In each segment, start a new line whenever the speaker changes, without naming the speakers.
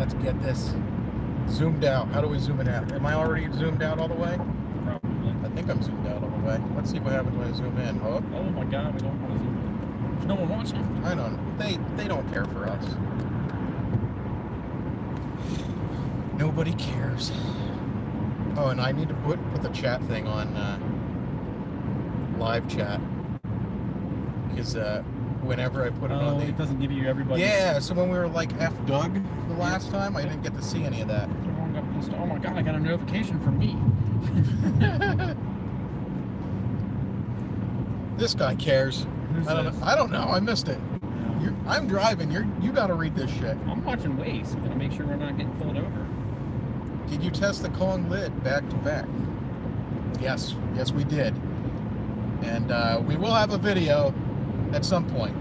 Let's get this zoomed out. How do we zoom it out? Am I already zoomed out all the way?
Probably.
I think I'm zoomed out all the way. Let's see what happens when I zoom in. Oh,
Oh my god, we don't want to zoom in. There's no one watching.
I don't. They don't care for us. Nobody cares. Oh, and I need to put the chat thing on live chat because whenever I put it on,
it doesn't give you everybody.
Yeah, so when we were like F Doug the last time, I didn't get to see any of that.
Everyone got pissed. Oh my god, I got a notification from me.
This guy cares.
Who's
I don't
this?
know. I don't know. I missed it.
Yeah.
I'm driving. You got to read this shit.
I'm watching Waze. I'm gonna make sure we're not getting pulled over.
Did you test the Kong lid back to back? Yes. Yes, we did. And we will have a video at some point.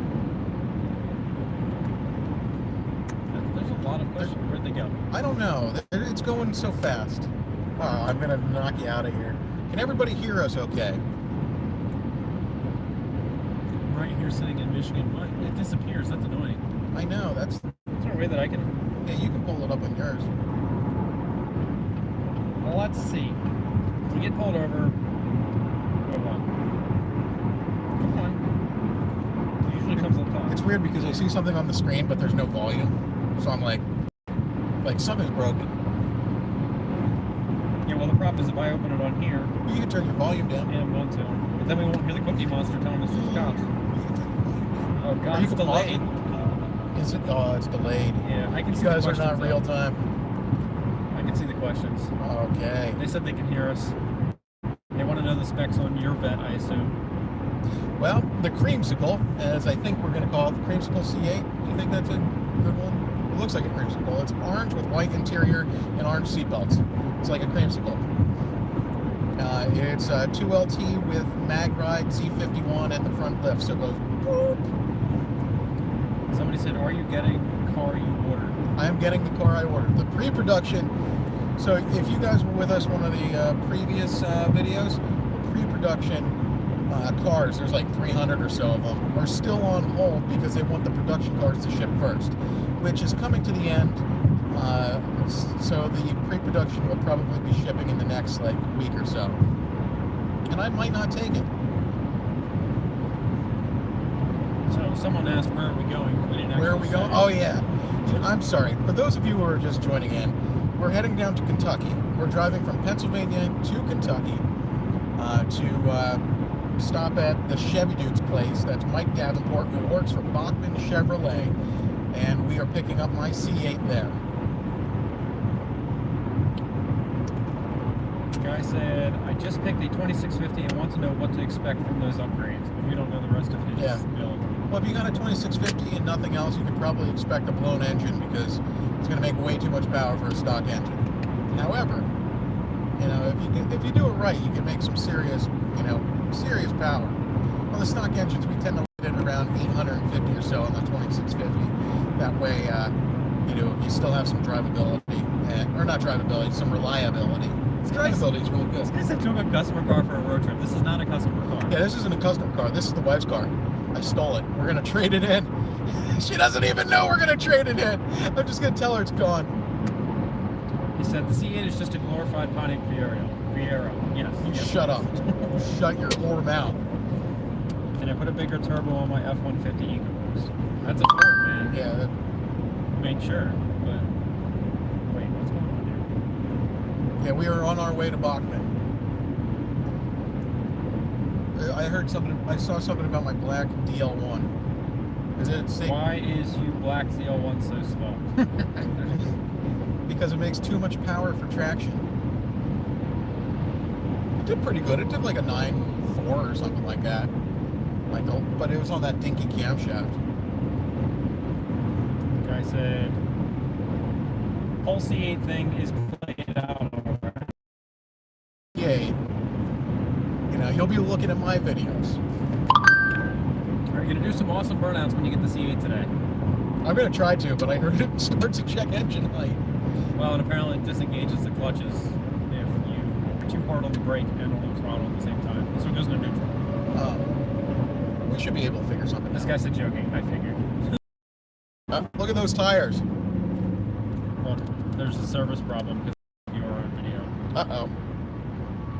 There's a lot of questions. Where'd they go?
I don't know. It's going so fast. Oh, I'm going to knock you out of here. Can everybody hear us okay?
I'm right here sitting in Michigan, but it disappears. That's annoying.
I know. Is
there a way that I can...
Yeah, you can pull it up on yours.
Well, let's see. If we get pulled over... Come on. It usually comes up top.
It's weird because I see something on the screen, but there's no volume. So I'm like something's broken.
Yeah, well, the problem is if I open it on here...
You can turn your volume down.
Yeah, I'm going to. But then we won't hear the Cookie Monster telling us there's cops. Oh, God, it's delayed.
Is it? Oh, it's delayed.
Yeah, I can see
the
questions.
You guys are not real time.
I can see the questions.
Okay.
They said they can hear us. They want to know the specs on your Vette, I assume.
Well, the creamsicle, as I think we're going to call it, the creamsicle C8. You think that's a good one? It looks like a creamsicle. It's orange with white interior and orange seatbelts. It's like a creamsicle. It's 2LT with mag ride C51 at the front lift, so it goes boop.
Somebody said, are you getting the car you ordered?
I am getting the car I ordered. The pre-production, so if you guys were with us one of the previous videos, the pre-production cars, there's like 300 or so of them, are still on hold because they want the production cars to ship first, which is coming to the end. So the pre-production will probably be shipping in the next like week or so. And I might not take it.
So someone asked, where are we going?
Where are we going? Oh yeah. I'm sorry. For those of you who are just joining in, we're heading down to Kentucky. We're driving from Pennsylvania to Kentucky to stop at the Chevy Dude's place. That's Mike Davenport, who works for Bachman Chevrolet. And we are picking up my C8 there.
Guy said, I just picked a 2650 and want to know what to expect from those upgrades, but we don't know the rest of his build.
Well, if you got a 2650 and nothing else, you could probably expect a blown engine because it's going to make way too much power for a stock engine. However, you know, if you do it right, you can make some serious, serious power. On the stock engines, we tend to get it around 850 or so on the 2650. That way, you still have some drivability, or not drivability, some reliability. Drivability is real good.
This guy took a customer car for a road trip. This is not a customer car.
Yeah, this isn't a customer car. This is the wife's car. I stole it. We're going to trade it in. She doesn't even know we're going to trade it in. I'm just going to tell her it's gone.
He said the C8 is just a glorified Pontiac Fiero. Yes.
You shut up. Shut your whore mouth.
Can I put a bigger turbo on my F-150 EcoBoost? That's a Ford, man.
Yeah.
I mean, sure, but... Wait, what's going on here?
Yeah, we are on our way to Bachman. I heard something. I saw something about my black DL1. Is it safe?
Why is you black DL1 so slow?
Because it makes too much power for traction. It did pretty good. It did like a 9.4 or something like that. But it was on that dinky camshaft.
The guy said, whole C8 thing is played out.
Yay. You'll be looking at my videos.
Are you going to do some awesome burnouts when you get the C8 today?
I'm going to try to, but I heard it starts to check engine light.
Well, and apparently it disengages the clutches if you are too hard on the brake and on the throttle at the same time. This one goes into neutral.
We should be able to figure something out.
This guy said joking, I figured.
Look at those tires.
Well, look, there's a service problem because of your video.
Uh-oh.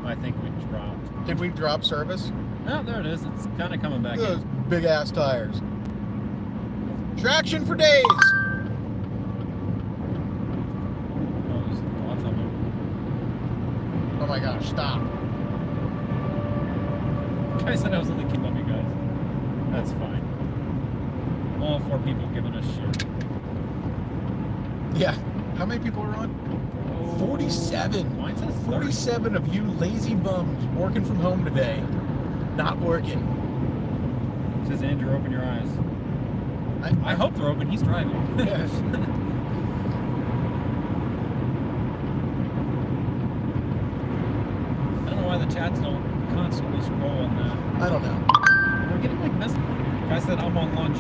I think we dropped.
Did we drop service?
Oh, there it is. It's kind of coming back
Those
in.
big-ass tires. Traction for days!
Oh, there's lots of them.
Oh my gosh, stop.
I said I was only keeping up, you guys. That's fine. All 4 people giving us shit.
Yeah. How many people are on? 47.
Mine says 30.
47 of you lazy bums working from home today. Not working.
It says, Andrew, open your eyes. I hope they're open. He's driving.
Yes.
I don't know why the chats don't constantly scroll on that.
I don't know.
We're getting like messages. Guy said I'm on lunch.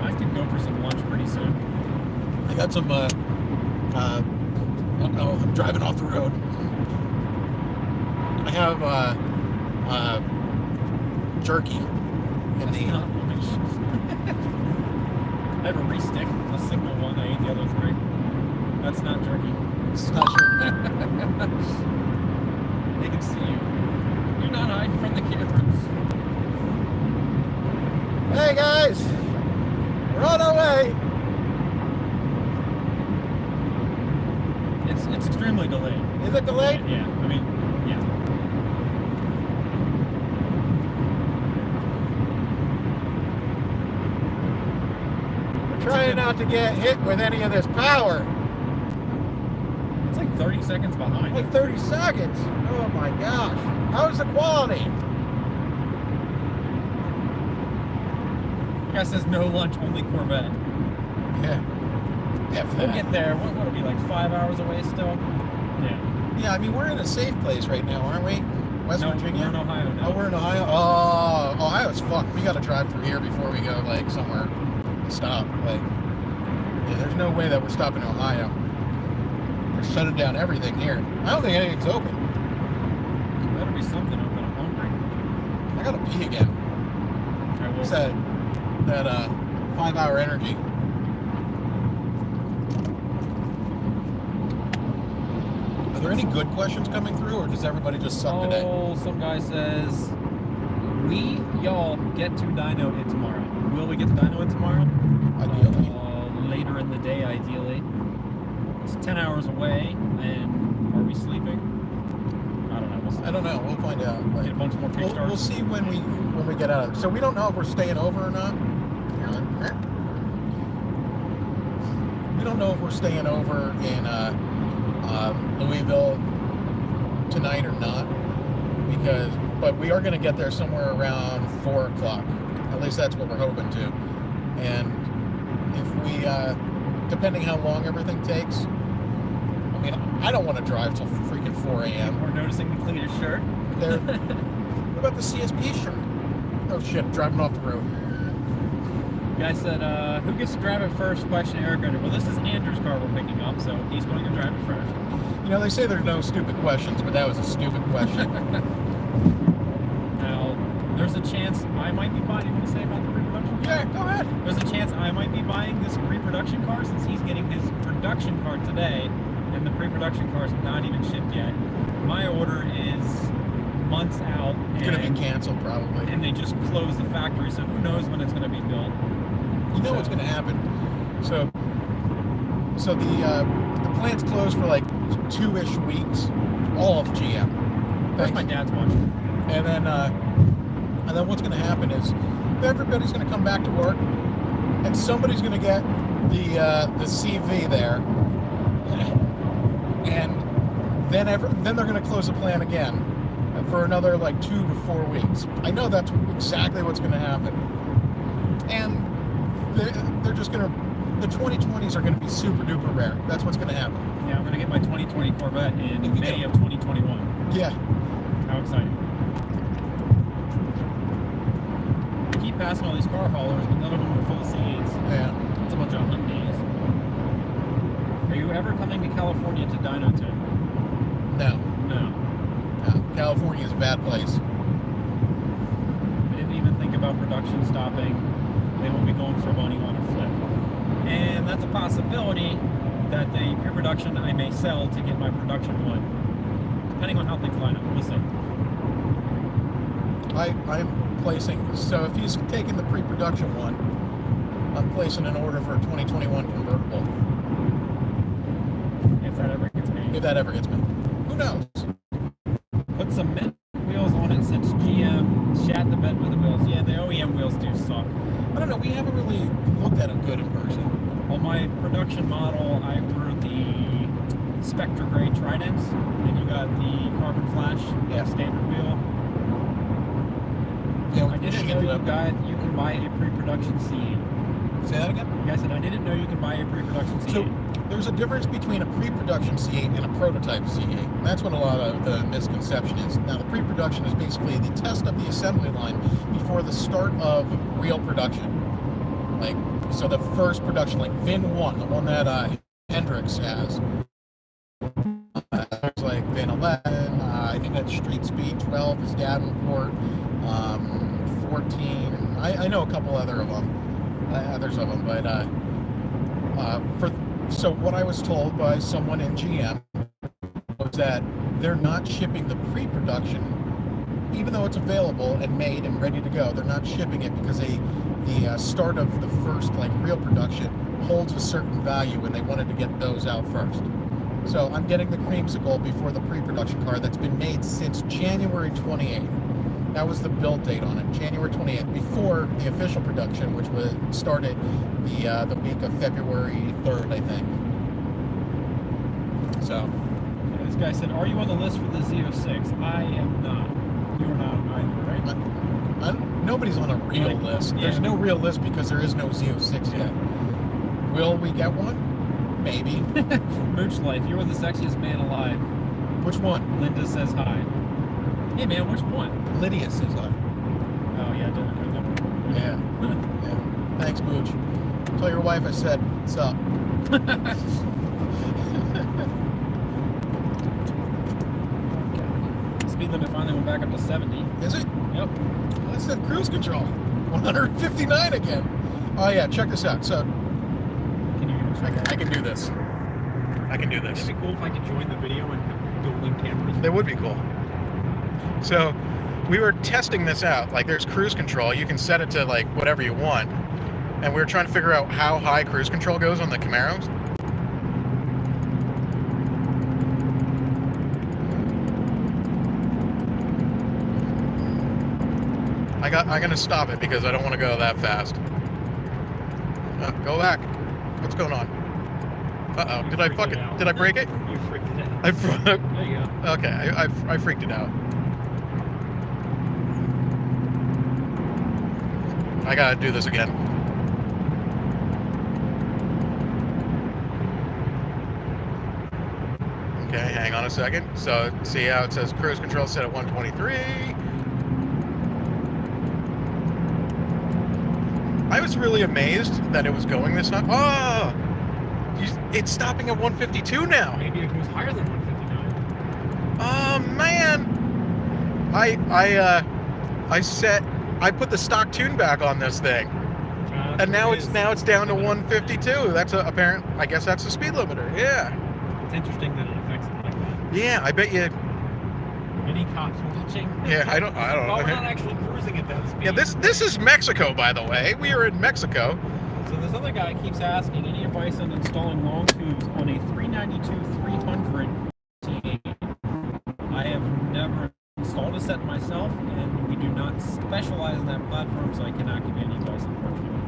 I could go for some lunch pretty soon.
I got some, oh, I'm driving off the road. I have, jerky in the...
Not lunch. I have a re-stick, a single one. I ate the other 3. That's not jerky.
It's not jerky.
They can see you. You're not hiding from the cameras.
Hey guys! We're on our way!
It's extremely delayed.
Is it delayed?
Yeah, I mean, yeah.
We're trying not to get hit with any of this power.
It's like 30 seconds behind.
Like 30 seconds. Oh my gosh. How's the quality?
Guy says no lunch, only Corvette.
Yeah.
We'll get there. What are we, like 5 hours away still? Yeah.
Yeah, I mean, we're in a safe place right now, aren't we? West Virginia?
We're in Ohio now.
Oh, we're in Ohio? Oh, Ohio's fucked. We gotta drive through here before we go, like, somewhere and stop. Like, yeah, there's no way that we're stopping in Ohio. They're shutting down everything here. I don't think anything's open.
Better be something open. I'm hungry.
I gotta pee again.
I will.
It's that 5-hour energy. Are there any good questions coming through, or does everybody just suck today?
Oh, some guy says, y'all get to Dyno in tomorrow. Will we get to Dyno in tomorrow?
Ideally.
Later in the day, ideally. It's 10 hours away, and are we sleeping? I don't know. We'll see.
I don't know. We'll find out. Like,
Get a bunch more Kickstarters.
we'll see when we get out of it. So we don't know if we're staying over or not. We don't know if we're staying over in Louisville tonight or not, but we are going to get there somewhere around 4 o'clock. At least that's what we're hoping to. And if we, depending how long everything takes, I mean, I don't want to drive till freaking 4 a.m.
We're noticing the cleanest shirt.
What about the CSP shirt? Oh shit, driving off the road.
Guy said, who gets to drive it first? Question Eric Under. Well, this is Andrew's car we're picking up, so he's going to drive it first.
You know, they say there's no stupid questions, but that was a stupid question.
Now, there's a chance I might be buying. You want to say about the pre-production car?
Yeah, go ahead.
There's a chance I might be buying this pre-production car since he's getting his production car today, and the pre-production car's not even shipped yet. My order is months out.
It's going to be canceled probably.
And they just closed the factory, so who knows when it's going to be built.
You know what's going to happen. So the plant's closed for like 2-ish weeks. All of GM.
That's my dad's watching.
And then what's going to happen is everybody's going to come back to work, and somebody's going to get the CV there, and then they're going to close the plant again for another like 2 to 4 weeks. I know that's exactly what's going to happen, and they're just going to. The 2020s are going to be super duper rare. That's what's going to happen.
Yeah, I'm going to get my 2020 Corvette in May of 2021.
Yeah.
How exciting. I keep passing all these car haulers, but none of them are full of C8s.
Yeah.
It's a bunch of Hyundais. Are you ever coming to California to Dyno Tim?
No.
No.
California is a bad place.
I didn't even think about production stopping. They will be going for money on a flip. And that's a possibility that the pre-production I may sell to get my production one, depending on how things line up. We'll see.
I'm placing, so if he's taking the pre-production one, I'm placing an order for a 2021 convertible.
If that ever gets made.
If that ever gets made. Who knows?
Put some mint wheels on it since GM shat the bed with the wheels. Yeah, the OEM wheels do suck.
I don't know, we haven't really looked at them good in person.
On my production model, I ordered the Spectra Gray Tridents, and you got the carbon flash, standard wheel.
Yeah,
I didn't know you can buy a pre-production C8.
Say that again?
Yeah, I said I didn't know you could buy a pre-production C8.
So there's a difference between a pre-production C8 and a prototype C8. And that's what a lot of the misconception is. Now, the pre-production is basically the test of the assembly line before the start of real production. Like, so the first production, like VIN 1, the one that Hendrix has. There's like VIN 11, I think that's Street Speed, 12 is Davenport, 14, I know a couple others of them, but so what I was told by someone in GM was that they're not shipping the pre-production, even though it's available and made and ready to go. They're not shipping it because the start of the first like real production holds a certain value, and they wanted to get those out first. So I'm getting the creamsicle before the pre-production car that's been made since January 28th. That was the build date on it, January 28th, before the official production, which was started the week of February 3rd, I think. So.
Okay, this guy said, "Are you on the list for the Z06?" I am not. You're not either, right?
Nobody's on a real list. There's no real list because there is no Z06 yet. Will we get one? Maybe.
Mooch Life, you are the sexiest man alive.
Which one?
Linda says hi. Hey man, which one?
Lydia says hi.
Oh yeah, don't know that one.
Yeah. Yeah. Thanks, Mooch. Tell your wife I said, what's up?
Speed limit finally went back up to 70.
Is it?
Yep.
That's the cruise control. 159 again. Oh yeah, check this out. So
Can you even check
I can do this. I can do this.
It'd be cool if I could join the video and go link cameras.
That would be cool. So we were testing this out. Like there's cruise control. You can set it to like whatever you want. And we were trying to figure out how high cruise control goes on the Camaros. I'm gonna stop it because I don't want to go that fast. Go back. What's going on? Uh-oh. Did I fuck it? Did I break it?
You freaked it out.
There
you go.
Okay, I freaked it out. I gotta do this again. Okay, hang on a second. So, see how it says cruise control set at 123. I was really amazed that it was going this high. Oh! It's stopping at 152 now.
Maybe it goes higher than 159.
Oh man! I put the stock tune back on this thing, and now it's down to 152. That's apparent. I guess that's the speed limiter. Yeah.
It's interesting that it affects it like that.
Yeah, I bet you.
Any cops watching?
Yeah, I don't
Well,
know.
we're not actually cruising at that speed.
Yeah, this is Mexico, by the way. We are in Mexico.
So this other guy keeps asking, any advice on installing long tubes on a 392-300 T8? I have never installed a set myself, and we do not specialize in that platform, so I cannot give you any advice, unfortunately.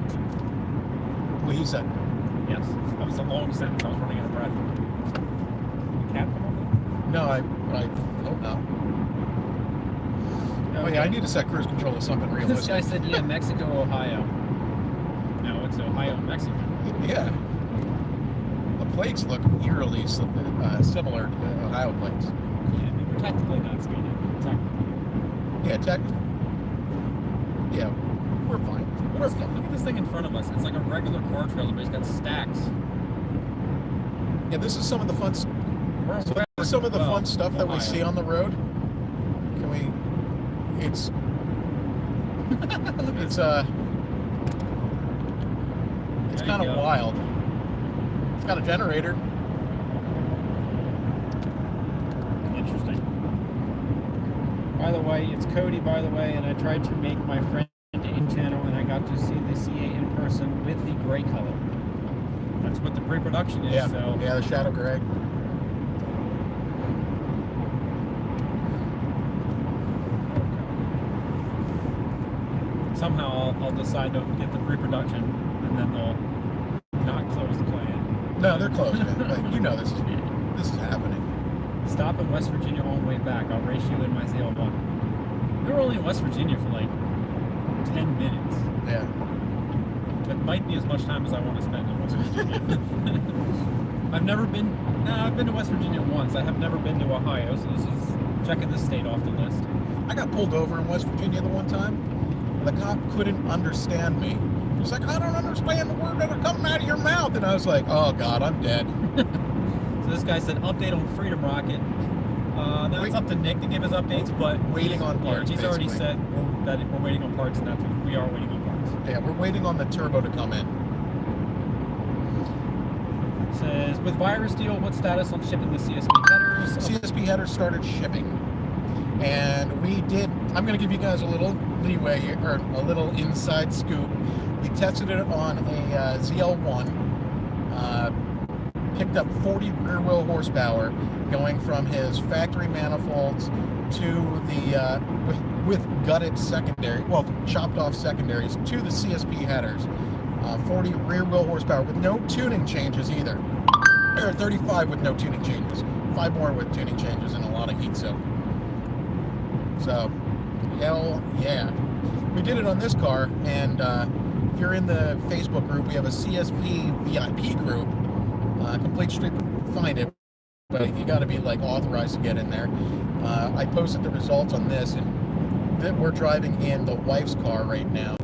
What he said.
Yes, that was a long sentence. I was running out of breath. The cat come over?
No, I don't know. Oh yeah, I need to set cruise control to something
This
realistic.
guy said, yeah, Mexico, Ohio. No, it's Ohio, Mexico.
Yeah. The plates look eerily similar to the Ohio plates.
Yeah, they were technically not speeding. Technically.
Yeah, yeah, we're fine. We're fine.
Look at this thing in front of us. It's like a regular car trailer, but it's got stacks.
Yeah, this is some of the fun. Fun stuff that we see on the road. Can we? It's kind of wild. got a generator.
Interesting. By the way, it's Cody, by the way, and I tried to make my friend in channel, and I got to see the C8 in person with the gray color. That's what the pre-production is.
Yeah,
so.
yeah, the shadow gray.
Somehow I'll decide to get the pre-production, and then they'll not close the plant.
No, they're closed. Like, you know this is happening.
Stop in West Virginia on the way back. I'll race you in my ZL1. We were only in West Virginia for like 10 minutes.
Yeah.
It might be as much time as I want to spend in West Virginia. I've been to West Virginia once. I have never been to Ohio, so this is checking this state off the list.
I got pulled over in West Virginia the one time. The cop couldn't understand me. He was like, I don't understand the word that are coming out of your mouth. And I was like, oh God, I'm dead.
So this guy said, update on Freedom Rocket. Now it's up to Nick to give his updates, but
waiting on parts.
He's already said that we're waiting on parts, and that's what we are waiting on parts.
Yeah, we're waiting on the turbo to come in.
Says, with virus deal, what status on shipping the CSP headers?
CSP headers started shipping. And we did, I'm going to give you guys a little leeway, or a little inside scoop. We tested it on a ZL1, picked up 40 rear wheel horsepower, going from his factory manifolds to the, with gutted secondary, well, chopped off secondaries, to the CSP headers. 40 rear wheel horsepower with no tuning changes either. Or 35 with no tuning changes. 5 more with tuning changes and a lot of heat soak. So, hell yeah. We did it on this car, and if you're in the Facebook group, we have a CSP VIP group. Complete Street, find it, but you got to be like authorized to get in there. I posted the results on this, and we're driving in the wife's car right now,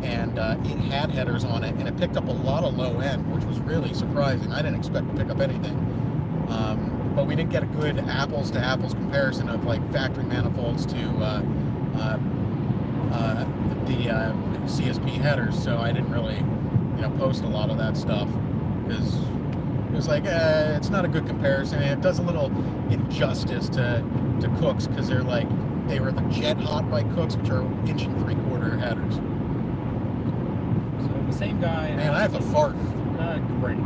and it had headers on it, and it picked up a lot of low end, which was really surprising. I didn't expect to pick up anything. But we didn't get a good apples to apples comparison of like factory manifolds to the CSP headers, so I didn't really, post a lot of that stuff because it was like it's not a good comparison, and it does a little injustice to Cooks because they were the jet hot by Cooks, which are 1 3/4 headers.
So the same guy.
Man, I have to fart.
Great.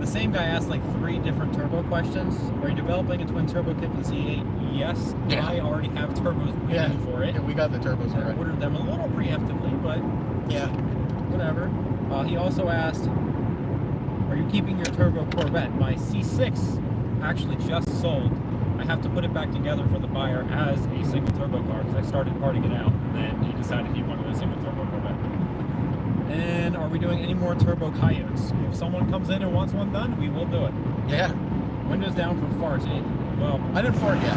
The same guy asked like 3 different turbo questions. Are you developing a twin turbo kit for the C8? Yes. Yeah. I already have turbos waiting for it.
Yeah, we got the turbos already.
I ordered them a little preemptively, but
yeah,
whatever. He also asked, are you keeping your turbo Corvette? My C6 actually just sold. I have to put it back together for the buyer as a single turbo car because I started parting it out, and then he decided he wanted a single turbo Corvette. And are we doing any more turbo Coyotes? If someone comes in and wants one done, we will do it.
Yeah.
Windows down for farts. Well,
I didn't fart yet.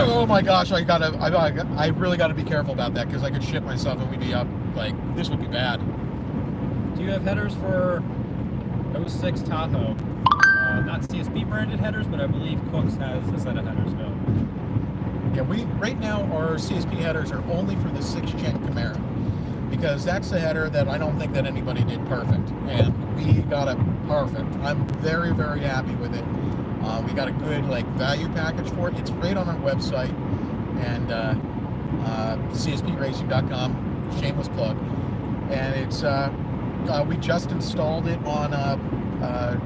Oh my gosh, I really gotta be careful about that because I could shit myself and we'd be up. Like, this would be bad.
Do you have headers for 06 Tahoe? Not CSP branded headers, but I believe Cooks has a set of headers available.
Yeah, right now our CSP headers are only for the 6th gen Camaro because that's the header that I don't think that anybody did perfect, and we got it perfect. I'm very, very happy with it. We got a good value package for it. It's right on our website, and CSPRacing.com, shameless plug. And it's we just installed it on I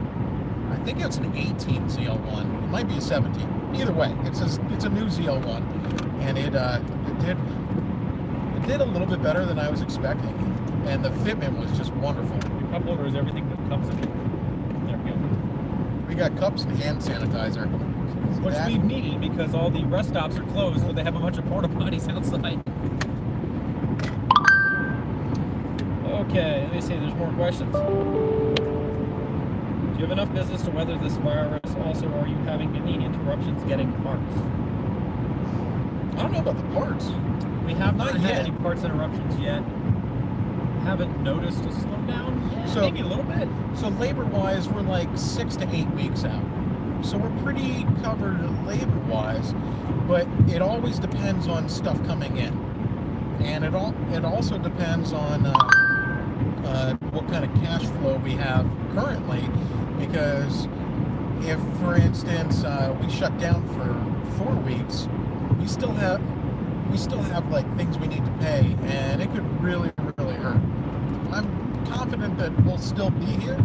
think it's an 18 ZL1. It might be a 17. Either way, it's a new ZL1, and it did a little bit better than I was expecting, and the fitment was just wonderful.
Your cup holder is everything that comes in it. There we go.
We got cups and hand sanitizer.
Which we've needed because all the rest stops are closed, but they have a bunch of porta potties outside. Okay, let me see. There's more questions. Do you have enough business to weather this virus? Also, are you having any interruptions getting parts?
I don't know about the parts.
We have not had any parts interruptions yet. Haven't noticed a slowdown. So, maybe a little bit.
So labor-wise, we're like 6 to 8 weeks out. So we're pretty covered labor-wise, but it always depends on stuff coming in, and it also depends on what kind of cash flow what we have currently, because if, for instance, we shut down for 4 weeks, we still have like things we need to pay, and it could really hurt. I'm confident that we'll still be here,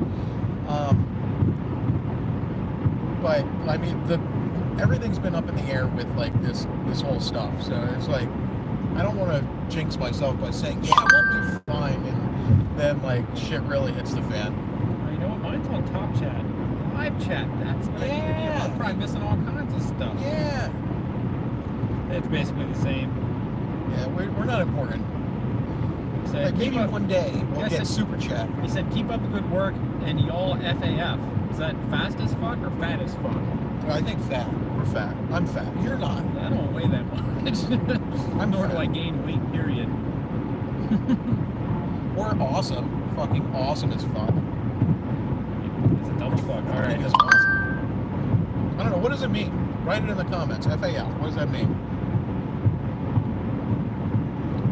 but I mean, everything's been up in the air with like this whole stuff. So it's like, I don't want to jinx myself by saying, yeah, we'll be fine, and then like shit really hits the fan.
You know what? Mine's on Top Chat, live chat. That's what I'm probably missing all kinds of stuff.
Yeah.
It's basically the same.
Yeah, we're not important.
Said,
like maybe one day we'll get super chat.
He said, keep up the good work, and y'all FAF. Is that fast as fuck or fat as fuck?
I think fat. We're fat. I'm fat. You're not.
I don't weigh that much.
I'm
nor
fat.
do I gain weight, period.
We're awesome. Fucking awesome as fuck.
It's a double fuck. Alright.
It's awesome. I don't know. What does it mean? Write it in the comments. FAF. What does that mean?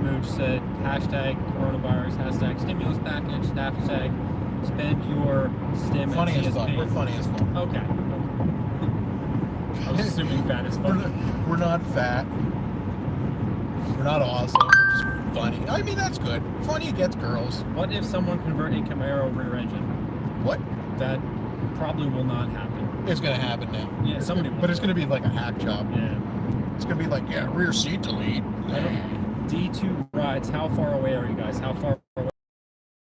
Mooch said, hashtag coronavirus, hashtag stimulus package, hashtag spend your stim
Funny
at
as fuck.
CSP.
We're funny as fuck.
Okay. I was assuming fat as fuck.
We're not fat. We're not awesome. We're just funny. I mean, that's good. Funny gets girls.
What if someone convert a Camaro rear engine?
What?
That probably will not happen.
It's gonna happen now.
Yeah, somebody will.
But it's gonna be like a hack job.
Yeah.
It's gonna be like, yeah, rear seat delete.
D2 rides, how far away are you guys? How far away?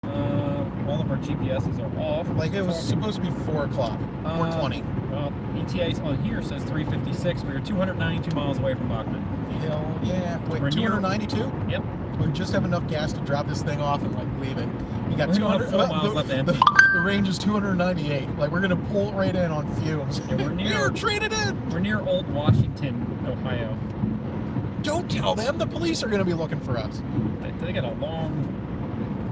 All of our GPSs are off.
Like it was supposed to be 4 o'clock. 4:20.
Well, ETA on here says 3:56. We are 292 miles away from Bachman.
Hell yeah. Wait,
We're near-
292?
Yep.
We just have enough gas to drop this thing off and like leave it. You got
We don't
200
have 4 miles left to empty.
The range is 298. Like we're gonna pull it right in on fumes.
Yeah, we're near-
Here, trade it in.
We're near Old Washington, Ohio.
Don't tell them. The police are gonna be looking for us.
They got a long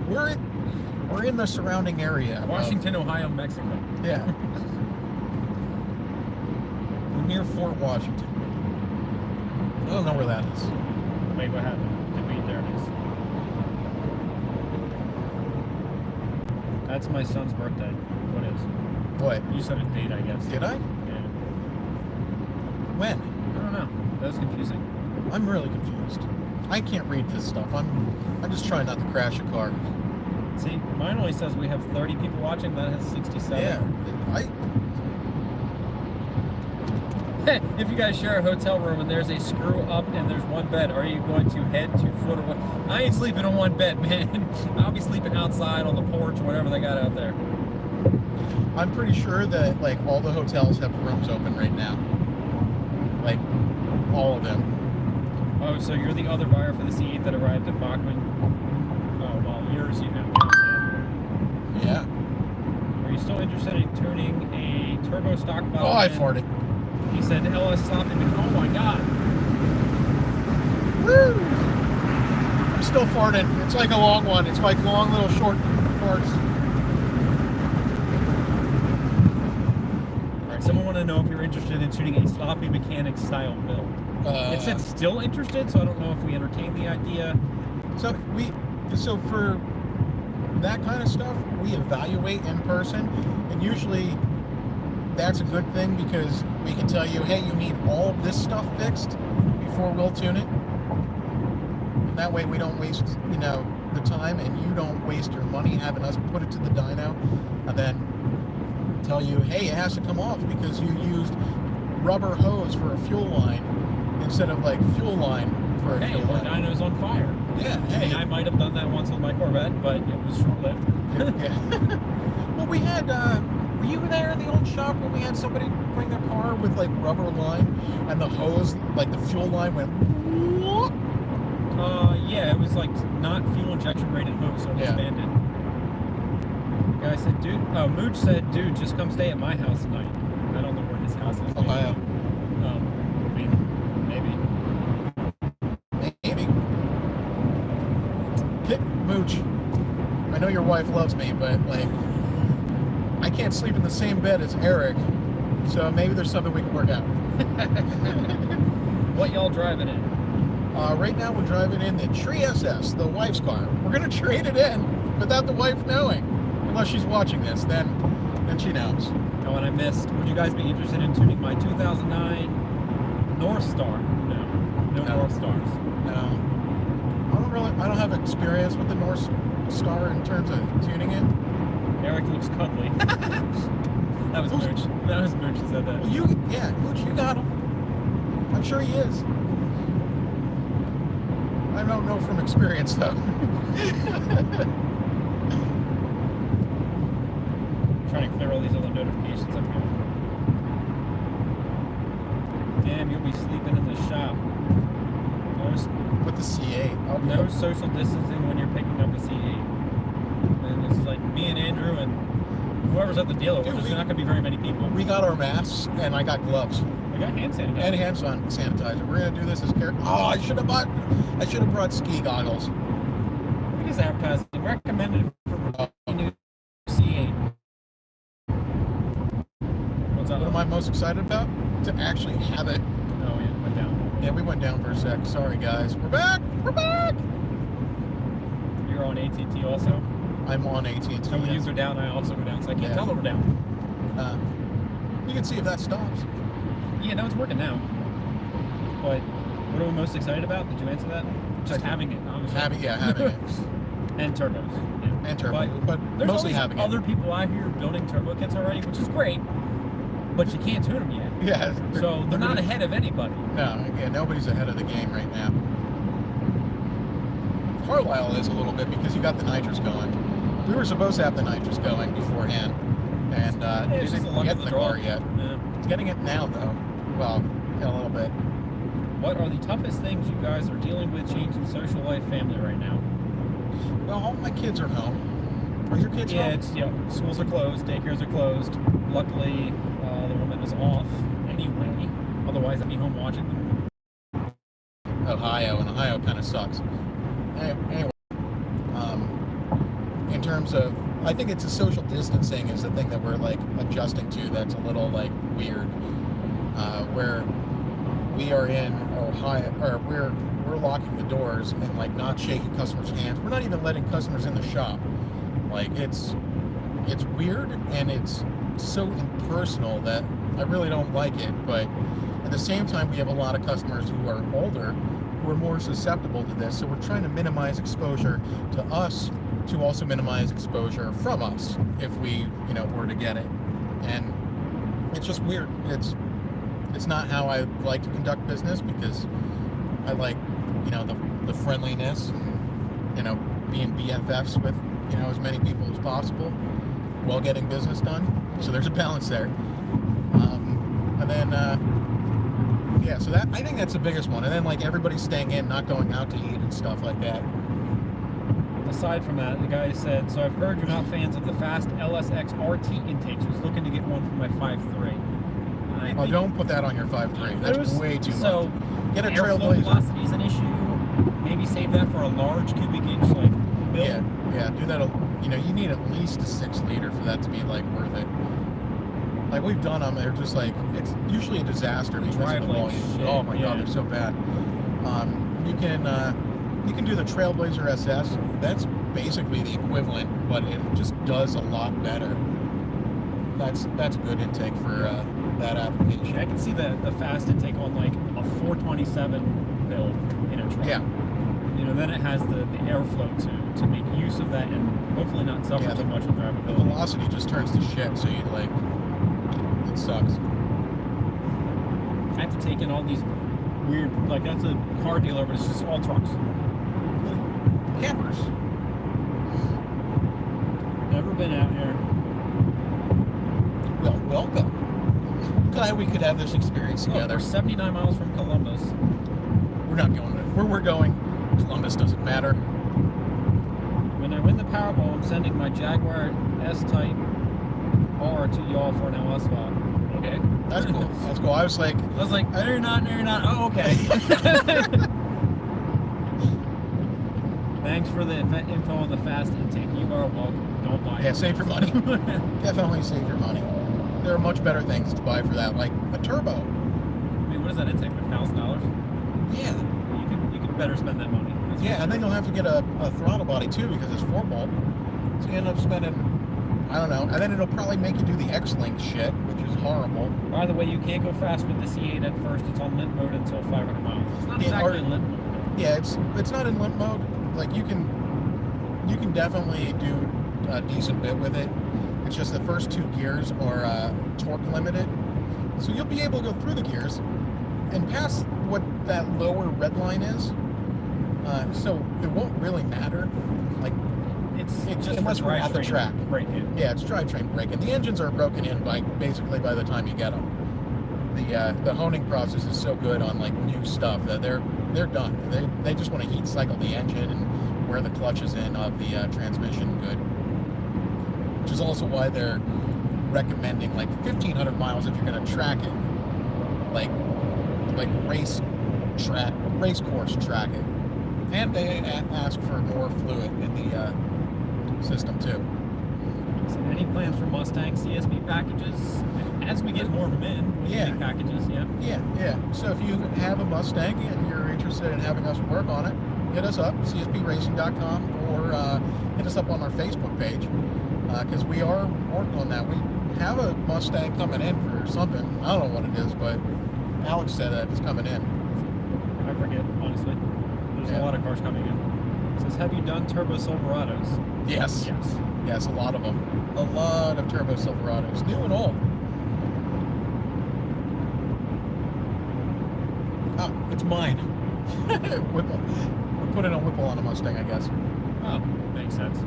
We're in the surrounding area. of-
Washington, Ohio, Mexico.
Yeah. We're near Fort Washington. I don't know where that is.
Wait, what happened? There it is. That's my son's birthday. What is?
What?
You said a date, I guess.
Did I?
Yeah.
When?
I don't know. That was confusing.
I'm really confused. I can't read this stuff. I'm just trying not to crash a car.
See, mine only says we have 30 people watching. That has 67.
Yeah.
If you guys share a hotel room and there's a screw up and there's one bed, are you going to head to foot away? I ain't sleeping on one bed, man. I'll be sleeping outside on the porch or whatever they got out there.
I'm pretty sure that like all the hotels have rooms open right now. Like all of them.
Oh, so you're the other buyer for the C8 that arrived at Bachman? Oh, well, yours you have.
Yeah.
Are you still interested in tuning a turbo stock model?
Oh, I farted.
He said LS sloppy. Oh my god.
Woo! I'm still farting. It's like a long one. It's like long little short farts.
Alright, someone want to know if you're interested in shooting a sloppy mechanic style build. It said still interested, so I don't know if we entertain the idea.
So for that kind of stuff, we evaluate in person, and usually that's a good thing because we can tell you, hey, you need all of this stuff fixed before we'll tune it. And that way we don't waste, the time, and you don't waste your money having us put it to the dyno and then tell you, hey, it has to come off because you used rubber hose for a fuel line instead of like fuel line for a fuel line.
Dyno's on fire.
Yeah,
I mean, I might have done that once with my Corvette, but it was short-lived.
Yeah. Well, we had, were you there in the old shop when we had somebody bring their car with like rubber line and the hose, like the fuel line went, whoop?
Yeah, it was like not fuel injection rated hose, so it expanded. The guy said, dude, Mooch said, dude, just come stay at my house tonight. I don't know where his house is.
Ohio.
I mean, maybe.
Mooch, I know your wife loves me, but like, I can't sleep in the same bed as Eric, so maybe there's something we can work out.
What y'all driving in?
Right now we're driving in the Tree SS, the wife's car. We're gonna trade it in without the wife knowing. unless she's watching this, then she knows.
Oh, and I missed. Would you guys be interested in tuning my 2009 North Star? No North Stars.
No. I don't have experience with the North Star in terms of tuning it.
Eric looks cuddly. That was Mooch. That was Mooch who said that.
Well, Mooch, you got him. I'm sure he is. I don't know from experience, though.
Trying to clear all these other notifications up here. Damn, you'll be sleeping in the shop.
With the C8.
No social distancing when you're picking up a C8. And it's like me and Andrew and whoever's at the dealer, which is not going to be very many people.
We got our masks, and I got gloves.
I got hand sanitizer.
And hand sanitizer. We're going to do this as character. Oh, I should have brought ski goggles.
Look at this advertising. Recommended for new C8. What's up?
What am I most excited about? To actually have it.
Oh, yeah, went down.
Yeah, we went down for a sec. Sorry, guys. We're back. We're back.
You're on AT&T also?
I'm on AT&T.
So when you go down, I also go down. So I can't tell that we're down.
You can see if that stops.
Yeah, no, it's working now. But what are we most excited about? Did you answer that? Just having it, obviously.
Having it.
And turbos. Yeah.
And turbo. But
there's
mostly having
other people out here building turbo kits already, which is great. But you can't tune them yet.
Yeah.
So they're not ahead of anybody.
No, yeah, nobody's ahead of the game right now. Carlisle is a little bit because you got the nitrous going. We were supposed to have the nitrous going beforehand, and
it's just
didn't get the car yet.
Yeah.
It's getting it now, though. Well, yeah, a little bit.
What are the toughest things you guys are dealing with changing social life, family right now?
Well, all my kids are home. Are your kids home?
Schools are closed, daycares are closed. Luckily, the woman is off anyway. Otherwise, I'd be home watching them.
Ohio kind of sucks. Anyway, in terms of, I think it's a social distancing is the thing that we're like adjusting to. That's a little like weird. Where we are in Ohio, or we're locking the doors and like not shaking customers' hands. We're not even letting customers in the shop. Like it's weird and it's so impersonal that I really don't like it. But at the same time, we have a lot of customers who are older who are more susceptible to this. So we're trying to minimize exposure to us to also minimize exposure from us if we, were to get it. And it's just weird. It's not how I like to conduct business because I like, the friendliness, being BFFs with, as many people as possible while getting business done. So there's a balance there. And then, so that, I think that's the biggest one. And then like everybody's staying in, not going out to eat and stuff like that.
Aside from that, the guy said, so I've heard you're not fans of the fast LSX RT intakes. Was looking to get one for my 5.3.
Oh, don't put that on your 5.3. That's way too much.
So,
get a
Trailblazer. Velocity is an issue. Maybe save that for a large cubic inch build.
Yeah. Do that. You need at least a 6 liter for that to be like worth it. Like we've done them, they're just like it's usually a disaster because of the volume. Oh my god, they're so bad. You can do the Trailblazer SS. That's basically the equivalent, but it just does a lot better. That's a good intake for that application.
I can see the fast intake on like a 427 build in a truck.
Yeah.
Then it has the airflow to make use of that and hopefully not suffer too much in drivability.
The velocity just turns to shit, so it sucks.
I have to take in all these weird, that's a car dealer, but it's just all trucks.
Campers.
Never been out here.
Well, welcome. Glad we could have this experience together.
We're 79 miles from Columbus.
We're not going where we're going. Columbus doesn't matter.
When I win the Powerball, I'm sending my Jaguar S-Type R to y'all for an LS spot. Okay.
That's cool. That's cool. I was like,
no, you're not. Oh, okay. Thanks for the info on the fast intake. You are welcome. Don't buy it.
Yeah, save your money. Definitely save your money. There are much better things to buy for that, like a turbo.
I mean, what does that intake? $1,000?
Yeah.
You can better spend that money.
And then you'll have to get a throttle body too because it's 4-bolt. So you end up spending I don't know. And then it'll probably make you do the X-Link shit, which is horrible.
By the way, you can't go fast with the C8 at first. It's on limp mode until 500 miles. It's not exactly limp mode.
Yeah, it's not in limp mode. Like you can definitely do a decent bit with it. It's just the first 2 gears are torque limited, so you'll be able to go through the gears and pass what that lower red line is. So it won't really matter. Like
it's just
unless we're at the track.
Break-in.
Yeah, it's drivetrain break-in. The engines are broken in basically by the time you get them. The honing process is so good on like new stuff that they're done. They just want to heat cycle the engine and wear the clutches in of the transmission good. Which is also why they're recommending like 1,500 miles if you're going to track it, like race course track it. And they ask for more fluid in the system too.
So any plans for Mustang CSV packages? As we get more of them in,
yeah,
packages, yeah.
Yeah. So if you have a Mustang and you're interested in having us work on it, hit us up, cspracing.com, or hit us up on our Facebook page, because we are working on that. We have a Mustang coming in for something. I don't know what it is, but Alex said that it's coming in.
I forget, honestly. There's a lot of cars coming in. It says, have you done turbo Silverados?
Yes. Yes, a lot of them. A lot of turbo Silverados, new and old. Oh, it's mine. Whipple. We're putting a Whipple on a Mustang, I guess.
Oh, makes sense.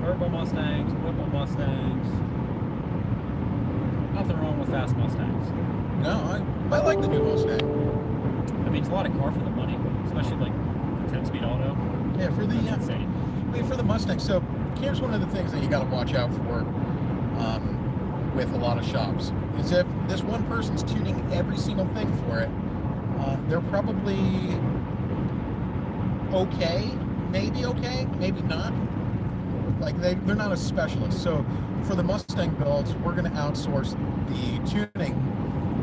Turbo Mustangs, Whipple Mustangs. Nothing wrong with fast Mustangs.
No, I like the new Mustang.
I mean, it's a lot of car for the money, especially like the 10-speed auto.
Yeah, for the
insane.
I mean, for the Mustang. So here's one of the things that you got to watch out for with a lot of shops is if this one person's tuning every single thing for it, they're probably okay, maybe not. Like they're not a specialist. So for the Mustang builds, we're going to outsource the tuning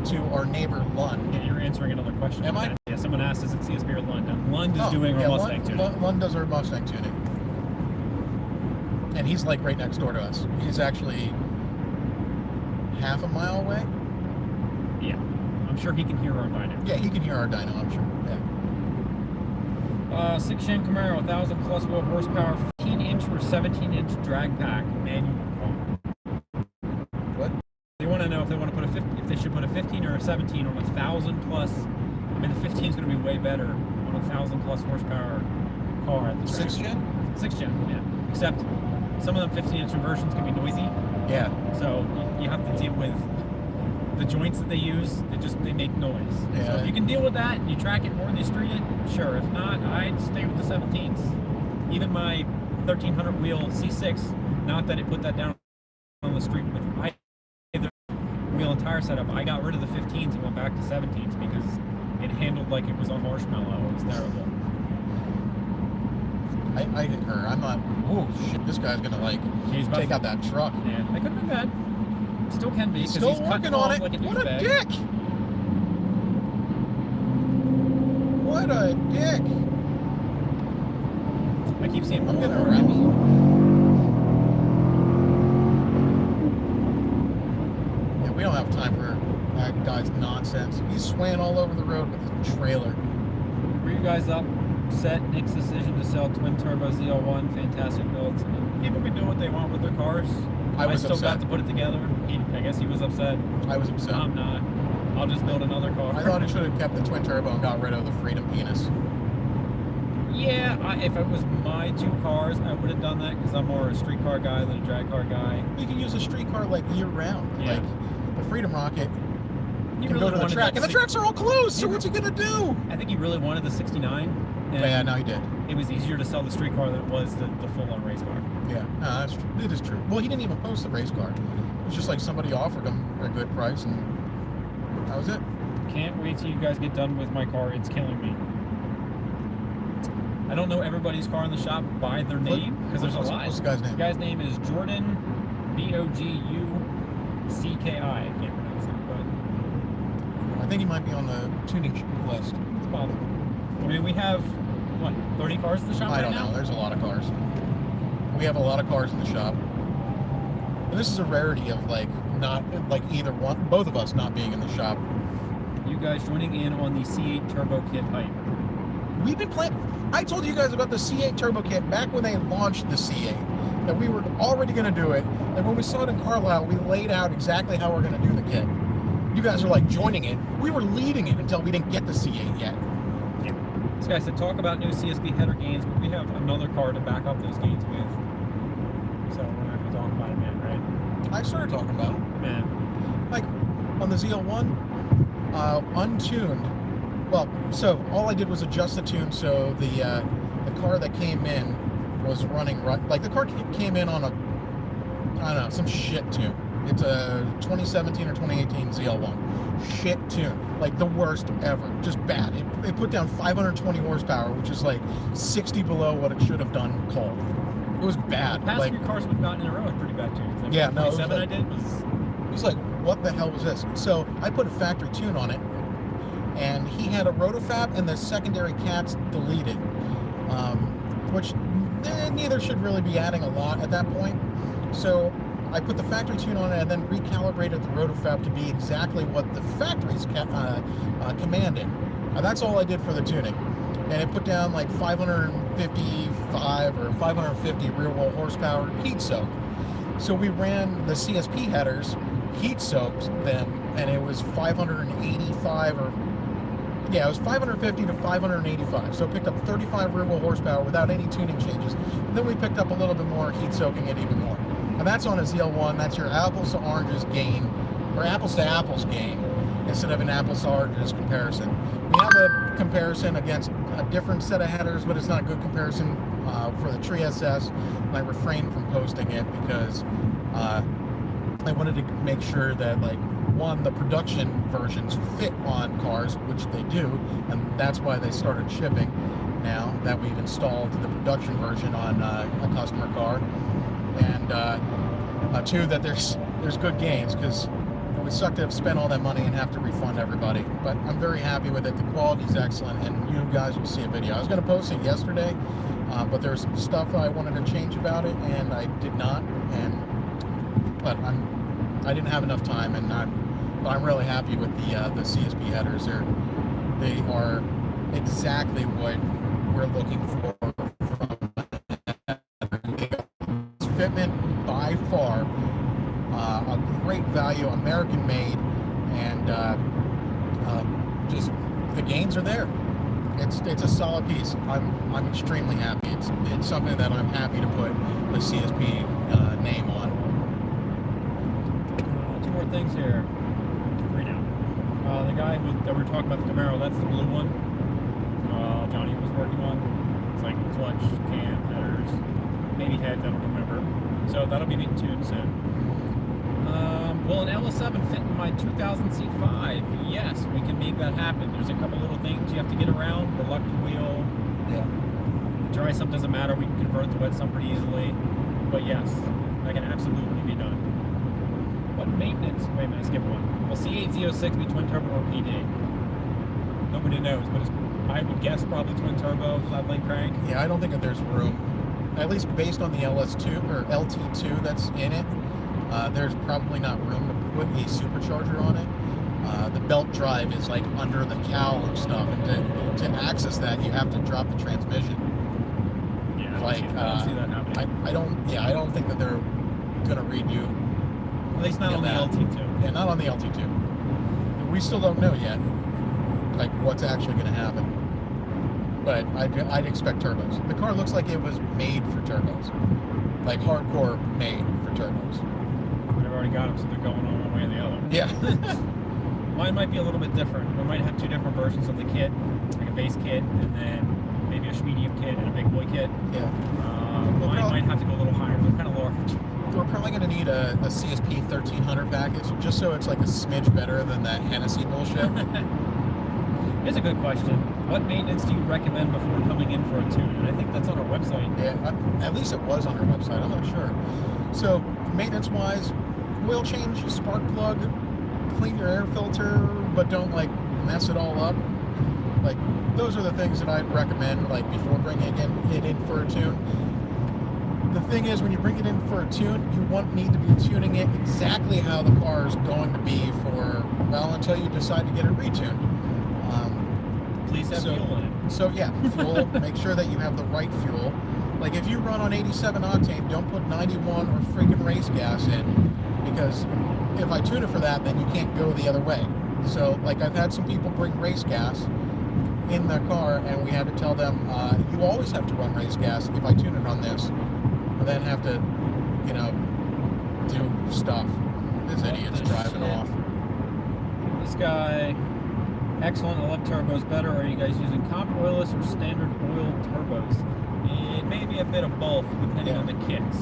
to our neighbor Lund.
Yeah, you're answering another question.
Am I?
Yeah, someone asked, is it CSB or Lund? And Lund is doing our Mustang tuning.
Lund does our Mustang tuning. And he's like right next door to us. He's actually half a mile away.
Yeah, I'm sure he can hear our dyno.
Yeah, he can hear our dyno, I'm sure. Yeah.
6-gen Camaro, 1,000 plus wheel horsepower, 15-inch or 17-inch drag pack, manual car.
What?
They want to know if they want to put if they should put a 15 or a 17 on 1,000 plus. I mean, the 15 is going to be way better on a 1,000 plus horsepower car at the
6-gen?
6-gen, yeah. Except some of them 15-inch conversions can be noisy.
Yeah.
So you have to deal with the joints that they use. They make noise.
Yeah.
So if you can deal with that and you track it more and you street it, sure. If not, I'd stay with the 17s. Even my 1,300 wheel C6, not that it put that down on the street with either wheel and tire setup, I got rid of the 15s and went back to 17s because it handled like it was on marshmallow. It was terrible.
I concur. I'm not. Oh shit! This guy's gonna like take out that truck.
Yeah, that could be bad. Still can be.
He's still working on it.
Like
What a dick! What a dick!
I keep seeing.
I'm gonna wreck. Yeah, we don't have time for that guy's nonsense. He's swaying all over the road with his trailer.
Were you guys up? Set Nick's decision to sell twin turbo ZL1, fantastic builds. I mean, people can do what they want with their cars.
I was
still
upset.
got to put it together. I guess he was upset.
I was upset.
I'm not. I'll just build another car.
I thought he should have kept the twin turbo and got rid of the Freedom penis.
Yeah, if it was my two cars, I would have done that because I'm more a street car guy than a drag car guy.
You can use a street car like year round.
Yeah.
Like the Freedom Rocket
He
can
really
go to the
wanted
track,
that
and the tracks are all closed. So
He-
what's he gonna do?
I think he really wanted the 69. And
Yeah, no, he did.
it was easier to sell the street car than it was the full-on race car.
Yeah, no, that's true. It is true. Well, he didn't even post the race car. It was just like somebody offered him a good price, and that was it.
Can't wait till you guys get done with my car. It's killing me. I don't know everybody's car in the shop by their name because there's a lot.
What's the guy's name?
The guy's name is Jordan Bogucki. I can't pronounce it, but
I think he might be on the tuning list.
it's possible. I mean, we have what, 30 cars in the shop
I
right
don't
now?
know. There's a lot of cars. We have a lot of cars in the shop. And this is a rarity of like not like either one, both of us not being in the shop.
You guys joining in on the C8 Turbo Kit hype.
We've been playing. I told you guys about the C8 Turbo Kit back when they launched the C8. That we were already going to do it. And when we saw it in Carlisle, we laid out exactly how we're going to do the kit. You guys are like joining it. We were leading it until we didn't get the C8 yet.
Yeah. This guy said talk about new CSP header gains, but we have another car to back up those gains with. So we're not going to talk about it, man, right?
I started talking about it.
Man.
Like on the ZL1, untuned. Well, so all I did was adjust the tune so the car that came in was running right. Like the car came in on a, I don't know, some shit tune. It's a 2017 or 2018 ZL1. Shit tune. Like the worst ever. Just bad. It put down 520 horsepower, which is like 60 below what it should have done cold. It was bad.
The past
like,
few cars we've gotten in a row are pretty bad tunes. Like
yeah,
the
no, it was
27
like-
I did was...
It was like, what the hell was this? So I put a factory tune on it, and he had a rotofab and the secondary cats deleted, which neither should really be adding a lot at that point. So I put the factory tune on it and then recalibrated the rotofab to be exactly what the factory's commanded. And that's all I did for the tuning. And it put down like 555 or 550 rear wheel horsepower heat soak. So we ran the CSP headers, heat soaked them, and it was 585 or, yeah, it was 550 to 585. So it picked up 35 rear wheel horsepower without any tuning changes. And then we picked up a little bit more, heat soaking it even more. And that's on a ZL1. That's your apples to oranges gain, or apples to apples gain, instead of an apples to oranges comparison. We have a comparison against a different set of headers, but it's not a good comparison for the Tree SS. And I refrained from posting it because I wanted to make sure that, like, one, the production versions fit on cars, which they do, and that's why they started shipping now that we've installed the production version on a customer car. And two, that there's good gains, because it would suck to have spent all that money and have to refund everybody. But I'm very happy with it. The quality is excellent, and you guys will see a video. I was going to post it yesterday, but there's some stuff I wanted to change about it, and I did not. But I didn't have enough time, and I'm really happy with the CSP headers. They are exactly what we're looking for from fitment by far. A great value, American made, and just the gains are there. It's a solid piece. I'm extremely happy. It's something that I'm happy to put the CSP name on.
Two more things here. Three now. The guy that we were talking about, the Camaro, that's the blue one. Johnny was working on. It's like clutch, cam, headers, maybe heads, I don't remember. So that'll be being tuned soon. Will an LS7 fit in my 2000 C5? Yes, we can make that happen. There's a couple little things you have to get around. Reluctant wheel.
Yeah.
Dry sump doesn't matter. We can convert the wet sump pretty easily. But yes, that can absolutely be done. What maintenance? Wait a minute, skip one. Will C8 Z06 be twin turbo or PD? Nobody knows, but I would guess probably twin turbo, flat blade crank.
Yeah, I don't think that there's room, at least based on the LS2 or LT2 that's in it. There's probably not room to put a supercharger on it. The belt drive is like under the cowl and stuff, and to access that, you have to drop the transmission.
Yeah,
Like,
I don't see that happening.
I don't think that they're gonna redo.
At least not on the
that.
LT2.
Yeah, not on the LT2. We still don't know yet, like what's actually gonna happen. But I'd expect turbos. The car looks like it was made for turbos, like hardcore made for turbos.
They've already got them, so they're going on one way or the other.
Yeah.
Mine might be a little bit different. We might have two different versions of the kit, like a base kit, and then maybe a medium kit and a big boy kit.
Yeah.
Mine might have to go a a little higher. They're kind of large.
We're probably going to need a CSP 1300 package, just so it's like a smidge better than that Hennessy bullshit.
Here's a good question. What maintenance do you recommend before coming in for a tune? And I think that's on our website.
Yeah, at least it was on our website. I'm not sure. So, maintenance-wise, oil change, spark plug, clean your air filter, but don't like mess it all up. Like, those are the things that I'd recommend, like, before bringing it in for a tune. The thing is, when you bring it in for a tune, you need to be tuning it exactly how the car is going to be for, well, until you decide to get it retuned.
Please have fuel in it.
So yeah, fuel, make sure that you have the right fuel. Like, if you run on 87 octane, don't put 91 or freaking race gas in, because if I tune it for that, then you can't go the other way. So, like, I've had some people bring race gas in their car, and we had to tell them, you always have to run race gas if I tune it on this. And then have to, you know, do stuff. This idiot's driving off.
This guy, excellent. I love turbos better. Are you guys using comp oilless or standard oil turbos? It may be a bit of both, depending on the kits.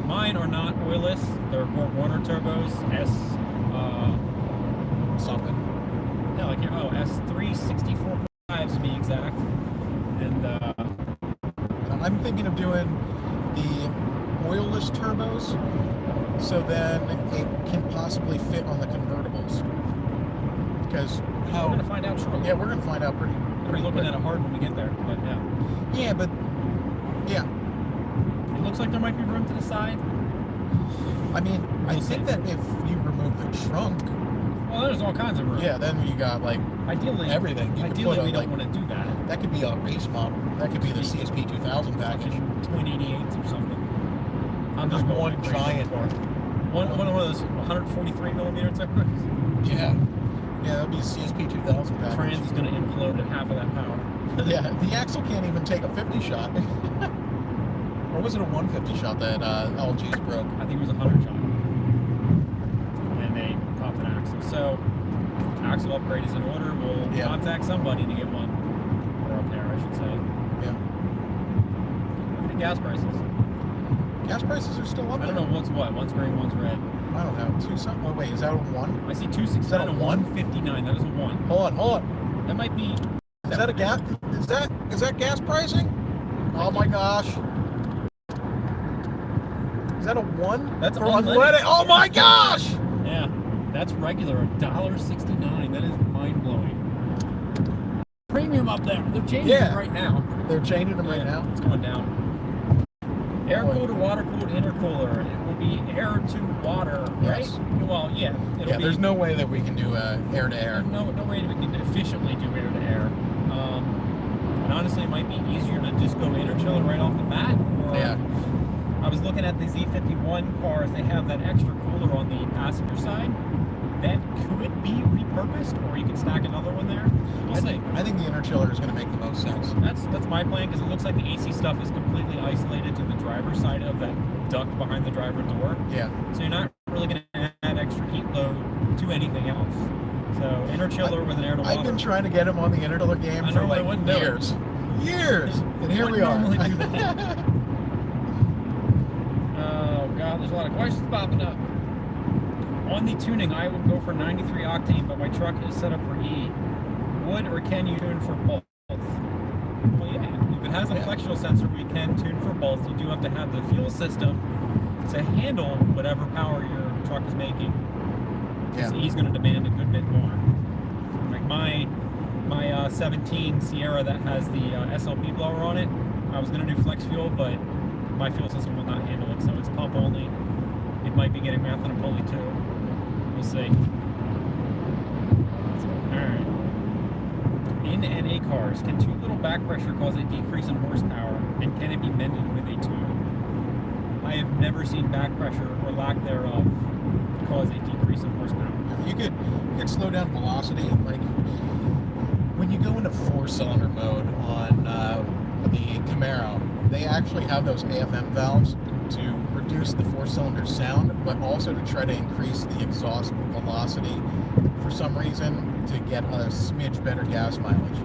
Mine are not oilless. They're Port Warner turbos.
Something.
Yeah, like S364.5 to be exact. And
I'm thinking of doing the oilless turbos, so then it can possibly fit on the convertibles. Because
we're gonna find out shortly.
Yeah, we're gonna find out pretty
We're looking at it hard when we get there, but yeah.
Yeah, but yeah.
It looks like there might be room to the side.
I mean, I think that if you remove the trunk,
well, there's all kinds of room.
Yeah, then you got like
ideally
everything.
Ideally, we don't want to do that.
That could be a race model. That could be the CSP 2000 package.
Twin 88s or something. I'm
just
going
one giant
car. One of those 143 millimeter turbos.
Yeah. Yeah, that'll be a CSP 2000 package.
Trans is going to implode at half of that power.
Yeah, the axle can't even take a 50 shot. Or was it a 150 shot that LG's broke?
I think it was a 100 shot. And they popped an axle. So, axle upgrade is in order. We'll contact somebody to get one. Or a pair, I should say.
Yeah.
Look at the gas prices.
Gas prices are still up.
I don't know what's what. One's green, one's red.
I don't know. Two something. Oh, wait, is that a 1?
I see 269 and 159. That is a 1.
Hold on.
That might be.
Is that a gas? Is that gas pricing? Oh my gosh. Is that a 1?
That's
for unleaded. Oh my gosh!
Yeah, that's regular. $1.69. That is mind blowing. Premium up there. They're changing it right now.
They're changing them right now.
It's going down. Air cooled or water cooled intercooler. It will be air to water, right?
Yes.
Well, yeah.
Yeah. There's no way that we can do air to air.
No way that we can efficiently do air to air. And honestly, it might be easier to just go interchiller right off the bat.
Yeah.
I was looking at the Z51 cars. They have that extra cooler on the passenger side. That could be repurposed, or you could stack another one there. We'll see.
I think the interchiller is going to make the most sense.
That's my plan, because it looks like the AC stuff is completely isolated to the driver's side of that duct behind the driver door.
Yeah.
So you're not really going to add extra heat load to anything else. So interchiller with an air to water.
I've been trying to get him on the interchiller game for like years. Years! And here we are.
Normally do that. Oh God, there's a lot of questions popping up. On the tuning, I would go for 93 octane, but my truck is set up for E. Would or can you tune for both? Well, yeah. If it has a flexural sensor, we can tune for both. You do have to have the fuel system to handle whatever power your truck is making. Yeah. E's going to demand a good bit more. Like my 17 Sierra that has the SLP blower on it, I was going to do flex fuel, but my fuel system will not handle it, so it's pump only. It might be getting methane and pulley too. We'll see. Alright. In NA cars, can too little back pressure cause a decrease in horsepower, and can it be mended with a tune? I have never seen back pressure, or lack thereof, cause a decrease in horsepower.
You could slow down velocity. Like, when you go into 4-cylinder mode on the Camaro, they actually have those AFM valves to reduce the 4-cylinder sound, but also to try to increase the exhaust velocity for some reason to get a smidge better gas mileage.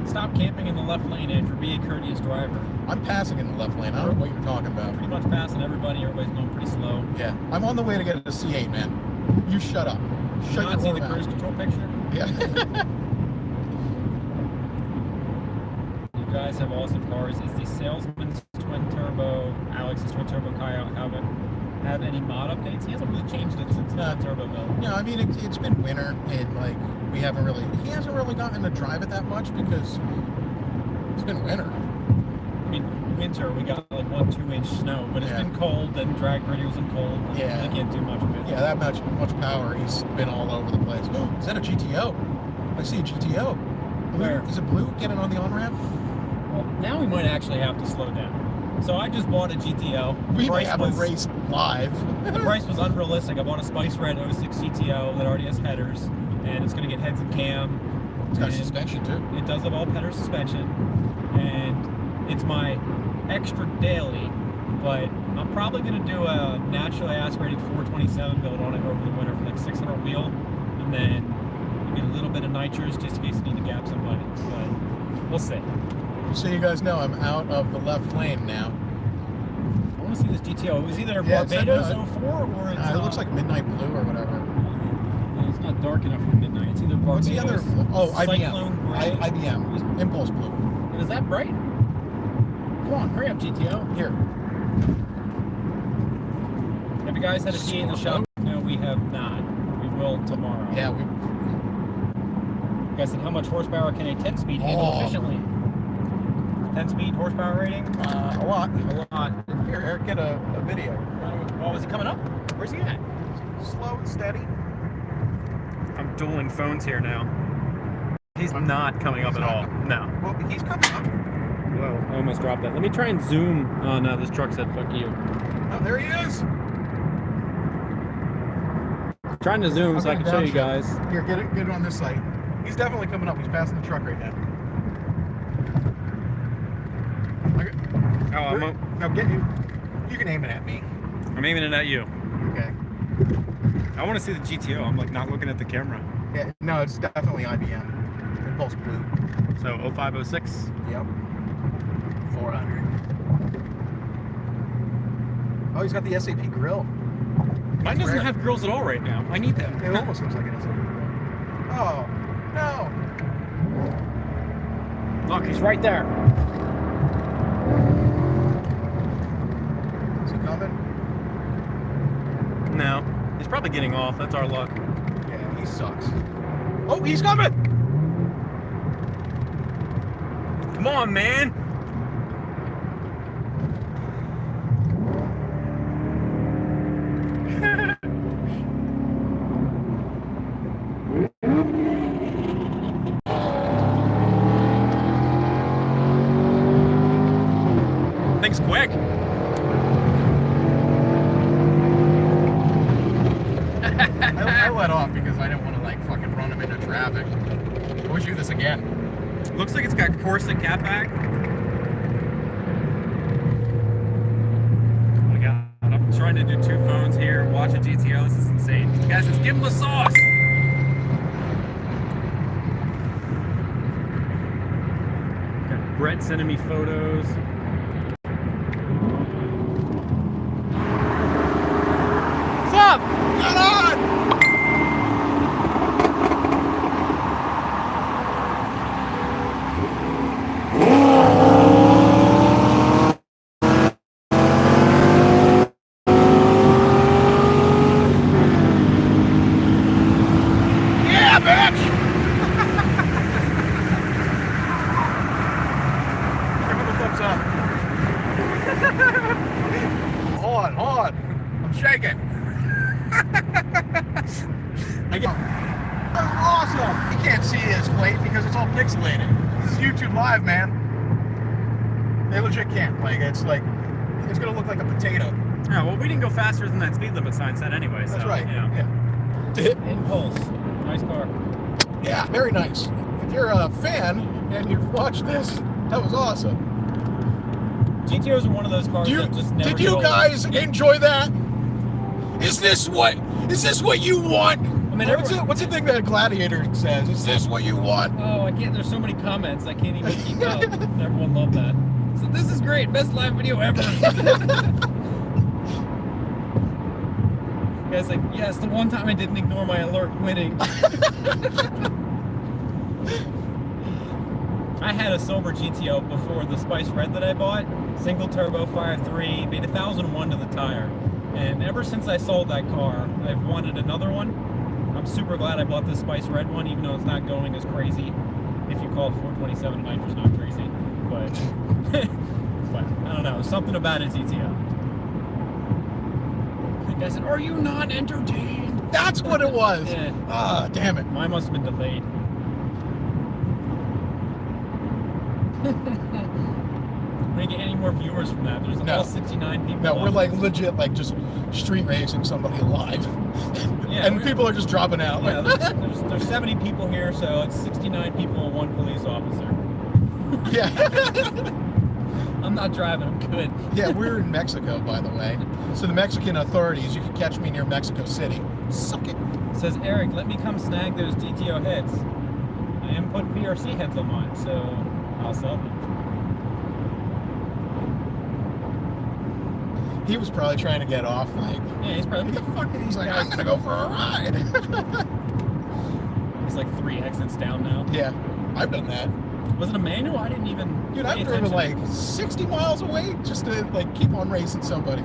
Stop camping in the left lane, Andrew. Be a courteous driver.
I'm passing in the left lane. I don't know what you're talking about.
Pretty much passing everybody. Everybody's going pretty slow.
Yeah. I'm on the way to get a C8, man. You shut up. Shut
not see the cruise control picture?
Yeah.
You guys have awesome cars. Is the Salesman's twin turbo, Alex's twin turbo Coyote, have it? have any mod updates. He hasn't really changed it since the turbo build.
Yeah, I mean, it's been winter, and like he hasn't really gotten to drive it that much because it's been winter.
I mean, winter, we got like 1-2 inch snow, but it's been cold, and drag radials and cold.
Yeah.
They can't do much of it.
Yeah, that much power. He's been all over the place. Oh, is that a GTO? I see a GTO. Blue,
Where?
is it blue? Get it on the on-ramp?
Well, now we might actually have to slow down. So I just bought a GTO.
We may have a race live.
The price was unrealistic. I bought a Spice Red 06 GTO that already has headers, and it's going to get heads and cam.
It's got suspension too.
It does have all header suspension, and it's my extra daily, but I'm probably going to do a naturally aspirated 427 build on it over the winter for like 600 wheel, and then maybe a little bit of nitrous just in case I need to gap somebody, but we'll see.
So you guys know I'm out of the left lane now.
I want to see this GTO. It was either Barbados 04 or it's...
it looks like midnight blue or whatever.
It's not dark enough for midnight. It's either Barbados...
What's the other? Oh,
Cyclone
IBM.
Gray.
IBM. Impulse blue.
Is that bright? Come on, hurry up, GTO.
Here.
Have you guys had a T8 in the shop? No, we have not. We will tomorrow.
Yeah, we...
You guys said, how much horsepower can a 10-speed handle efficiently? 10-speed horsepower rating?
A lot.
A lot.
Here, Eric, get a video.
Oh, is he coming up? Where's he at?
Slow and steady.
I'm dueling phones here now. He's not coming up at all. No.
Well, he's coming up.
Whoa, I almost dropped that. Let me try and zoom. Oh no, this truck said fuck you.
Oh, there he is.
Trying to zoom so I can show you guys.
Here, get it on this side. He's definitely coming up. He's passing the truck right now.
Oh,
Now get you. You can aim it at me.
I'm aiming it at you.
Okay.
I want to see the GTO. I'm like not looking at the camera.
Yeah. No, it's definitely IBM. Impulse blue.
So 0506.
Yep. 400. Oh, he's got the SAP grill.
Mine doesn't have grills at all right now. I need them.
It almost looks like an SAP grill. Oh no.
Look, he's right there.
Is he coming?
No. He's probably getting off. That's our luck.
Yeah, he sucks. Oh, he's coming!
Come on, man. Thing's quick.
I let off because I didn't want to like fucking run him into traffic. We'll do this again.
Looks like it's got Corsa catback. Oh my god. I'm trying to do 2 phones here. Watch a GTO. This is insane. Guys, let's give him the sauce. Got Brett sending me photos. What's up?
Get on! Yeah, bitch! Give him a thumbs up. Hold on. I'm shaking. Awesome! You can't see his plate because it's all pixelated. This is YouTube Live, man. They legit can't. Like, it's gonna look like a potato.
Yeah, well, we didn't go faster than that speed limit sign said anyway.
That's
so,
right.
You know.
Yeah.
Impulse. Nice car.
Yeah, very nice. If you're a fan and you've watched this, that was awesome.
GTOs are one of those cars that just never
Did you guys enjoy that? Is this what you want?
I mean,
what's the thing that Gladiator says? Is this what you want?
Oh, I can't. There's so many comments. I can't even keep up. Everyone loved that. So this is great. Best live video ever. Guys, like, yes, the one time I didn't ignore my alert winning. I had a silver GTO before the Spice Red that I bought. Single turbo, fire 3, made 1,001 to the tire. And ever since I sold that car, I've wanted another one. I'm super glad I bought this Spice Red one, even though it's not going as crazy. If you call 427 nitrous not crazy, but but I don't know, something about its ETO. The guy said, "Are you not entertained?"
That's what it was.
Yeah.
Ah, damn it.
Mine must have been delayed. We didn't get any more viewers from that. There's all 69 people.
No, we're like legit, like just street racing somebody alive,
Yeah,
and people are just dropping out.
Yeah, there's 70 people here, so it's 69 people and 1 police officer.
Yeah.
I'm not driving, I'm good.
Yeah, we're in Mexico, by the way. So the Mexican authorities, you can catch me near Mexico City. Suck it.
Says, Eric, let me come snag those DTO heads. I am putting PRC heads on mine, so I'll sell them.
He was probably trying to get off, like,
Yeah, he's probably, what the fuck are these
he's like,
guys?
I'm gonna go for a ride.
He's like 3 exits down now.
Yeah, I've done that.
Was it a manual? I didn't even
Dude,
pay
I've driven
attention.
like 60 miles away just to like keep on racing somebody.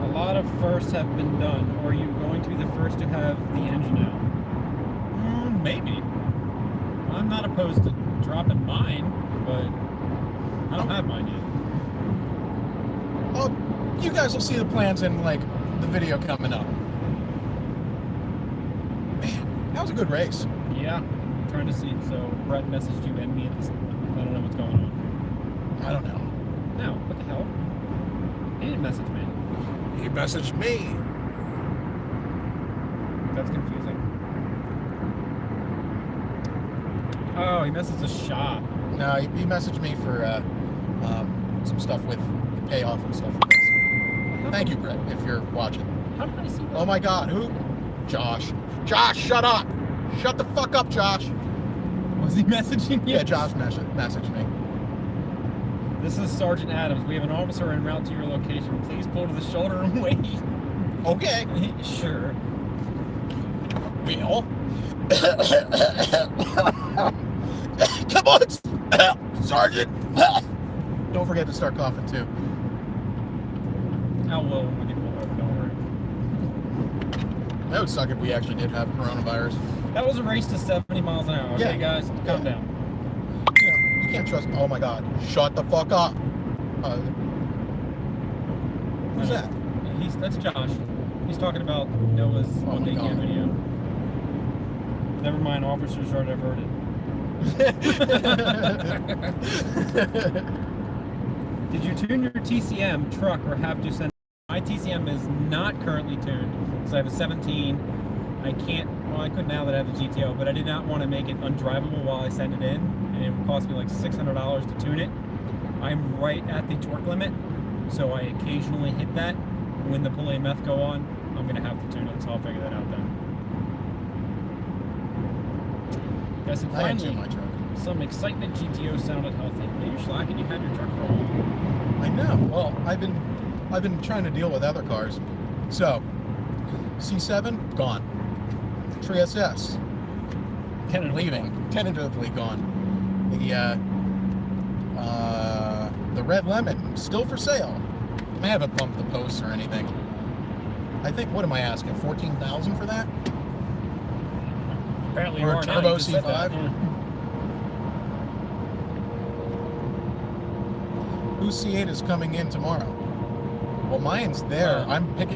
A lot of firsts have been done. Or are you going to be the first to have the engine out? Maybe. I'm not opposed to dropping mine, but I don't have mine yet.
Oh, you guys will see the plans in like the video coming up. Man, that was a good race.
Yeah, I'm trying to see. So Brett messaged you and me at this. I don't know what's going on.
I don't know.
No, what the hell? He didn't message me.
He messaged me.
That's confusing. Oh, he messaged the shop.
No, he messaged me for some stuff with the payoff and stuff for this. Thank you, Brett, if you're watching.
How did I see that?
Oh my God, who? Josh. Josh, shut up. Shut the fuck up, Josh.
Was he messaging you?
Yeah, Josh messaged me.
This is Sergeant Adams. We have an officer en route to your location. Please pull to the shoulder and wait.
Okay.
Sure.
Will. Come on, Sergeant. Don't forget to start coughing too.
How well when we get pulled over, don't worry.
That would suck if we actually did have coronavirus.
That was a race to 70 miles an hour. Okay,
Yeah.
guys, calm down.
You know, you can't trust. Oh my God! Shut the fuck up. Who's that?
That's Josh. He's talking about Noah's
Oh
one
my
day
God.
video. Never mind, officers are diverted. Did you tune your TCM truck or have to send? My TCM is not currently tuned, so I have a 17. I can't. Well, I could now that I have the GTO, but I did not want to make it undrivable while I send it in, and it would cost me like $600 to tune it. I'm right at the torque limit, so I occasionally hit that. When the pulley and meth go on, I'm gonna have to tune it, so I'll figure that out then. Yes, and
I didn't
finally,
tune my truck.
some excitement. GTO sounded healthy. Are you slacking? You had your truck for a while.
I know. Well, I've been trying to deal with other cars. So, C7 gone. Trias S tentatively gone. The Red Lemon still for sale. I haven't bumped the posts or anything. I think, what am I asking? 14,000 for that?
Apparently,
Or
you
a
are now.
turbo
You just said that.
C5?
Yeah.
Whose C8 is coming in tomorrow? Well, mine's there.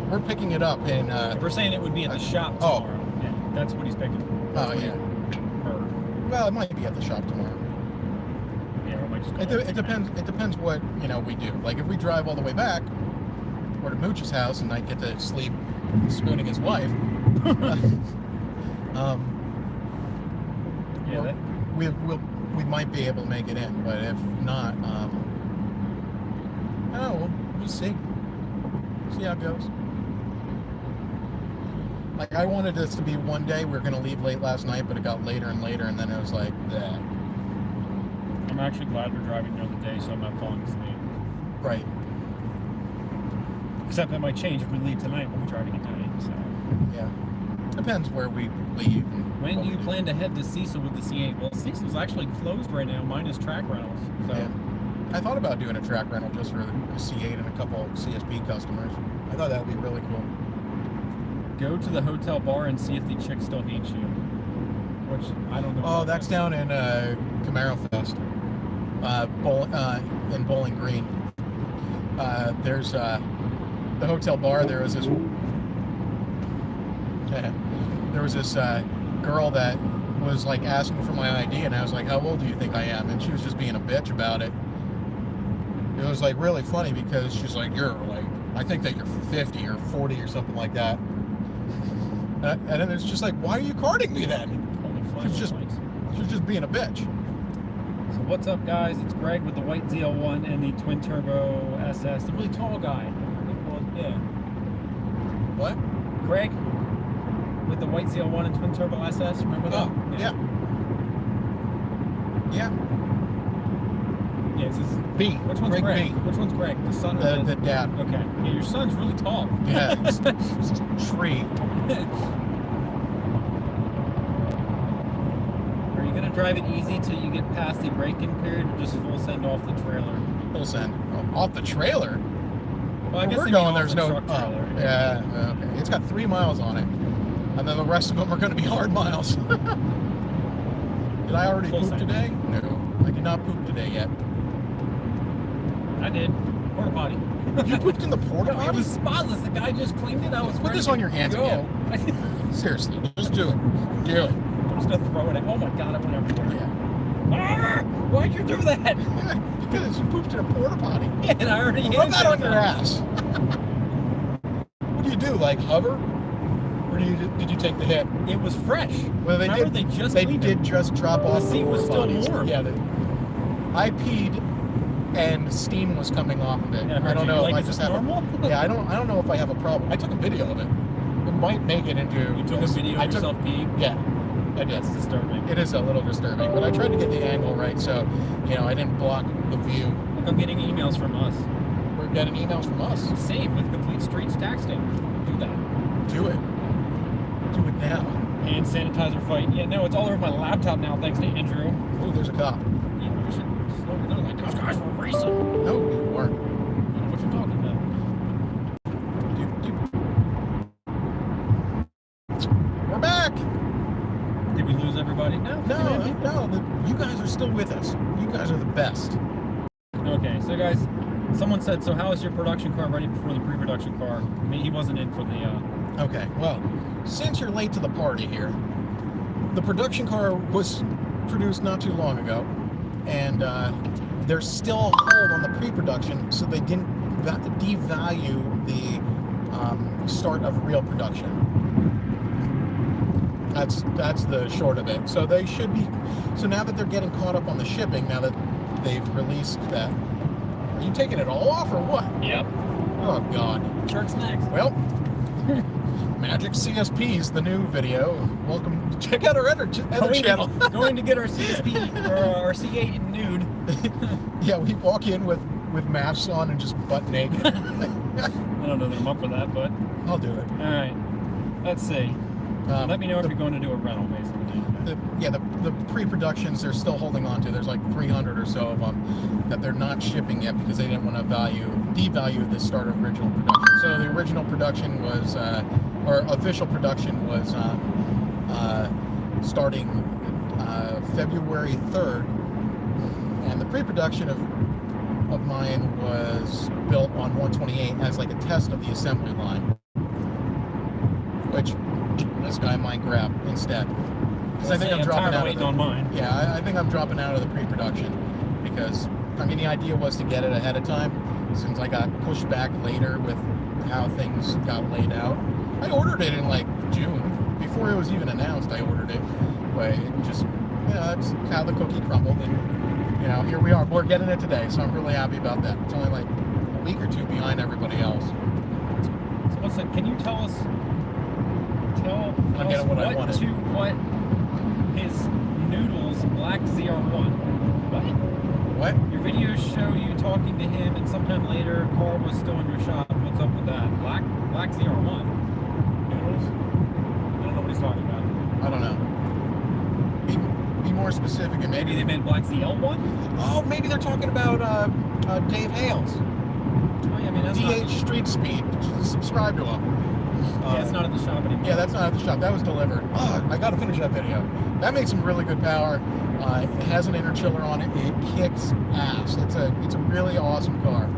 We're picking it up in.
We're saying it would be at the shop
oh.
tomorrow. Yeah, that's what he's picking. That's
Oh
what
yeah.
Or,
Well, it might be at the shop tomorrow.
yeah, we might just go
It depends. It depends what we do. Like if we drive all the way back, or to Mooch's house, and I get to sleep spooning his wife.
Yeah, that,
we might be able to make it in, but if not, we'll see. See how it goes. Like I wanted this to be one day. We were gonna leave late last night, but it got later and later, and then it was like, bleh.
I'm actually glad we're driving the other day, so I'm not falling asleep.
Right.
Except that might change if we leave tonight. We'll be driving at night. So,
Yeah. Depends where we leave. And
when
what
do you
we
plan to head to Cecil with the C8? Well, Cecil's actually closed right now. Mine is track rentals. So,
Yeah. I thought about doing a track rental just for a C8 and a couple CSP customers. I thought that would be really cool.
Go to the hotel bar and see if the chick still hates you. Which, I don't know.
Oh, that's down in Camaro Fest. In Bowling Green. There's the hotel bar. There was this girl that was like asking for my ID, and I was like, "How old do you think I am?" And she was just being a bitch about it. It was like really funny because she's like, "You're like, I think that you're 50 or 40 or something like that." And then it's just like, "Why are you carding me then?" She's just being a bitch.
So what's up, guys? It's Greg with the white ZL1 and the twin turbo SS. The really tall guy. Yeah.
What?
Greg with the white ZL1 and twin turbo SS. Remember that?
Oh, yeah. Yeah.
Yeah, this is
B.
Which one's Greg?
B.
Which one's Greg? The son or
the dad?
Okay. Yeah, your son's really tall.
Yeah. It's a tree.
Are you gonna drive it easy till you get past the braking period, or just full send off the trailer?
Full send. Oh, off the trailer?
Well, I guess
we're going. There's no. Yeah. Okay. It's got 3 miles on it, and then the rest of them are going to be hard miles. Did I already
Full
poop
send.
today? No, I did not poop today yet.
I did. Porta potty.
You pooped in the porta
It
potty?
was spotless. The guy just cleaned it. I was
Put
ready
this
to
on your hands
go.
again. Seriously, just do it. Do it.
I'm just gonna throw it. Oh my god! It went everywhere.
Yeah.
Ah, why'd you do that?
Because you pooped in a porta potty.
Yeah, and I already
Rub that on your ass. What do you do? Like hover? Or did you take the hit?
It was fresh.
Well, they
Remember,
did.
They just
They
cleaned
did
it.
just drop
The
off.
seat was
porta
still
potties.
warm.
Yeah. I peed, and steam was coming off of it.
Yeah,
I don't know
like,
if I
is
just
this
have.
normal?
Yeah, I don't know if I have a problem. I took a video of it. It might make it into.
You took a video of yourself peeing?
Yeah, I did.
That's disturbing.
It is a little disturbing, but I tried to get the angle right, so I didn't block the view.
Look, I'm getting emails from us.
We're getting emails from us.
Save with complete streets texting. Do that.
Do it. Do it now.
Hand sanitizer fight. Yeah, no, it's all over my laptop now, thanks to Andrew.
Oh, there's a cop.
Yeah, we should slow it down. Like, those guys were racing.
No, you weren't.
I don't know what you're talking about.
We're back.
Did we lose everybody? No.
No. You guys are still with us. You guys are the best.
Okay, so guys, someone said, so how is your production car ready before the pre-production car? I mean, he wasn't in for the,
Okay, well, since you're late to the party here, the production car was produced not too long ago, and there's still a hold on the pre-production, so they didn't devalue the start of real production. That's the short of it. So they should be. So now that they're getting caught up on the shipping, now that they've released that, are you taking it all off or what?
Yep.
Oh God.
Shark's next.
Well, Magic CSP's the new video. Welcome. Check out our other channel.
Going to get our CSP or our C8 nude.
Yeah, we walk in with masks on and just butt naked.
I don't know that I'm up for that, but
I'll do it.
all right. Let's see. Let me know if you're going to do a rental, basically.
The pre-productions they're still holding on to. There's like 300 or so of them that they're not shipping yet because they didn't want to devalue the start of original production. So the original production was, or official production was starting February 3rd, and the pre-production of mine was built on 128 as like a test of the assembly line, which this guy might grab instead. Because I think I'm dropping out of
on mine.
Yeah, I think I'm dropping out of the pre-production because I mean the idea was to get it ahead of time. Since I got pushed back later with how things got laid out, I ordered it in like June before it was even announced. I ordered it, but it just that's how the cookie crumbled, and here we are. We're getting it today, so I'm really happy about that. It's only like a week or two behind everybody else.
So listen, can you tell us
I'm getting what I wanted.
what his noodles black ZR1?
What?
Your videos show you talking to him, and sometime later, car was still in your shop. What's up with that? Black ZR1 noodles? I don't know what he's talking about.
I don't know. Be more more specific, and
Maybe they meant Black ZL one?
Oh, maybe they're talking about Dave Hales.
Oh, yeah, I mean, that's
DH Street Speed. Subscribe to him.
yeah, it's not at the shop anymore.
Yeah, that's not at the shop. That was delivered. Oh, I got to finish that video. That makes some really good power. It has an inner chiller on it. It kicks ass. It's a really awesome car.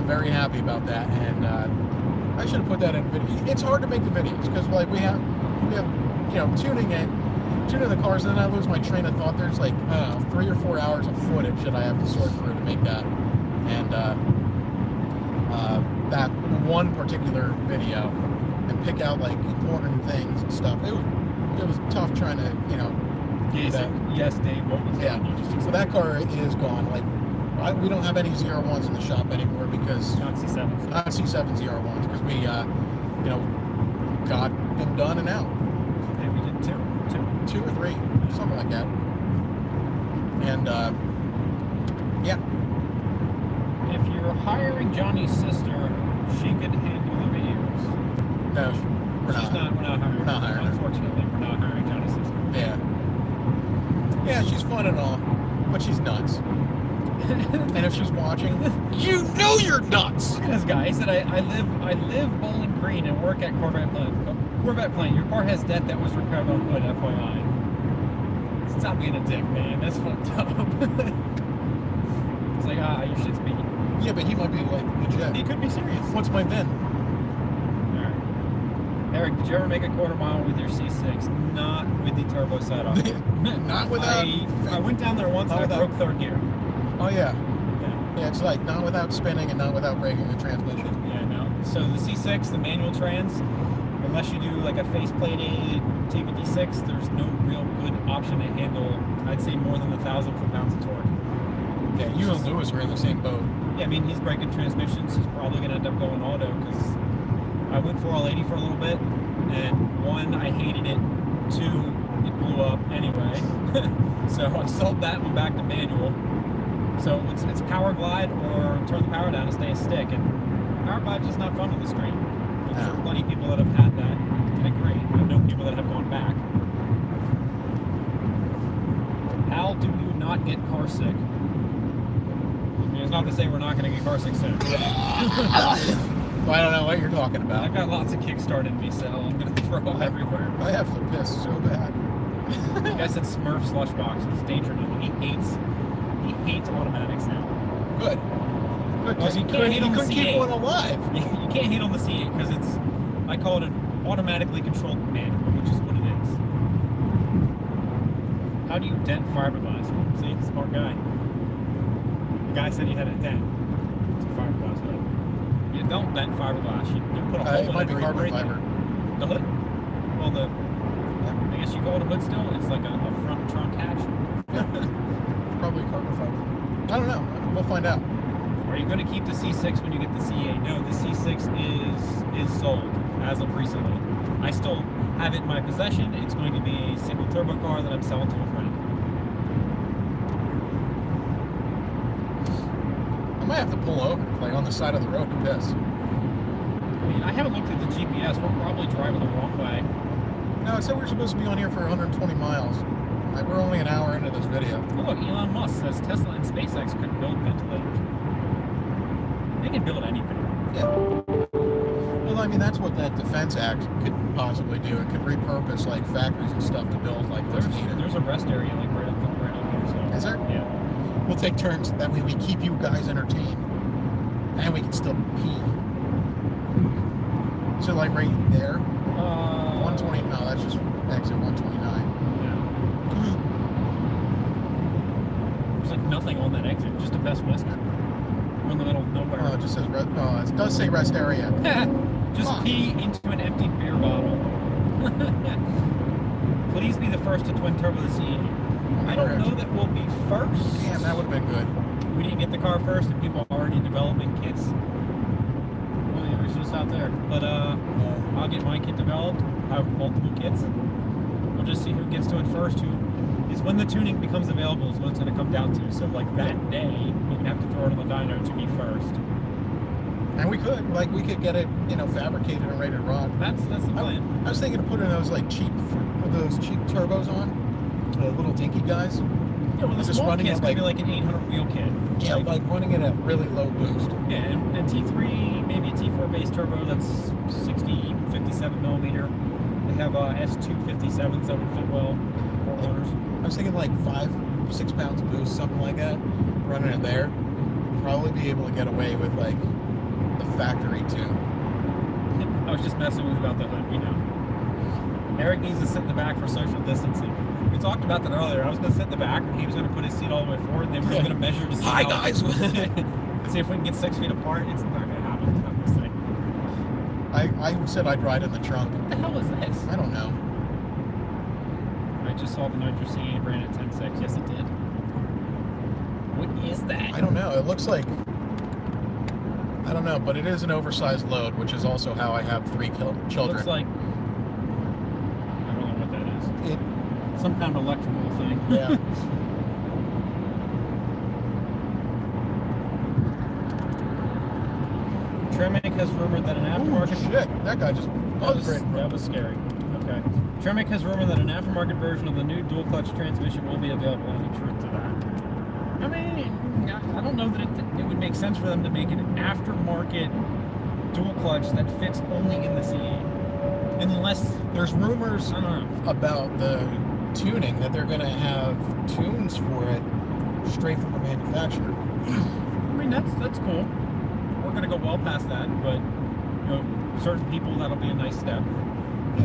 Very happy about that. And I should have put that in a video. It's hard to make the videos because like we have tuning the cars, and then I lose my train of thought. There's like 3 or 4 hours of footage that I have to sort through to make that. And that one particular video, and pick out like important things and stuff. It was tough trying to,
Yes, Dave. What was that?
Yeah. So that car is gone. Like, we don't have any 01s in the shop anymore because
Not C7s.
not C7 01s because we, got them done and out.
Yeah, we did two.
2 or 3, something like that. And yeah.
If you're hiring Johnny's sister, she could handle the videos.
No, we're
We're
not.
not hiring.
We're not hiring her.
Unfortunately, we're not hiring Johnny's sister.
Yeah. Yeah, she's fun and all, but she's nuts. And if she's watching, you know you're nuts.
Look at this guy. He said, I live Bowling Green and work at Corvette Plant. Corvette Plant, your car has debt that was repaired on foot, FYI. Stop being a dick, man. That's fucked up. It's like, your shit's beat.
Yeah, but he might be like legit.
He could be serious.
What's my VIN?
Alright. Eric, did you ever make a quarter mile with your C6? Not with the turbo set off.
Not without.
I went down there once and I broke third gear.
Oh yeah.
Yeah.
Yeah, it's like not without spinning and not without breaking the transmission.
Yeah, no. So the C6, the manual trans, unless you do like a faceplated TBD6, there's no real good option to handle, I'd say, more than 1,000 foot-pounds of torque.
Yeah, you and Lewis are in the same boat.
Yeah, I mean, he's breaking transmissions. He's probably going to end up going auto because I went for all 80 for a little bit, and 1, I hated it. 2, it blew up anyway. So I sold that one back to manual. So it's power glide or turn the power down and stay a stick. And power glide's just not fun on the street. There's
No.
plenty of people that have had that and agree. I know people that have gone back. How do you not get car sick? I mean, it's not to say we're not going to get car sick soon.
Well, I don't know what you're talking about.
I've got lots of kickstart in me, so I'm going to throw up everywhere.
I have to piss so bad.
The guy said Smurf slush box. It's danger now. He hates automatics now.
Good. Good, because
Well,
he
you can't hate on the
couldn't keep
C8.
one alive.
You can't hate on the C8 because it's, I call it an automatically controlled manual, which is what it is. How do you dent fiberglass? See, smart guy. The guy said he had a dent. It's a fiberglass hood. You don't dent fiberglass. You put a hole in
It might be
or you
carbon
break it.
fiber.
The hood? Well, I guess you call it a hood still. It's like a front trunk hatch.
Probably carbon fiber. I don't know. We'll find out.
Are you going to keep the C6 when you get the C8? No, the C6 is sold as of recently. I still have it in my possession. It's going to be a single turbo car that I'm selling to a friend.
I might have to pull over, like on the side of the road to piss.
I mean, I haven't looked at the GPS. We're probably driving the wrong way.
No, it said we're supposed to be on here for 120 miles. Like, we're only an hour into this video.
Oh, look, Elon Musk says Tesla and SpaceX could build ventilators. They can build anything.
Yeah. Well, I mean, that's what that Defense Act could possibly do. It could repurpose, like, factories and stuff to build, like, what's needed.
There's a rest area, like, right up here. So.
Is there?
Yeah.
We'll take turns. That way we keep you guys entertained. And we can still pee. So, like, right there? 120, no, that's just exit 129.
There's like nothing on that exit, just a Best Western. We're in the middle of nowhere.
Oh, it just says, it does say rest area.
Just pee into an empty beer bottle. Please be the first to twin turbo the C8. I don't know that we'll be first.
Damn, that would have been good.
We didn't get the car first, and people are already developing kits. Well, yeah, there's just out there. But I'll get my kit developed. I have multiple kits. We'll just see who gets to it first. Who is when the tuning becomes available is what it's going to come down to. So like that day, we're going to have to throw it on the dyno to be first.
And we could get it, fabricated and ready to rock.
That's the plan.
I was thinking of putting those cheap turbos on. the little dinky guys.
Yeah, well, the
Just
small
running
kit's
it
gonna
like
be like an 800 wheel kit.
yeah, like running it at really low boost.
Yeah, and T3, maybe a T4 base turbo that's 60, 57 millimeter. They have S257s that would fit well. 4 motors.
I was thinking like 5-6 pounds of boost, something like that. Running it there, probably be able to get away with like the factory tune.
I was just messing with about the hood, you know. Eric needs to sit in the back for social distancing. We talked about that earlier. I was going to sit in the back, and he was going to put his seat all the way forward, and then we were going to measure to see
Hi, guys.
see if we can get 6 feet apart. It's not going to happen. It's not this thing.
I said I'd ride in the trunk.
What the hell is this?
I don't know.
I just saw the Nitro C8 ran at 10.6. Yes, it did. What is that?
I don't know. It looks like, I don't know, but it is an oversized load, which is also how I have 3 children.
It looks like, I don't know what that is.
It,
Some kind of electrical thing.
yeah.
Tremec has rumored that an aftermarket...
Ooh, shit, that guy just
That was scary. Okay. Tremec has rumored that an aftermarket version of the new dual clutch transmission will be available. Any truth to that? I mean, I don't know that it would make sense for them to make an aftermarket dual clutch that fits only in the C8. Unless
There's rumors
I don't know.
about the tuning that they're going to have tunes for it straight from the manufacturer.
I mean, that's cool. We're gonna go well past that, but you know, certain people that'll be a nice step.
Yeah.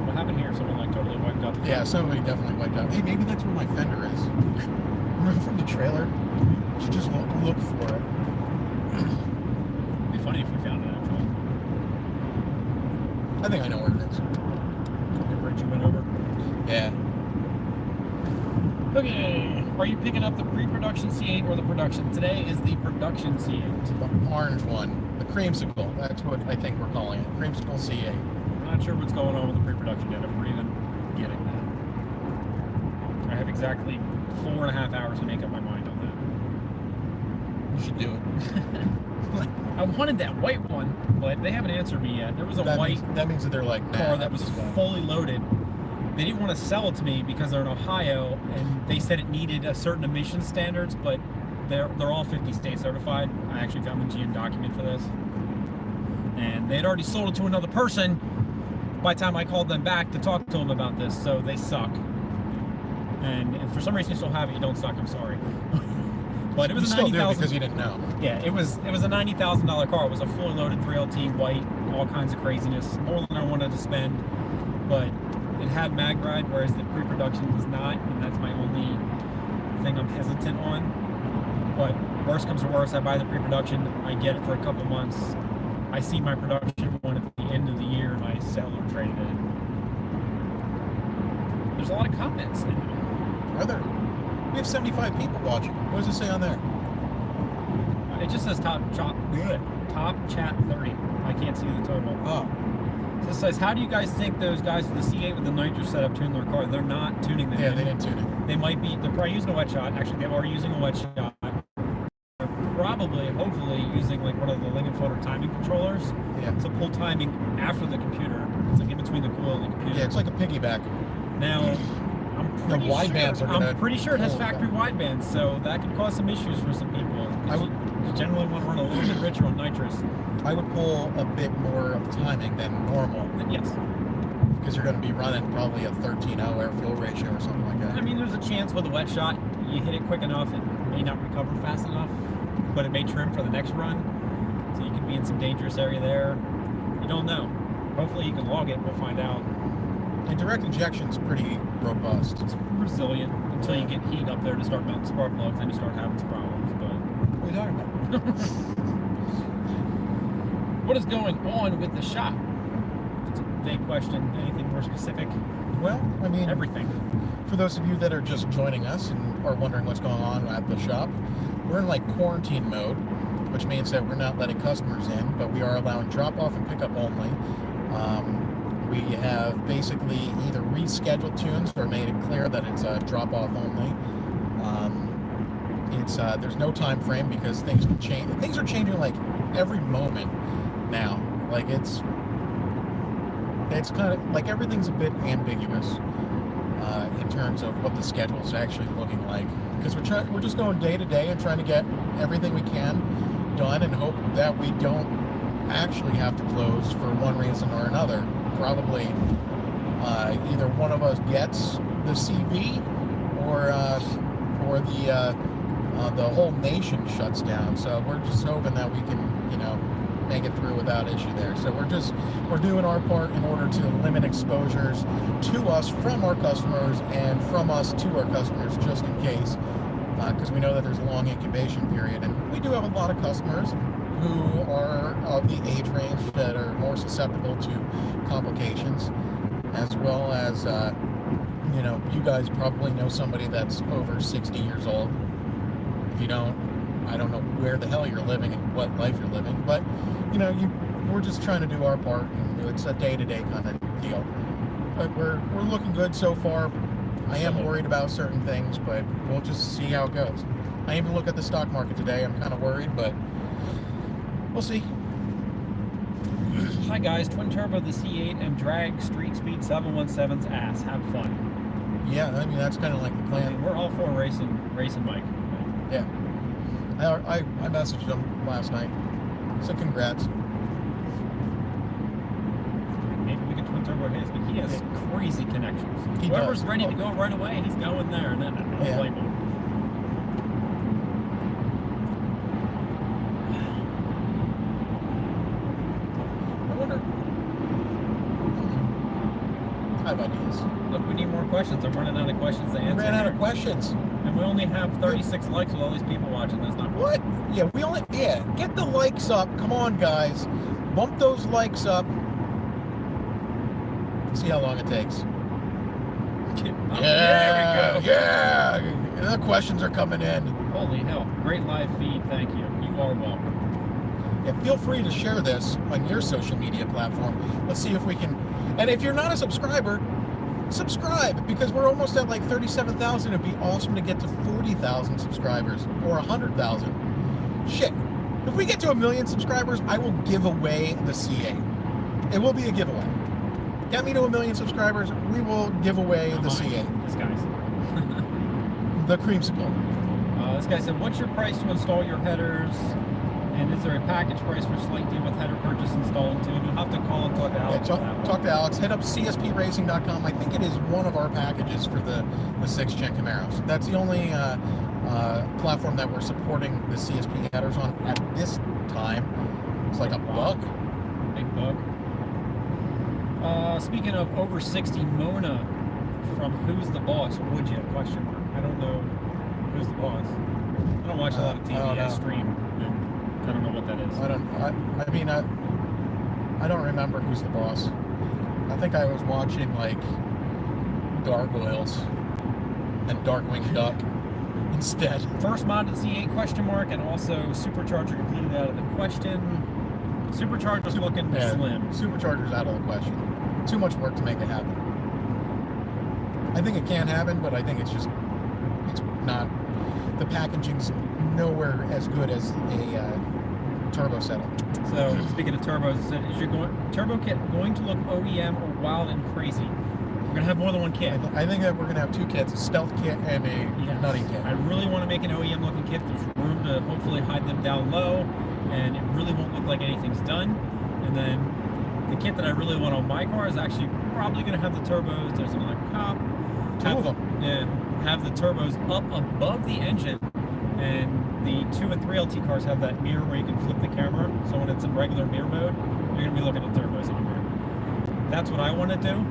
What happened here? Someone like totally wiped out the
Yeah, somebody definitely wiped out. Hey, maybe that's where my fender is. Remember from the trailer? You should just look for it.
It'd be funny if we found it actually.
I think I know where it is.
The bridge you went over.
Yeah.
Okay. Are you picking up the pre-production C8 or the production? Today is the production C8.
The orange one. The creamsicle. That's what I think we're calling it. Creamsicle C8.
I'm not sure what's going on with the pre-production yet, if we're even getting that. I have exactly 4.5 hours to make up my mind on
You should do it.
that. I wanted that white one, but they haven't answered me yet. There was a
that means that they're like, nah,
car that was fully loaded. They didn't want to sell it to me because they're in Ohio, and they said it needed a certain emission standards, but they're all 50 state certified. I actually found the GM document for this. And they had already sold it to another person by the time I called them back to talk to them about this, so they suck. And if for some reason you still have it, you don't suck, I'm sorry. But it was a $90,000
because you didn't know.
Yeah, it was a $90,000 car. It was a fully loaded 3LT white, all kinds of craziness, more than I wanted to spend. But it had mag ride, whereas the pre-production does not, and that's my only thing I'm hesitant on. But worst comes to worst, I buy the pre-production, I get it for a couple months, I see my production one at the end of the year, and I sell or trade it in. There's a lot of comments now.
Are there? We have 75 people watching. What does it say on there?
It just says top chat 30. I can't see the total.
Oh.
So it says, how do you guys think those guys with the C8 with the nitro setup tune their car? They're not tuning them.
Yeah, they didn't tune it.
They might be, they're probably using a wet shot. Actually, they are using a wet shot. They're probably, hopefully, using like one of the Lingenfelter timing controllers
Yeah.
to pull timing after the computer. It's like in between the coil and the computer.
Yeah, it's like a piggyback.
Now,
The wide bands are gonna
I'm pretty sure it has
pull it
factory
back.
wide bands, so that could cause some issues for some people.
I would-
You generally want to run a little bit richer on nitrous.
I would pull a bit more of timing than normal
Then yes.
because you're going to be running probably a 13.0 air fuel ratio or something like that.
I mean, there's a chance with a wet shot, you hit it quick enough, it may not recover fast enough, but it may trim for the next run. So you could be in some dangerous area there. You don't know. Hopefully you can log it, we'll find out.
And direct injection's pretty robust.
It's resilient until you get heat up there to start melting spark plugs, then you start having some problems. But
What are you talking about?
what is going on with the shop? It's a vague question. Anything more specific?
Well, I mean,
Everything.
for those of you that are just joining us and are wondering what's going on at the shop, we're in like quarantine mode, which means that we're not letting customers in, but we are allowing drop-off and pickup only. We have basically either rescheduled tunes or made it clear that it's drop-off only. There's no time frame because things can change. Things are changing like every moment now. Like it's kind of like everything's a bit ambiguous. in terms of what the schedule is actually looking like. Because we're just going day to day and trying to get everything we can done and hope that we don't actually have to close for one reason or another. Probably either one of us gets the CV or the whole nation shuts down. So we're just hoping that we can, make it through without issue there. So we're doing our part in order to limit exposures to us from our customers and from us to our customers, just in case, because we know that there's a long incubation period, and we do have a lot of customers who are of the age range that are more susceptible to complications, as well as you guys probably know somebody that's over 60 years old. If you don't, I don't know where the hell you're living and what life you're living, but we're just trying to do our part, and it's a day-to-day kind of deal. But we're looking good so far. I am worried about certain things, but we'll just see how it goes. I even look at the stock market today. I'm kind of worried, but we'll see.
Hi guys, twin turbo the C8 and drag street speed 717's ass. Have fun.
Yeah, I mean that's kind of like the plan.
I mean, we're all for racing Mike.
Yeah. I messaged him last night. So congrats.
Maybe we can twin turbo his, but he has crazy connections.
He
Whoever's
does.
ready to go right away, he's going there, and then I'll blame him.
I wonder. I have ideas.
Look, we need more questions. I'm running out of questions to answer.
We ran out of questions.
And we only have 36 likes with all these people watching. That's not
What? Yeah, get the likes up. Come on, guys. Bump those likes up. See how long it takes.
There we go.
Yeah. The questions are coming in.
Holy hell. Great live feed. Thank you. You are welcome.
Yeah, feel free to share this on your social media platform. Let's see if we can. And if you're not a subscriber, subscribe, because we're almost at like 37,000. It'd be awesome to get to 40,000 subscribers or 100,000. Shit. If we get to 1 million subscribers, I will give away the C8. It will be a giveaway. Get me to 1 million subscribers, we will give away the C8.
This guy's.
The creamsicle.
This guy said, what's your price to install your headers? And is there a package price for slight deal with header purchase installing too? You'll have to call and talk to Alex.
Talk to Alex. Hit up cspracing.com. I think it is one of our packages for the 6th gen Camaros. That's the only platform that we're supporting the CSP headers on at this time. It's like a bug.
Big bug. Speaking of over 60, Mona from Who's the Boss? Would you? Question mark. I don't know who's the boss. I don't watch a lot of TV. I stream. I don't know what that is.
I don't remember Who's the Boss. I think I was watching like Gargoyles and Darkwing Duck instead.
First modded C8 question mark, and also supercharger completed out of the question. Supercharger's looking slim.
Supercharger's out of the question. Too much work to make it happen. I think it can happen, but I think it's not. The packaging's nowhere as good as a turbo setup.
So speaking of turbos, it said, is your turbo kit going to look OEM or wild and crazy? We're gonna have more than one kit.
I think that we're gonna have 2 kits: a stealth kit and a nutty kit.
I really want to make an OEM looking kit. There's room to hopefully hide them down low, and it really won't look like anything's done. And then the kit that I really want on my car is actually probably gonna have the turbos. There's another cop.
2 of them.
Yeah, have the turbos up above the engine. And the 2 and 3 LT cars have that mirror where you can flip the camera. So when it's in regular mirror mode, you're going to be looking at turbos on there. That's what I want to do.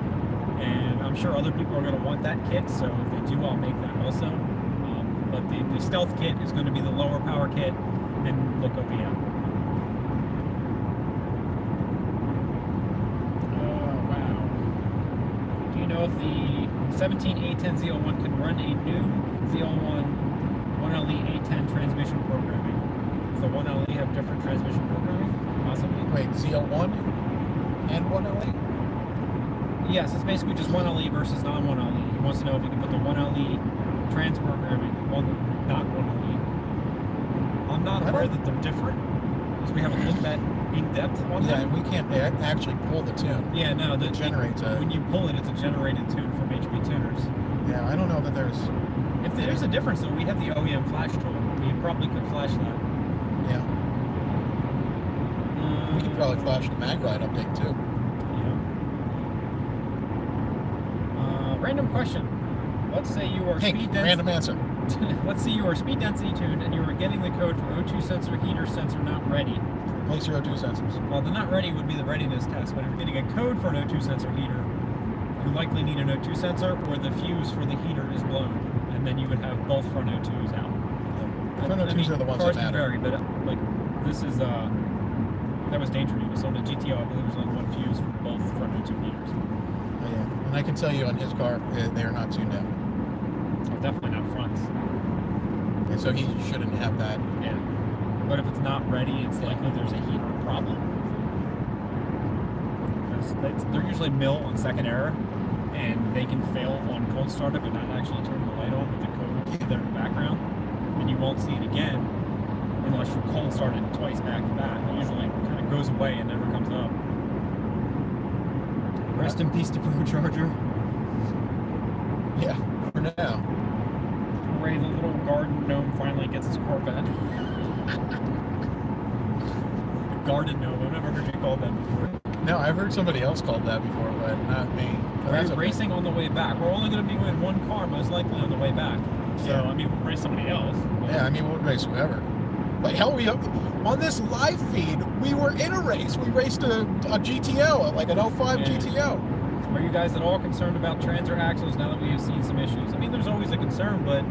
And I'm sure other people are going to want that kit. So if they do, I'll make that also. But the stealth kit is going to be the lower power kit and look OEM. Oh, wow. Do you know if the 17A10 Z01 can run a new Z01 1LE A10 transmission programming? Does the 1LE have different transmission programming? Possibly?
Wait, Z01 and 1LE?
Yes, it's basically just 1LE versus non-1LE. He wants to know if you can put the 1LE trans programming on the not 1LE. I'm not aware that they're different, because we haven't looked at in-depth on
Yeah,
them.
and we can't actually pull the tune.
Yeah, no,
It generates a...
when you pull it, it's a generated tune from HP tuners.
Yeah, I don't know that there's...
If there's a difference, though, we have the OEM flash tool. We probably could flash that.
Yeah. We could probably flash the mag ride update, too.
Yeah. Random question. Let's say you are
Hank,
speed density...
random answer.
Let's say you are speed density tuned and you are getting the code for O2 sensor, heater sensor not ready.
Replace your O2 sensors.
Well, the not ready would be the readiness test, but if you're getting a code for an O2 sensor heater, you likely need an O2 sensor or the fuse for the heater is blown, and then you would have both front O2s out.
Front O2s are the ones that
cars can
matter.
vary, but like this is that was Danger News. So the GTO, I believe, there's only one fuse for both front O2 heaters.
Oh, yeah. And I can tell you on his car, they're not tuned out.
Oh, definitely not fronts.
And so he shouldn't have that.
Yeah. But if it's not ready, it's likely there's a heater problem. Because they're usually mill on second error, and they can fail on cold startup but not actually turn the light on with the code there in the background. And you won't see it again unless you cold start it twice back to back. It usually kind of goes away and never comes up. Rest in peace to Procharger.
Yeah, for now.
Ray, the little garden gnome, finally gets his Corvette. The garden gnome, I've never heard you call that before.
No, I've heard somebody else called that before, but not me.
We're racing on the way back. We're only going to be in one car, most likely on the way back. So,
Yeah.
I mean, we'll race somebody else.
Yeah, I mean, we'll race whoever. Like, hell, on this live feed, we were in a race. We raced a GTO, like an 05
Yeah.
GTO.
Are you guys at all concerned about transfer axles now that we have seen some issues? I mean, there's always a concern, but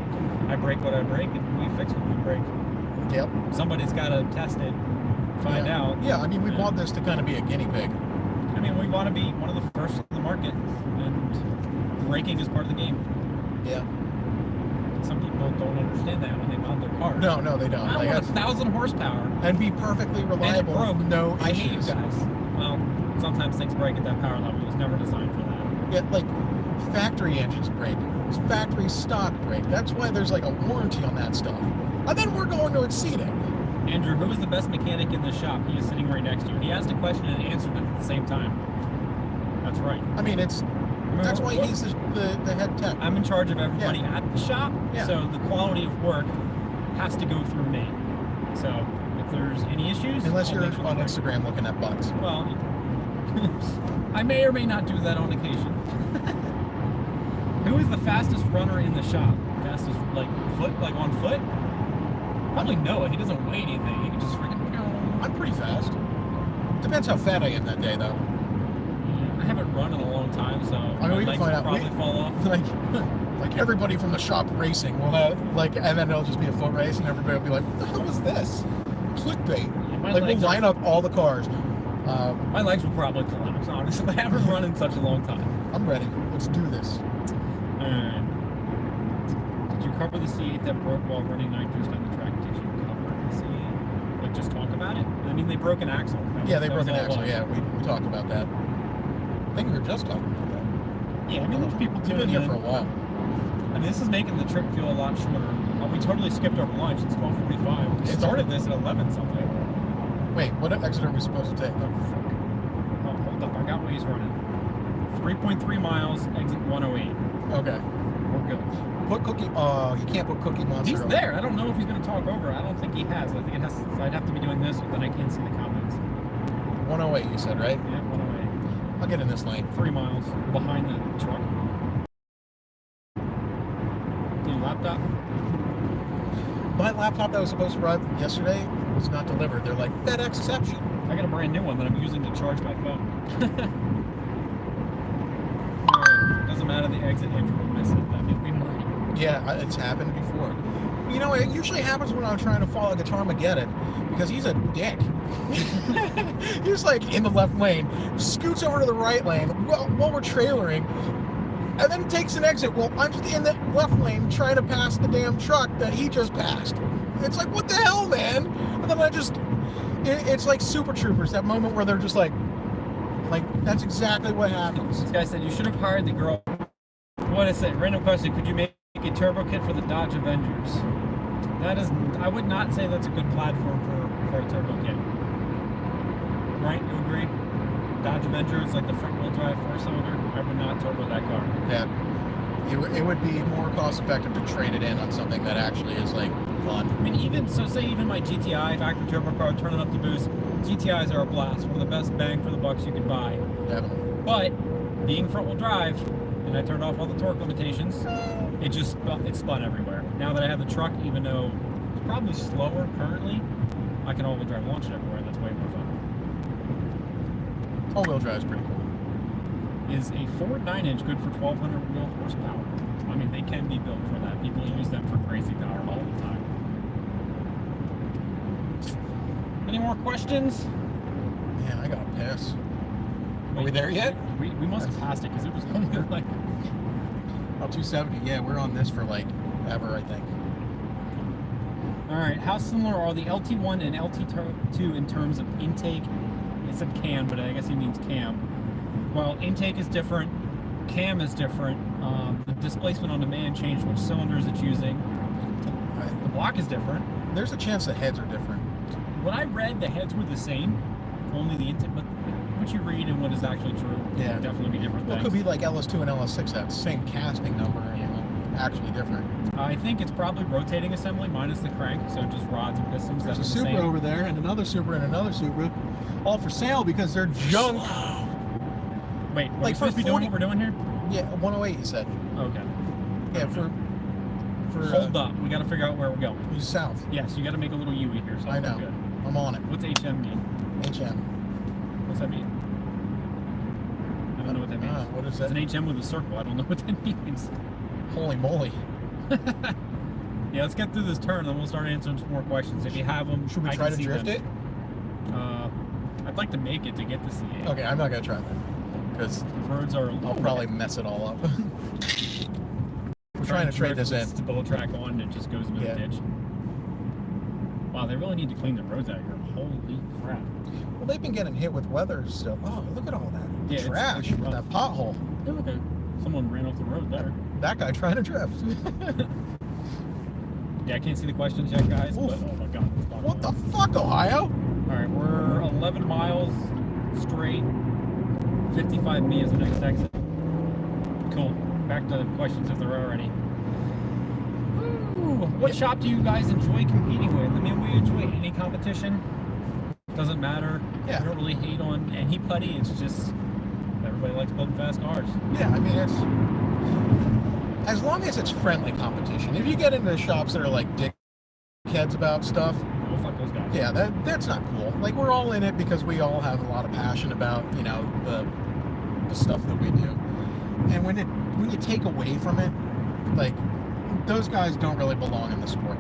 I break what I break, and we fix what we break.
Yep.
Somebody's got to test it, find out.
Yeah, I mean, we want this to kind of be a guinea pig.
I mean, we want to be one of the first in the market, and braking is part of the game.
Yeah.
Some people don't understand that when they mod their cars.
No, they don't.
I
Like,
want 1,000 horsepower.
and be perfectly reliable.
And it broke.
No
I hate you
issues.
guys. Well, sometimes things break at that power level. It was never designed for that.
Yeah, like factory engines break, factory stock break. That's why there's like a warranty on that stuff. And then we're going to exceed it.
Andrew, who is the best mechanic in the shop? He is sitting right next to you. He asked a question and answered it at the same time. That's right.
I mean, that's why he's the head tech.
I'm in charge of everybody at the shop, so the quality of work has to go through me. So if there's any issues...
Unless
I'll
you're
make sure
on
they're-
Instagram looking at butts.
Well, I may or may not do that on occasion. Who is the fastest runner in the shop? Fastest, like on foot? Probably Noah. He doesn't weigh anything. He can just freaking...
I'm pretty fast. Depends how fat I am that day, though.
I haven't run in a long time, so
I mean, we
my
can
legs
find
will
out.
probably fall off.
Like everybody from the shop racing will have, like, and then it'll just be a foot race, and everybody will be like, "What the hell was this? Clickbait."
Yeah, my
Like, we'll
legs are-
line up all the cars.
My legs will probably collapse, honestly. I haven't run in such a long time.
I'm ready. Let's do this.
Did you cover the C8 that broke while running nitrous down the track? Did you cover the C8? Like, just talk about it? I mean, they broke an axle.
Yeah, they
That
broke
was
an
all it
axle.
was.
Yeah, we talked about that. I think we were just talking about that.
Yeah, I mean, there's people
We've been
tuning
here
in.
for a while.
I mean, this is making the trip feel a lot shorter. We totally skipped over lunch. It's 12:45. We
It's-
started this at 11 something.
Wait, what exit are we supposed to take?
Oh, fuck. Oh, hold up. I got Waze running. 3.3 miles, exit 108.
Okay.
We're good.
Put Cookie. Oh, you can't put Cookie Monster.
He's
on.
there. I don't know if he's going to talk over. I don't think he has. I think it has. I'd have to be doing this, but then I can't see the comments.
108, you said, right?
Yeah, 108.
I'll get in this lane.
3 miles behind the truck. Your laptop?
My laptop that was supposed to arrive yesterday was not delivered. They're like, FedEx exception.
I got a brand new one that I'm using to charge my phone. Alright, doesn't matter the exit, Andrew will miss it. I mean, we might.
Yeah, it's happened before. You know, it usually happens when I'm trying to follow Guitar Mageddon because he's a dick. He's like in the left lane, scoots over to the right lane while we're trailering, and then takes an exit. Well, I'm just in the left lane trying to pass the damn truck that he just passed. It's like, what the hell, man? And then it's like Super Troopers, that moment where they're just like, that's exactly what happens.
This guy said you should have hired the girl. What is it? Random question. Could you make a turbo kit for the Dodge Avengers? That is, I would not say that's a good platform for a turbo kit. right? You agree? Dodge Avenger is like the front-wheel drive 4-cylinder. I would not turbo that car.
Yeah. It would be more cost effective to trade it in on something that actually is like fun.
I mean, say even my GTI factory turbo car, turning up the boost, GTIs are a blast. One of the best bang for the bucks you can buy.
Definitely.
But being front-wheel drive, and I turned off all the torque limitations, it spun everywhere. Now that I have the truck, even though it's probably slower currently, I can all-wheel drive launch it everywhere, and that's way more fun.
All-wheel drive is pretty cool.
Is a Ford 9-inch good for 1,200 wheel horsepower? I mean, they can be built for that. People use them for crazy power all the time. Any more questions?
Man, I got a piss.
Wait,
Are we there yet?
We must have passed it because it was only like...
Oh, 270. Yeah, we're on this for like ever, I think.
Alright, how similar are the LT1 and LT2 in terms of intake? It said cam, but I guess he means cam. Well, intake is different, cam is different, the displacement on demand changed which cylinders it's using. The block is different.
There's a chance the heads are different.
When I read, the heads were the same, only the intake, but what you read and what is actually true
Yeah.
would definitely be different
Well, it
things.
could be like LS2 and LS6 heads, same casting number, and actually different.
I think it's probably rotating assembly minus the crank, so just rods and pistons.
There's a
that's the
Supra
same.
over there, and another Supra and another Supra, all for sale because they're junk.
Wait, are we
Like for
supposed to be doing what we're doing here?
Yeah, 108 you said.
Okay.
Yeah, for
Hold up, we got to figure out where we're going.
south.
Yes, you got to make a little U here. So
I know.
Good.
I'm on it.
What's HM mean?
HM.
What's that mean? I don't know what that means.
What is
It's
that?
an HM with a circle. I don't know what that means.
Holy moly.
Yeah, let's get through this turn, then we'll start answering some more questions. If you have them,
Should we
I
try
can
to
see
drift
them.
it?
I'd like to make it to get to see it.
Okay, I'm not gonna try that because
The roads are.
I'll probably mess it all up. We're trying to trade this in.
Stability track on, and it just goes into
Yeah.
the ditch. Wow, they really need to clean the roads out here. Holy crap!
Well, they've been getting hit with weather still. Oh, look at all that
Yeah, it's
trash with
rough.
that pothole.
Hey, look, someone ran off the road there.
That guy trying to drift.
Yeah, I can't see the questions yet, guys.
Oof.
But oh my god, it's
What the fuck, Ohio?
All right, we're 11 miles straight. 55 me is the next exit. Cool. Back to questions if there are any. Ooh, what shop do you guys enjoy competing with? I mean, we enjoy any competition. Doesn't matter.
Yeah.
We don't really hate on any putty. It's just everybody likes building fast cars.
Yeah, I mean, it's as long as it's friendly competition. If you get into shops that are like dickheads about stuff,
Oh, fuck those guys.
yeah, that's not cool. Like, we're all in it because we all have a lot of passion about, you know, the stuff that we do. And when you take away from it, like, those guys don't really belong in the sport.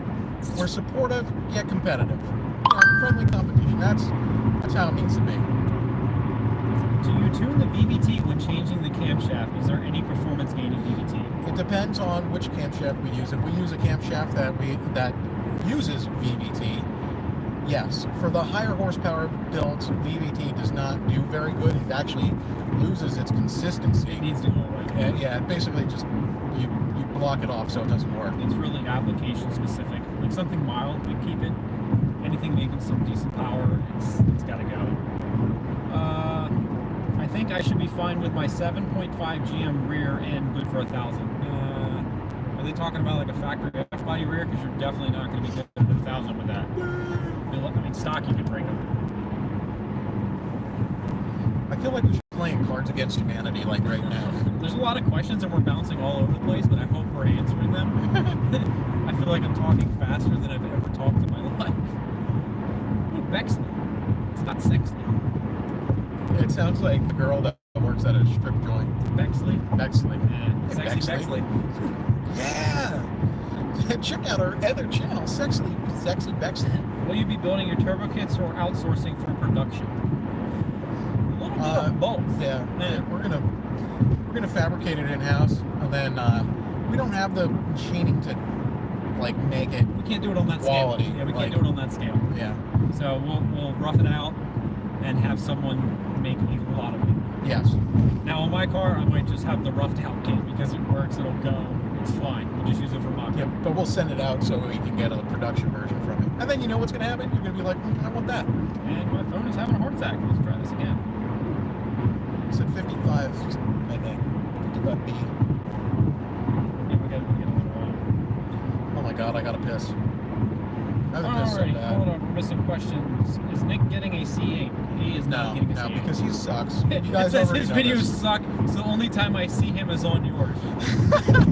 We're supportive yet competitive. You know, friendly competition. That's how it needs to be.
Do you tune the VVT when changing the camshaft? Is there any performance gain in VVT?
It depends on which camshaft we use. If we use a camshaft that uses VVT, yes. For the higher horsepower builds, VVT does not do very good. It actually loses its consistency.
It needs to go right.
And yeah, it basically just you block it off so it doesn't work.
It's really application specific. Like something mild, we keep it. Anything making some decent power, it's got to go. I think I should be fine with my 7.5 GM rear and good for 1,000. Are they talking about like a factory F-body rear? Because you're definitely not going to be good at 1,000 with that. I mean, stock you can break them.
I feel like we should be playing Cards Against Humanity like right now.
There's a lot of questions and we're bouncing all over the place, but I hope we're answering them. I feel like I'm talking faster than I've ever talked in my life. Ooh, Bexley. It's not sexy.
It sounds like the girl that works at a strip joint.
Bexley?
Bexley.
Yeah. Sexy Bexley.
Yeah! Check out our other channel, Sexy Bexley.
Will you be building your turbo kits or outsourcing for production? A little bit of both.
Yeah, we're gonna fabricate it in house, and then we don't have the machining to like make it.
We can't do it on that
quality.
scale. Yeah, we
like,
can't do it on that scale.
Yeah.
So we'll rough it out and have someone make a lot of it.
Yes.
Now on my car, I might just have the roughed out kit because it works. It'll go. It's fine. You just use it for mock-up.
Yeah, but we'll send it out so we can get a production version from it. And then you know what's going to happen? You're going to be like, I want that.
And my phone is having a heart attack. Let's try this again.
It's at 55, I think. 55B.
Yeah, we got a little while.
Oh my god, I got to piss. I haven't pissed so
Alrighty,
bad.
hold on. We're missing questions. Is Nick getting a C8? He is not getting a C8.
No, because he sucks. You
It
guys
says
already
his
know
videos
this.
suck, so the only time I see him is on yours.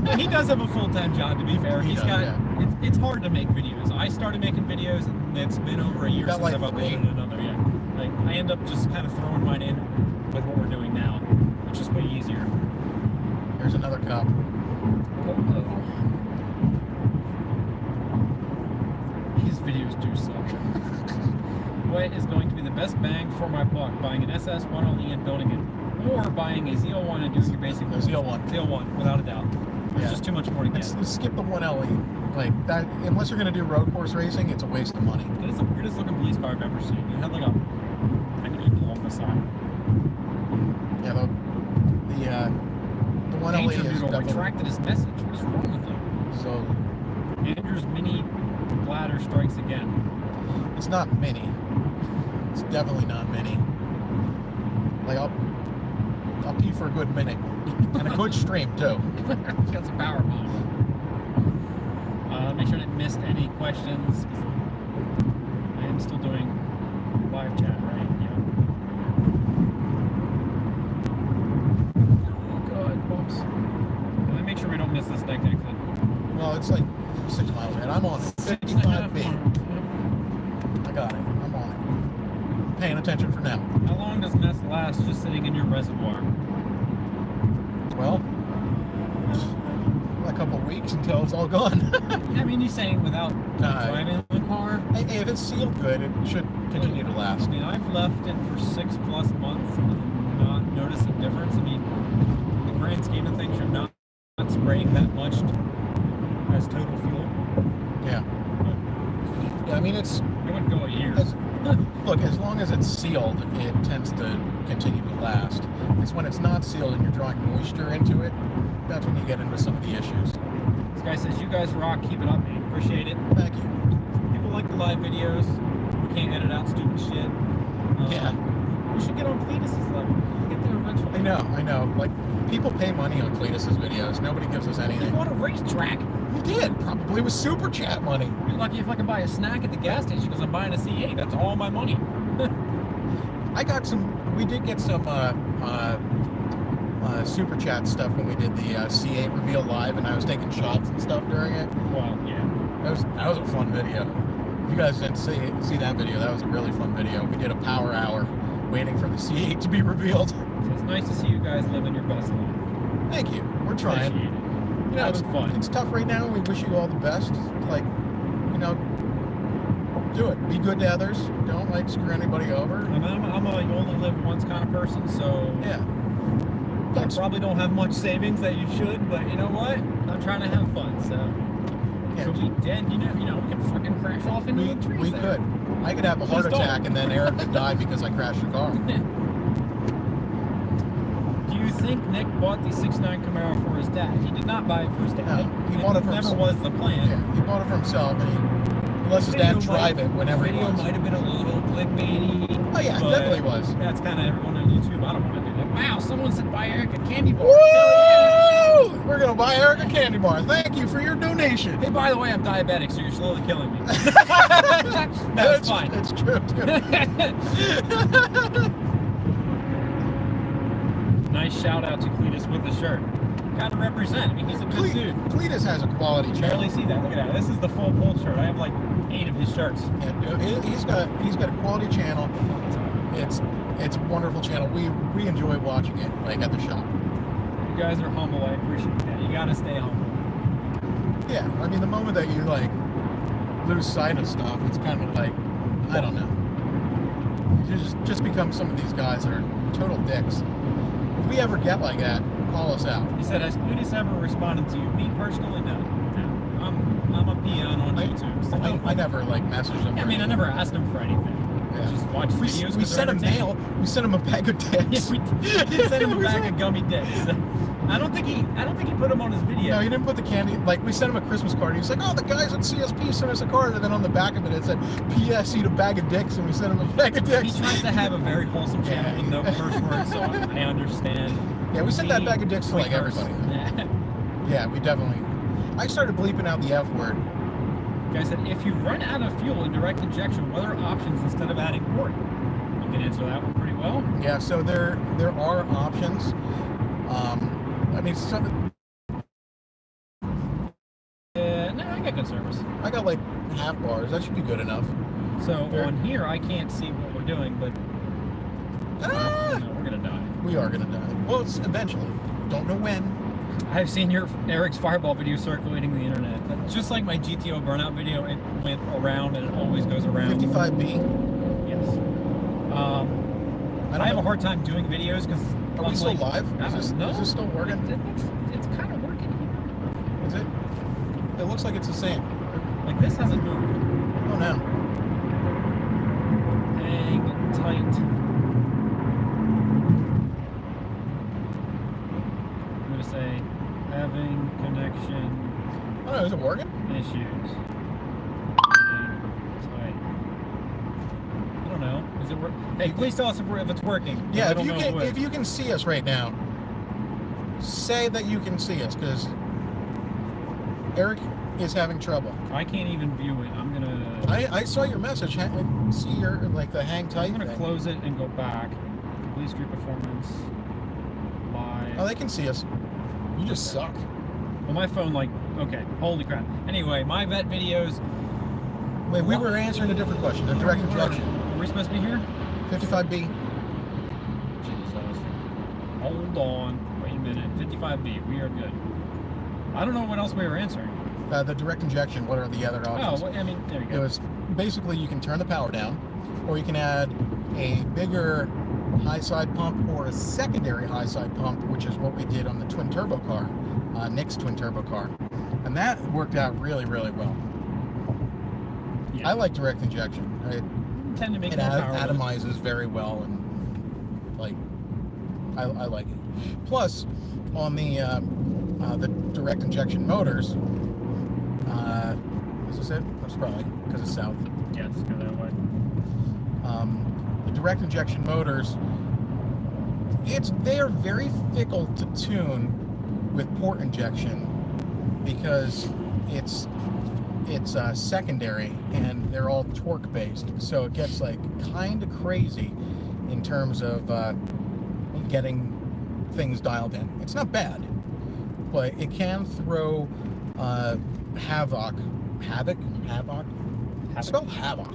And he does have a full-time job, to be fair.
He
He's
does,
got.
yeah.
It's hard to make videos. I started making videos, and it's been over a year
got
since
like
I've uploaded
3.
another. Yeah, like I end up just kind of throwing mine in with what we're doing now, which is way easier.
Here's another cup.
His videos do suck. What is going to be the best bang for my buck? Buying an SS1LE and building it, or buying a ZL1 and doing your basic
The ZL1.
ZL1, without a doubt. There's
Yeah.
just too much more to get.
Let's skip the 1LE. Like that, unless you're going to do road course racing, it's a waste of money.
It is the weirdest looking police car I've ever seen. It had like a eagle on the side.
Yeah, the 1LE
Danger
is
Doodle
definitely
retracted his message. What is wrong with you?
so.
Andrew's mini bladder strikes again.
It's not mini. It's definitely not mini. Like I'll pee for a good minute and a good stream too.
Got some power bomb. Make sure I didn't miss any questions. 'Cause I am still doing live chat, right? Yeah. Oh god, bumps. Let me make sure we don't miss this neck exit.
Well, it's like 6 miles ahead. I'm on it. 55B. I got it. I'm on it. Paying attention for now.
How long does mess last just sitting in your reservoir?
Well, a couple of weeks until it's all gone.
I mean, you're saying without driving the car?
Hey, if it's sealed good, it should continue to
I
last.
mean, I've left it for 6+ months and not noticed a difference. I mean, the grand scheme of things, you're not spraying that much as total fuel.
Yeah. Yeah, I mean, it's...
It wouldn't go a year.
Look, as long as it's sealed, it tends to continue to last. It's when it's not sealed and you're drawing moisture into it, that's when you get into some of the issues.
This guy says, you guys rock, keep it up, man. Appreciate it.
Thank you.
People like the live videos. We can't edit out stupid shit.
Yeah.
We should get on Cletus's level. We'll get there eventually.
I know. Like, people pay money on Cletus's videos. Nobody gives us
He
anything.
bought a racetrack.
He did. Probably with super chat money.
Be lucky if I can buy a snack at the gas station because I'm buying a C8. That's all my money.
We did get some super chat stuff when we did the C8 reveal live, and I was taking shots and stuff during it.
Well, yeah.
That was a fun video. If you guys didn't see that video, that was a really fun video. We did a power hour waiting for the C8 to be revealed.
So it's nice to see you guys living your best life.
Thank you. We're trying.
Appreciate it.
You know,
Having fun.
It's tough right now. We wish you all the best. Like, you know, do it. Be good to others. Don't like screw anybody over.
I mean, I'm a you only live once kind of person, so
Yeah.
I probably don't have much savings that you should, but you know what? I'm trying to have fun, so.
Yeah.
Could we dead, you know, we could fucking crash off into the trees
We
there.
could. I could have a heart
Just don't.
attack and then Eric could die because I crashed the car.
Do you think Nick bought the 6.9 Camaro for his dad? He did not buy it for his dad.
No, he bought it for
never
himself.
was the plan.
Yeah, he bought it for himself and he lets his
Video
dad drive it whenever he
Video
wants.
might have been a little clickbaity.
Oh yeah, it
but
definitely was.
That's kind of everyone on YouTube. I don't want to do that. Wow, someone said buy Eric a candy bar.
Woo! We're gonna buy Eric a candy bar. Thank you for your donation.
Hey, by the way, I'm diabetic, so you're slowly killing me. That's
It's
fine.
It's true too.
Nice shout out to Cletus with the shirt. Gotta represent. I mean, he's a good dude.
Cletus has a quality channel.
Barely see that. Look at that. This is the full pull shirt. I have like 8 of his shirts.
Yeah, dude, he's got a quality channel. It's a wonderful channel. We enjoy watching it, like at the shop.
You guys are humble. I appreciate that. You gotta stay humble.
Yeah, I mean the moment that you like lose sight of stuff, it's kind of like, I don't know. You just become some of these guys that are total dicks. If we ever get like that, call us out.
He said, has Cletus ever responded to you? Me personally, no. I'm a peon on YouTube. So
I never like messaged him.
I mean, I never asked him for anything.
Yeah.
Just watch his videos.
We sent him mail. We sent him a bag of dicks.
Yeah, we did send him a bag of gummy dicks. I don't think he put them on his video.
No, he didn't put the candy. Like, we sent him a Christmas card. He was like, oh, the guys at CSP sent us a card. And then on the back of it said, P.S. eat a bag of dicks. And we sent him a bag of dicks.
He tries to have a very wholesome channel with no curse words, so I understand.
Yeah, we sent that bag of dicks to, like, everybody. Yeah, we definitely... I started bleeping out the F word.
Guy said, if you run out of fuel in direct injection, what are options instead of adding port? You can answer that one pretty well.
Yeah, so there are options. I mean,
no, I got good service.
I got like half bars. That should be good enough.
So on here, I can't see what we're doing, but no, we're gonna die.
We are gonna die. Well, it's eventually. Don't know when.
I've seen Eric's Fireball video circulating the internet. Just like my GTO burnout video, it went around and it always goes around.
55B.
Yes. I have a hard time doing videos because.
Are we still live? Is this still working?
It's kind of working here.
Is it? It looks like it's the same.
Like this hasn't moved.
Oh no.
Hang tight. I'm gonna say having connection.
Oh no, is it working?
Issues. Hang tight. I don't know. Is it work? Hey, please tell us if it's working.
Yeah, if you can see us right now, say that you can see us, because Eric is having trouble.
I can't even view it. I'm gonna.
I saw your message. See your like the hang tight.
I'm gonna close it and go back. Complete street performance. Live.
Oh, they can see us. You just suck.
Well, my phone, like, okay, holy crap. Anyway, my Vette videos.
Wait, we were answering a different question. The direct injection.
Are we supposed to be here?
55B.
Jesus. Hold on. Wait a minute. 55B. We are good. I don't know what else we were answering.
The direct injection. What are the other options?
Oh, well, I mean, there you go.
It was basically you can turn the power down, or you can add a bigger high side pump or a secondary high side pump, which is what we did on the twin turbo car, Nick's twin turbo car, and that worked out really, really well. Yeah. I like direct injection. It
tend to make
it atomizes very well, and like I like it. Plus, on the direct injection motors, is this it? That's probably because it's south.
Yeah, let's go that way.
The direct injection motors, they are very fickle to tune with port injection because it's secondary and they're all torque based, so it gets like kind of crazy in terms of getting things dialed in. It's not bad, but it can throw havoc. Spell havoc.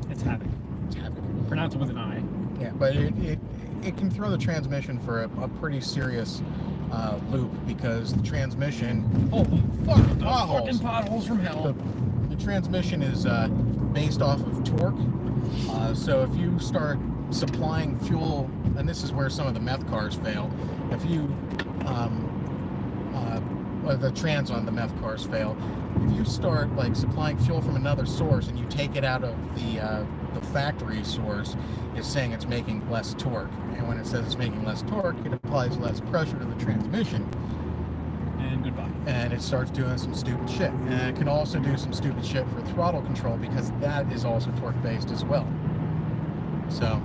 It's havoc.
It's havoc.
Pronounce it with an I.
Yeah, but it can throw the transmission for a pretty serious loop because the transmission. Holy fuck!
Fucking potholes from hell.
The transmission is based off of torque. So if you start supplying fuel, and this is where some of the meth cars fail. If you the trans on the meth cars fail. If you start like supplying fuel from another source and you take it out of the factory source, it's saying it's making less torque. And when it says it's making less torque, it applies less pressure to the transmission.
And goodbye.
And it starts doing some stupid shit. And it can also do some stupid shit for throttle control because that is also torque based as well. So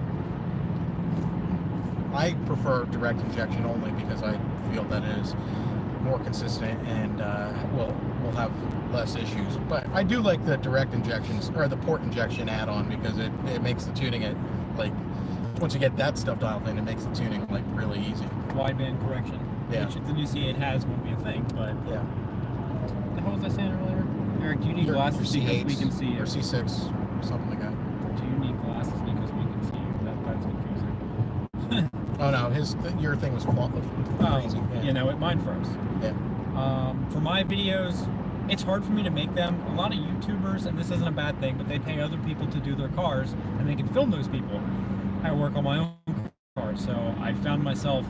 I prefer direct injection only because I feel that it is more consistent and will have less issues. But I do like the direct injections or the port injection add-on because it makes the tuning like once you get that stuff dialed in, it makes the tuning like really easy.
Wideband correction.
Yeah.
Which the new C8 has won't be a thing, but
yeah.
What the hell was I saying earlier? Eric, do you need glasses because we can see you?
Or C6, something like that.
Do you need glasses because we can see you? That's confusing.
Oh no, your thing was crazy.
Yeah. You know, mine froze.
Yeah.
For my videos, it's hard for me to make them. A lot of YouTubers, and this isn't a bad thing, but they pay other people to do their cars, and they can film those people. I work on my own car, so I found myself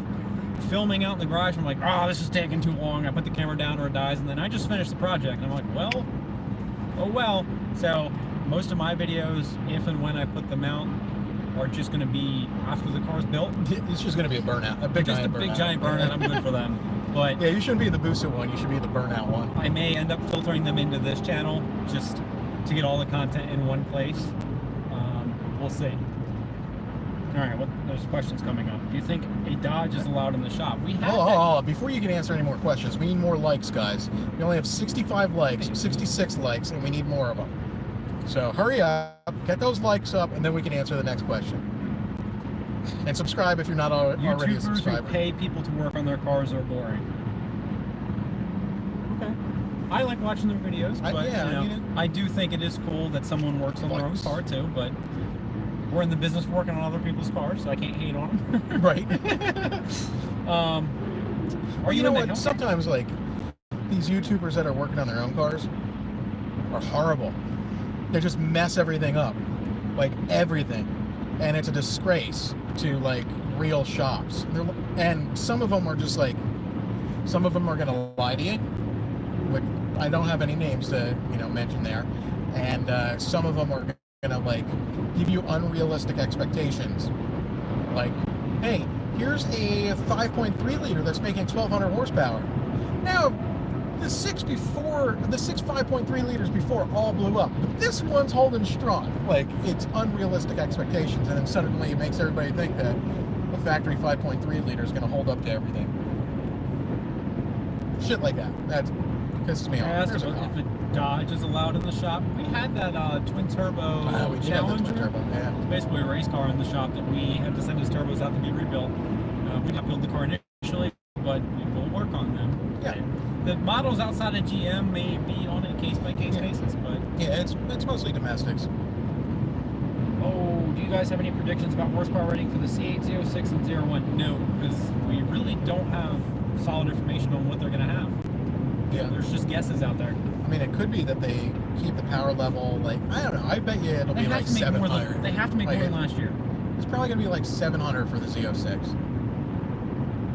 filming out in the garage. I'm like, oh, this is taking too long. I put the camera down or it dies, and then I just finished the project. And I'm like, well, oh well. So most of my videos, if and when I put them out, are just going to be after the car's built.
It's just going to be a burnout, a big giant burnout.
I'm good for them. But
Yeah, you shouldn't be the boosted one. You should be the burnout one.
I may end up filtering them into this channel just to get all the content in one place. We'll see. All right, there's questions coming up. Do you think a Dodge is allowed in the shop? We have.
Oh, before you can answer any more questions, we need more likes, guys. We only have 65 likes, 66 likes, and we need more of them. So hurry up, get those likes up, and then we can answer the next question. And subscribe if you're not already a
YouTubers
subscriber.
who pay people to work on their cars are boring. Okay. I like watching their videos, but I do think it is cool that someone works on their own car too, but we're in the business of working on other people's cars, so I can't hate on them.
Right.
Or
you know what? Sometimes, like, these YouTubers that are working on their own cars are horrible. They just mess everything up. Like, everything. And it's a disgrace to, like, real shops. And some of them are just, like, some of them are going to lie to you. Which I don't have any names to, mention there. And some of them are gonna like give you unrealistic expectations, like, hey, here's a 5.3 liter that's making 1200 horsepower. Now the six 5.3 liters before all blew up, but this one's holding strong. Like, it's unrealistic expectations, and then suddenly it makes everybody think that a factory 5.3 liter is going to hold up to everything. Shit like that. That pisses me off.
If a Dodge is allowed in the shop. We had that twin turbo Challenger.
It's
basically a race car in the shop that we had to send his turbos out to be rebuilt. We didn't build the car initially, but we will work on them.
Yeah.
And the models outside of GM may be on a case-by-case basis, but
yeah, it's mostly domestics.
Oh, do you guys have any predictions about horsepower rating for the C8, Z06, and Z01? No, because we really don't have solid information on what they're going to have.
Yeah.
There's just guesses out there.
I mean, it could be that they keep the power level, like, I don't know, I bet you it'll be like 700.
They have to make more than last year.
It's probably going to be like 700 for the Z06.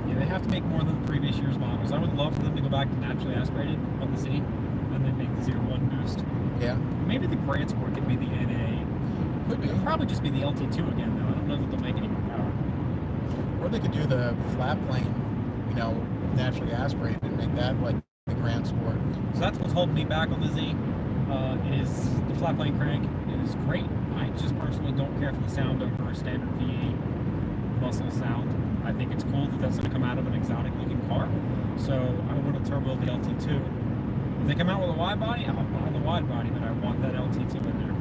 Yeah, they have to make more than the previous year's models. I would love for them to go back to naturally aspirated on the Z, and then make the 01 boost.
Yeah.
Maybe the Grand Sport could be the NA.
Could be.
It'll probably just be the LT2 again, though. I don't know that they'll make any more power.
Or they could do the flat plane, naturally aspirated and make that like the Grand Sport.
So that's what's holding me back on the Z. It is the flat plane crank is great. I just personally don't care for the sound over a standard V8 muscle sound. I think it's cool that that's going to come out of an exotic looking car. So I want to turbo the LT2. If they come out with a wide body, I'll buy the wide body, but I want that LT2 in there.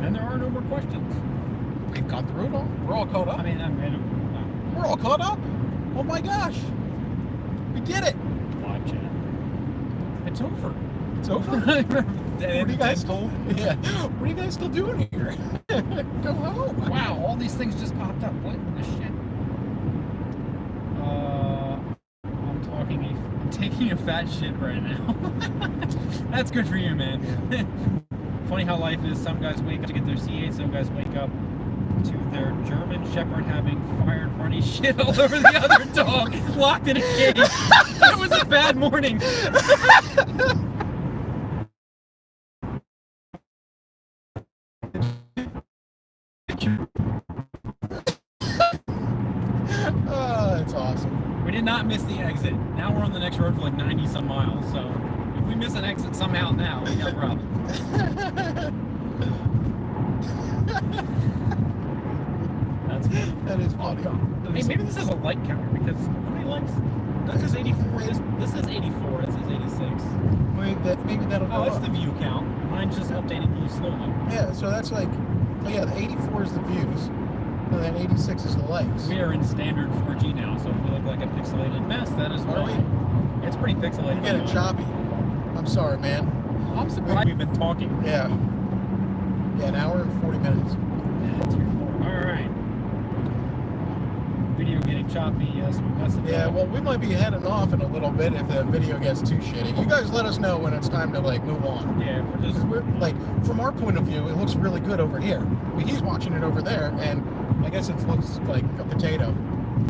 And there are no more questions.
We've got through it all. We're all caught up.
I mean,
we're all caught up. Oh my gosh. We did it.
Live chat. It's over.
It's over? What are you guys still? Yeah. What are you guys still doing here? Go home.
Wow, all these things just popped up. What the shit? I'm taking a fat shit right now. That's good for you, man. Yeah. Funny how life is. Some guys wake up to get their C8, some guys wake up to their German Shepherd having fired runny shit all over the other dog, locked in a cage. It was a bad morning.
Oh, that's awesome.
We did not miss the exit. Now we're on the next road for like 90 some miles, so if we miss an exit somehow now, we got a problem. That's funny.
That is funny.
Oh, hey, maybe this is a like counter because how many likes? This is 84. This is 84. This is 86.
Maybe that'll go
Oh, that's
up.
the view count. Mine's just updated really slowly.
Yeah, so that's like, oh yeah, the 84 is the views, and then 86 is the likes.
We are in standard 4G now, so if we look like a pixelated mess, that is why. It's pretty pixelated.
You're getting choppy. I'm sorry, man.
I'm surprised we've been talking.
Yeah. Yeah, an hour and 40 minutes.
Alright. Video getting choppy, yes.
Yeah, well, we might be heading off in a little bit if the video gets too shitty. You guys let us know when it's time to, like, move on.
Yeah,
we're like, from our point of view, it looks really good over here. I mean, he's watching it over there, and I guess it looks like a potato.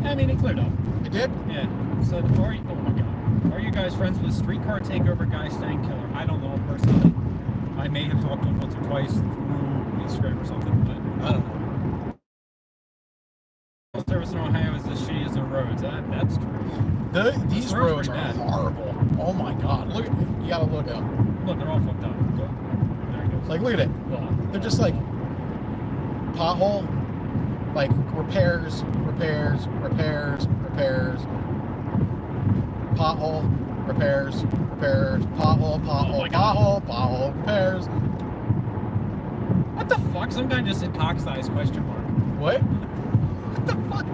I mean, it cleared up.
It did?
Yeah. So, oh my god. Are you guys friends with Streetcar Takeover guy Stan Killer? I don't know him personally. I may have talked to him once or twice through Instagram or something, but I don't know. Service in Ohio is as shitty as the roads. That's true.
These roads are horrible. Oh my god. Look at, you gotta look up.
Look, they're all fucked up. There he goes.
Like, look at it. They're just like pothole, like repairs, pothole, repairs, pothole, pothole, repairs.
What the fuck? Some guy just said cock size question mark.
What?
What the fuck?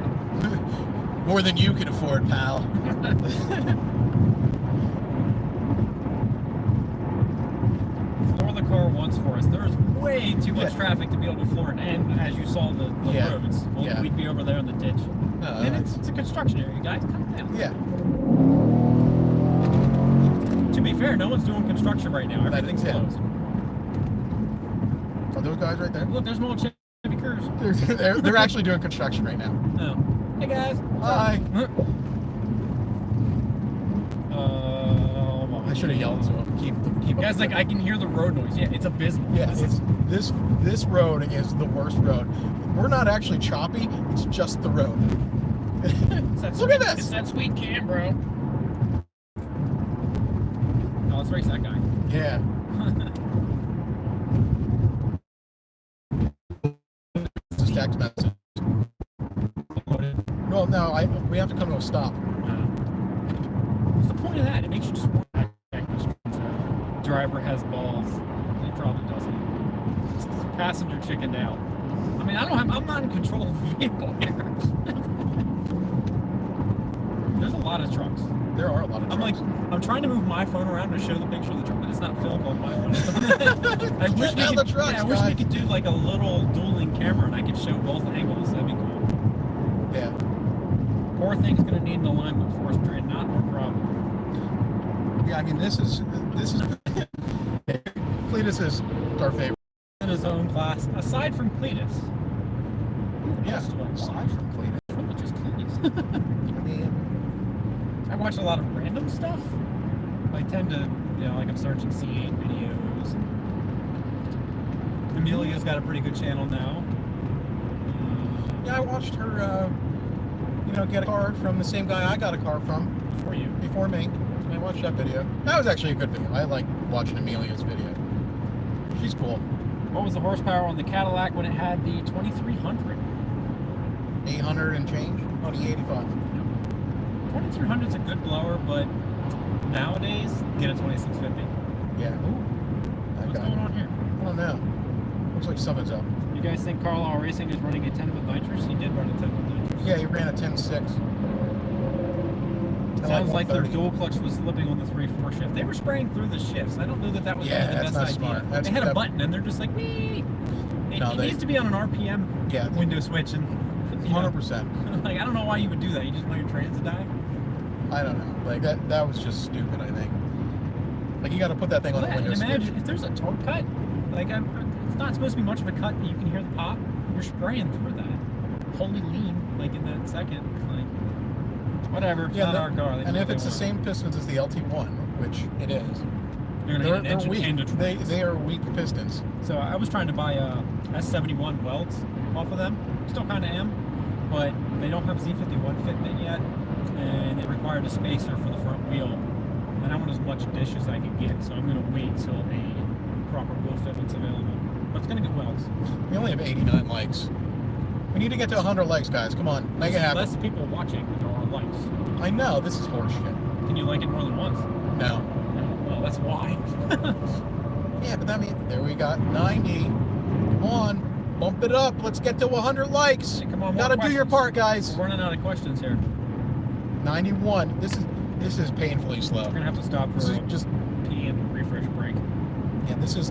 More than you can afford, pal.
Floor the car once for us. There's way too much traffic to be able to floor it, and as you saw the roads, we'd be over there in the ditch. And it's a construction area, guys. Calm down.
Yeah.
To be fair, no one's doing construction right now. Everything's closed.
Are those guys right there?
Look, there's more Chevy Cruze.
They're actually doing construction right now.
Oh. Hey guys.
Hi. I should have yelled to them. Keep
guys, like, I can hear the road noise. Yeah, it's abysmal.
Yeah, this road is the worst road. We're not actually choppy. It's just the road. Look at this.
It's that sweet cam, bro. Oh, let's race that guy.
Yeah. This is text message. Well, no, we have to come to a stop.
What's the point of that? It makes you just want to driver has balls. He probably doesn't. Passenger chickened out. I mean, I'm not in control of the vehicle here. There's a lot of trucks.
There are a lot of trucks.
I'm trying to move my phone around to show the picture of the truck, but it's not filmed on my phone. I wish we could do like a little dueling camera and I could show both angles. That'd be cool.
Yeah.
Poor thing's gonna need an alignment force train, not our problem.
Yeah, I mean this is Cletus is our favorite.
In his own class, aside from Cletus.
Yeah, aside from Cletus.
Probably just Cletus.
I mean,
I watch a lot of random stuff. I tend to, like I'm searching C8 videos. Amelia's got a pretty good channel now.
Yeah, I watched her, get a car from the same guy I got a car from. Before me. I watched that video. That was actually a good video. I like watching Amelia's video. She's cool.
What was the horsepower on the Cadillac when it had the 2300?
800 and change? 2085.
2300's a good blower, but nowadays, get a 2650.
Yeah. Ooh.
What's going on here?
I don't know. Looks like something's up.
You guys think Carlisle Racing is running a 10 with nitrous? He did run a 10 with nitrous.
Yeah, he ran a 10.6.
Sounds like their dual clutch was slipping on the 3/4 shift. They were spraying through the shifts. I don't know that was really the best idea.
Smart.
They had a button and they're just like, wee! It needs to be on an RPM window switch. And
100%.
Like, I don't know why you would do that. You just want your trans to die?
I don't know. Like, that was just stupid, I think. Like, you got to put that thing on the window switch.
Imagine if there's a torque cut. Like, it's not supposed to be much of a cut, but you can hear the pop. You're spraying through that. Holy lean, like, in that second. Like, whatever. It's not our car.
And if it's the same pistons as the LT1, which it is, they're weak. They are weak pistons.
So I was trying to buy S71 welds off of them. Still kind of am, but they don't have Z51 fitment yet, and it required a spacer for the front wheel. And I want as much dish as I can get, so I'm going to wait till a proper wheel fitment's available. But it's going to get welds.
We only have 89 likes. We need to get to 100 likes, guys. Come on, make it happen.
Less people watching than there are likes.
I know, this is horseshit.
Can you like it more than once?
No.
Well, that's why.
Yeah, but I mean, there we got 90. Come on, bump it up. Let's get to 100 likes.
Hey, come on,
gotta do your part, guys.
We're running out of questions here.
91. This is painfully slow.
We're gonna have to stop for just pee and refresh break.
Yeah, this is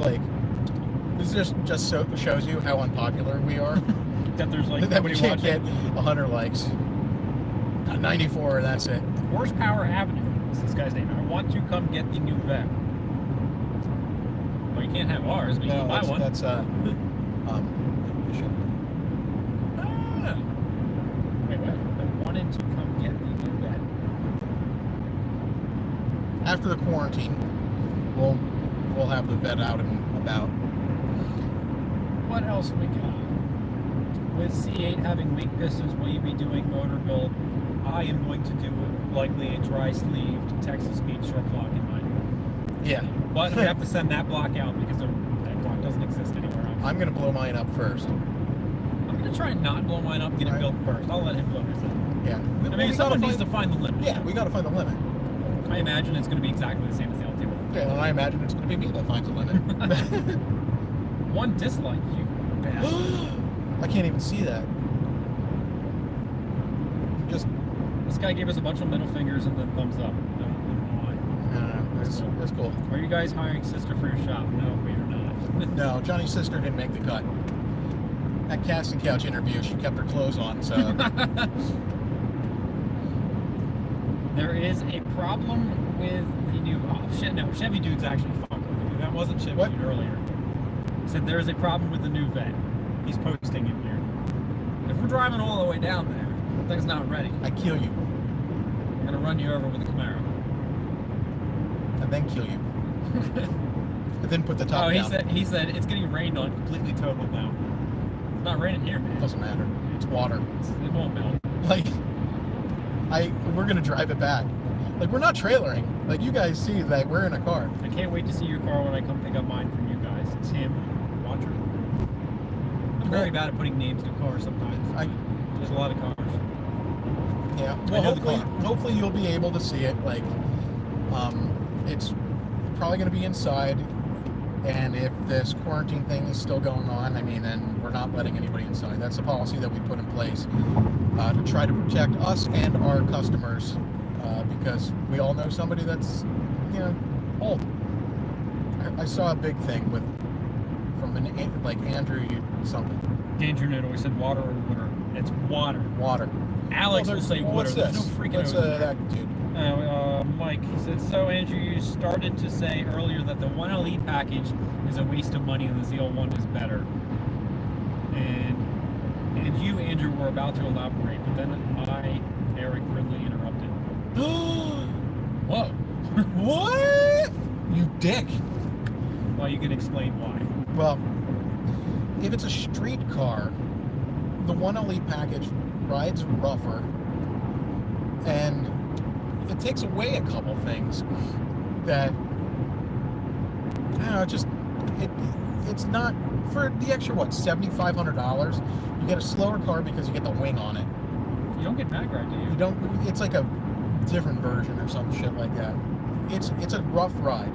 just shows you how unpopular we are.
That there's like
that we can't get 100 likes. 94, that's it.
Horsepower Avenue is this guy's name. I want to come get the new Vette. Well, you can't have ours, but you can buy one.
That's
wait, what? I wanted to come get the new Vette.
After the quarantine, we'll have the Vette out and about.
What else we got? With C8 having weak pistons, will you be doing motor build? I am going to do likely a dry-sleeved Texas speed short block in mine.
Yeah.
But we have to send that block out because that block doesn't exist anywhere else.
I'm gonna blow mine up first.
I'm gonna try and not blow mine up, get it built first. I'll let him blow his up.
Yeah.
I mean, someone needs to find the limit.
Yeah, we gotta find the limit.
I imagine it's gonna be exactly the same as the LT one.
Yeah, and I imagine it's gonna be me that finds the limit.
One dislike, you bastard.
I can't even see that. Just
This guy gave us a bunch of middle fingers and then thumbs up. No, I don't know why.
no, that's cool.
Are you guys hiring sister for your shop? No, we are not.
No, Johnny's sister didn't make the cut. That casting couch interview, she kept her clothes on, so
There is a problem with the new. Oh shit! No, Chevy dude's actually fucking with me. That wasn't Chevy
What?
dude earlier. Said there is a problem with the new Vette. He's posting in here. If we're driving all the way down there, the thing's not ready.
I kill you
I'm gonna run you over with a Camaro.
and then kill you. And then put the top
Oh,
down.
he said it's getting rained on, completely totaled now. It's not raining here, man.
Doesn't matter. It's water.
It won't melt.
Like, we're gonna drive it back. Like, we're not trailering. Like, you guys see that we're in a car.
I can't wait to see your car when I come pick up mine from you guys. Tim Watcher. I'm very bad at putting names to cars sometimes. There's a lot of cars.
Yeah.
I
Well,
know the
hopefully you'll be able to see it. Like, it's probably gonna be inside. And if this quarantine thing is still going on, I mean, then we're not letting anybody inside. That's the policy that we put in place to try to protect us and our customers, because we all know somebody that's, old. I saw a big thing from Andrew something.
Danger note always said water or water. It's water.
Water.
Alex will say water.
What's this?
There's no freaking
What's that dude?
Mike, he said, so Andrew, you started to say earlier that the 1LE package is a waste of money and the ZL1 is better. And you, Andrew, were about to elaborate, but then Eric, rudely interrupted. Whoa.
What? You dick.
Well, you can explain why.
Well, if it's a street car, the 1LE package rides rougher, and it takes away a couple things that, I don't know, it's not, for the extra, $7,500, you get a slower car because you get the wing on it.
You don't get back right, do you?
You don't, it's like a different version or some shit like that. It's a rough ride.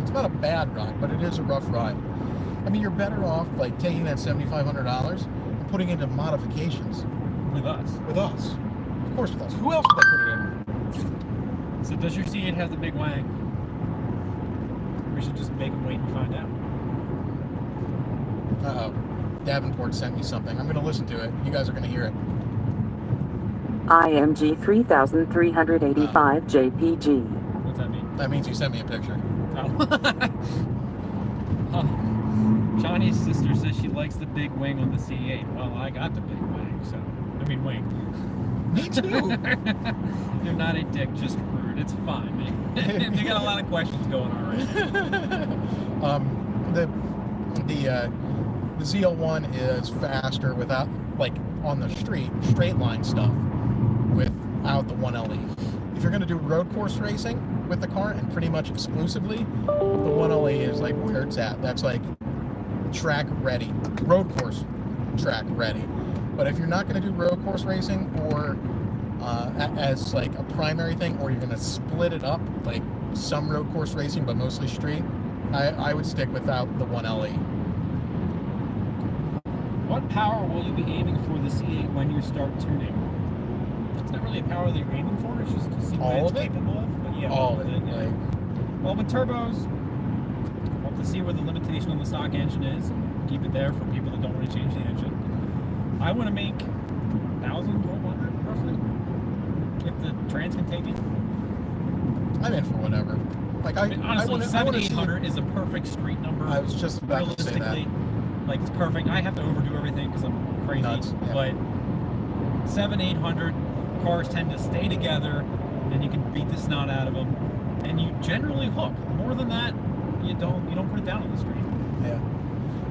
It's not a bad ride, but it is a rough ride. I mean, you're better off, like, taking that $7,500 and putting it into modifications.
With us.
With us. Of course with us. Who else would they put it in?
So does your C8 have the big wang? We should just make him wait and find out.
Uh-oh. Davenport sent me something. I'm going to listen to it. You guys are going to hear it.
IMG 3385 JPG.
What's that mean?
That means you sent me a picture.
Oh. Johnny's sister says she likes the big wing on the C8. Well, I got the big wing, so... I mean, wing.
Me too.
You're not a dick, just rude. It's fine, man. You got a lot of questions going on right now.
The ZL1 is faster without, like, on the street, straight line stuff, without the 1LE. If you're going to do road course racing with the car, and pretty much exclusively, the 1LE is, like, where it's at. That's, like, track ready. Road course track ready. But if you're not going to do road course racing, or as like a primary thing, or you're going to split it up, like some road course racing but mostly street, I would stick without the 1LE.
What power will you be aiming for the C8 when you start tuning? It's not really a power that you're aiming for, it's just to see what it's capable of. But yeah,
All of it.
Yeah.
Like,
well, with turbos, we'll have to see where the limitation on the stock engine is. Keep it there for people that don't want to change the engine. I want to make 1,000, 1,200 roughly, if the trans can take it.
I'm in for whatever. Like,
I mean, honestly, 7,800 is a perfect street number.
I was just about to say that.
Like, it's perfect. I have to overdo everything because I'm crazy.
Nuts, yeah.
But 7,800 cars tend to stay together, and you can beat the snot out of them, and you generally hook. More than that, you don't put it down on the street.
Yeah.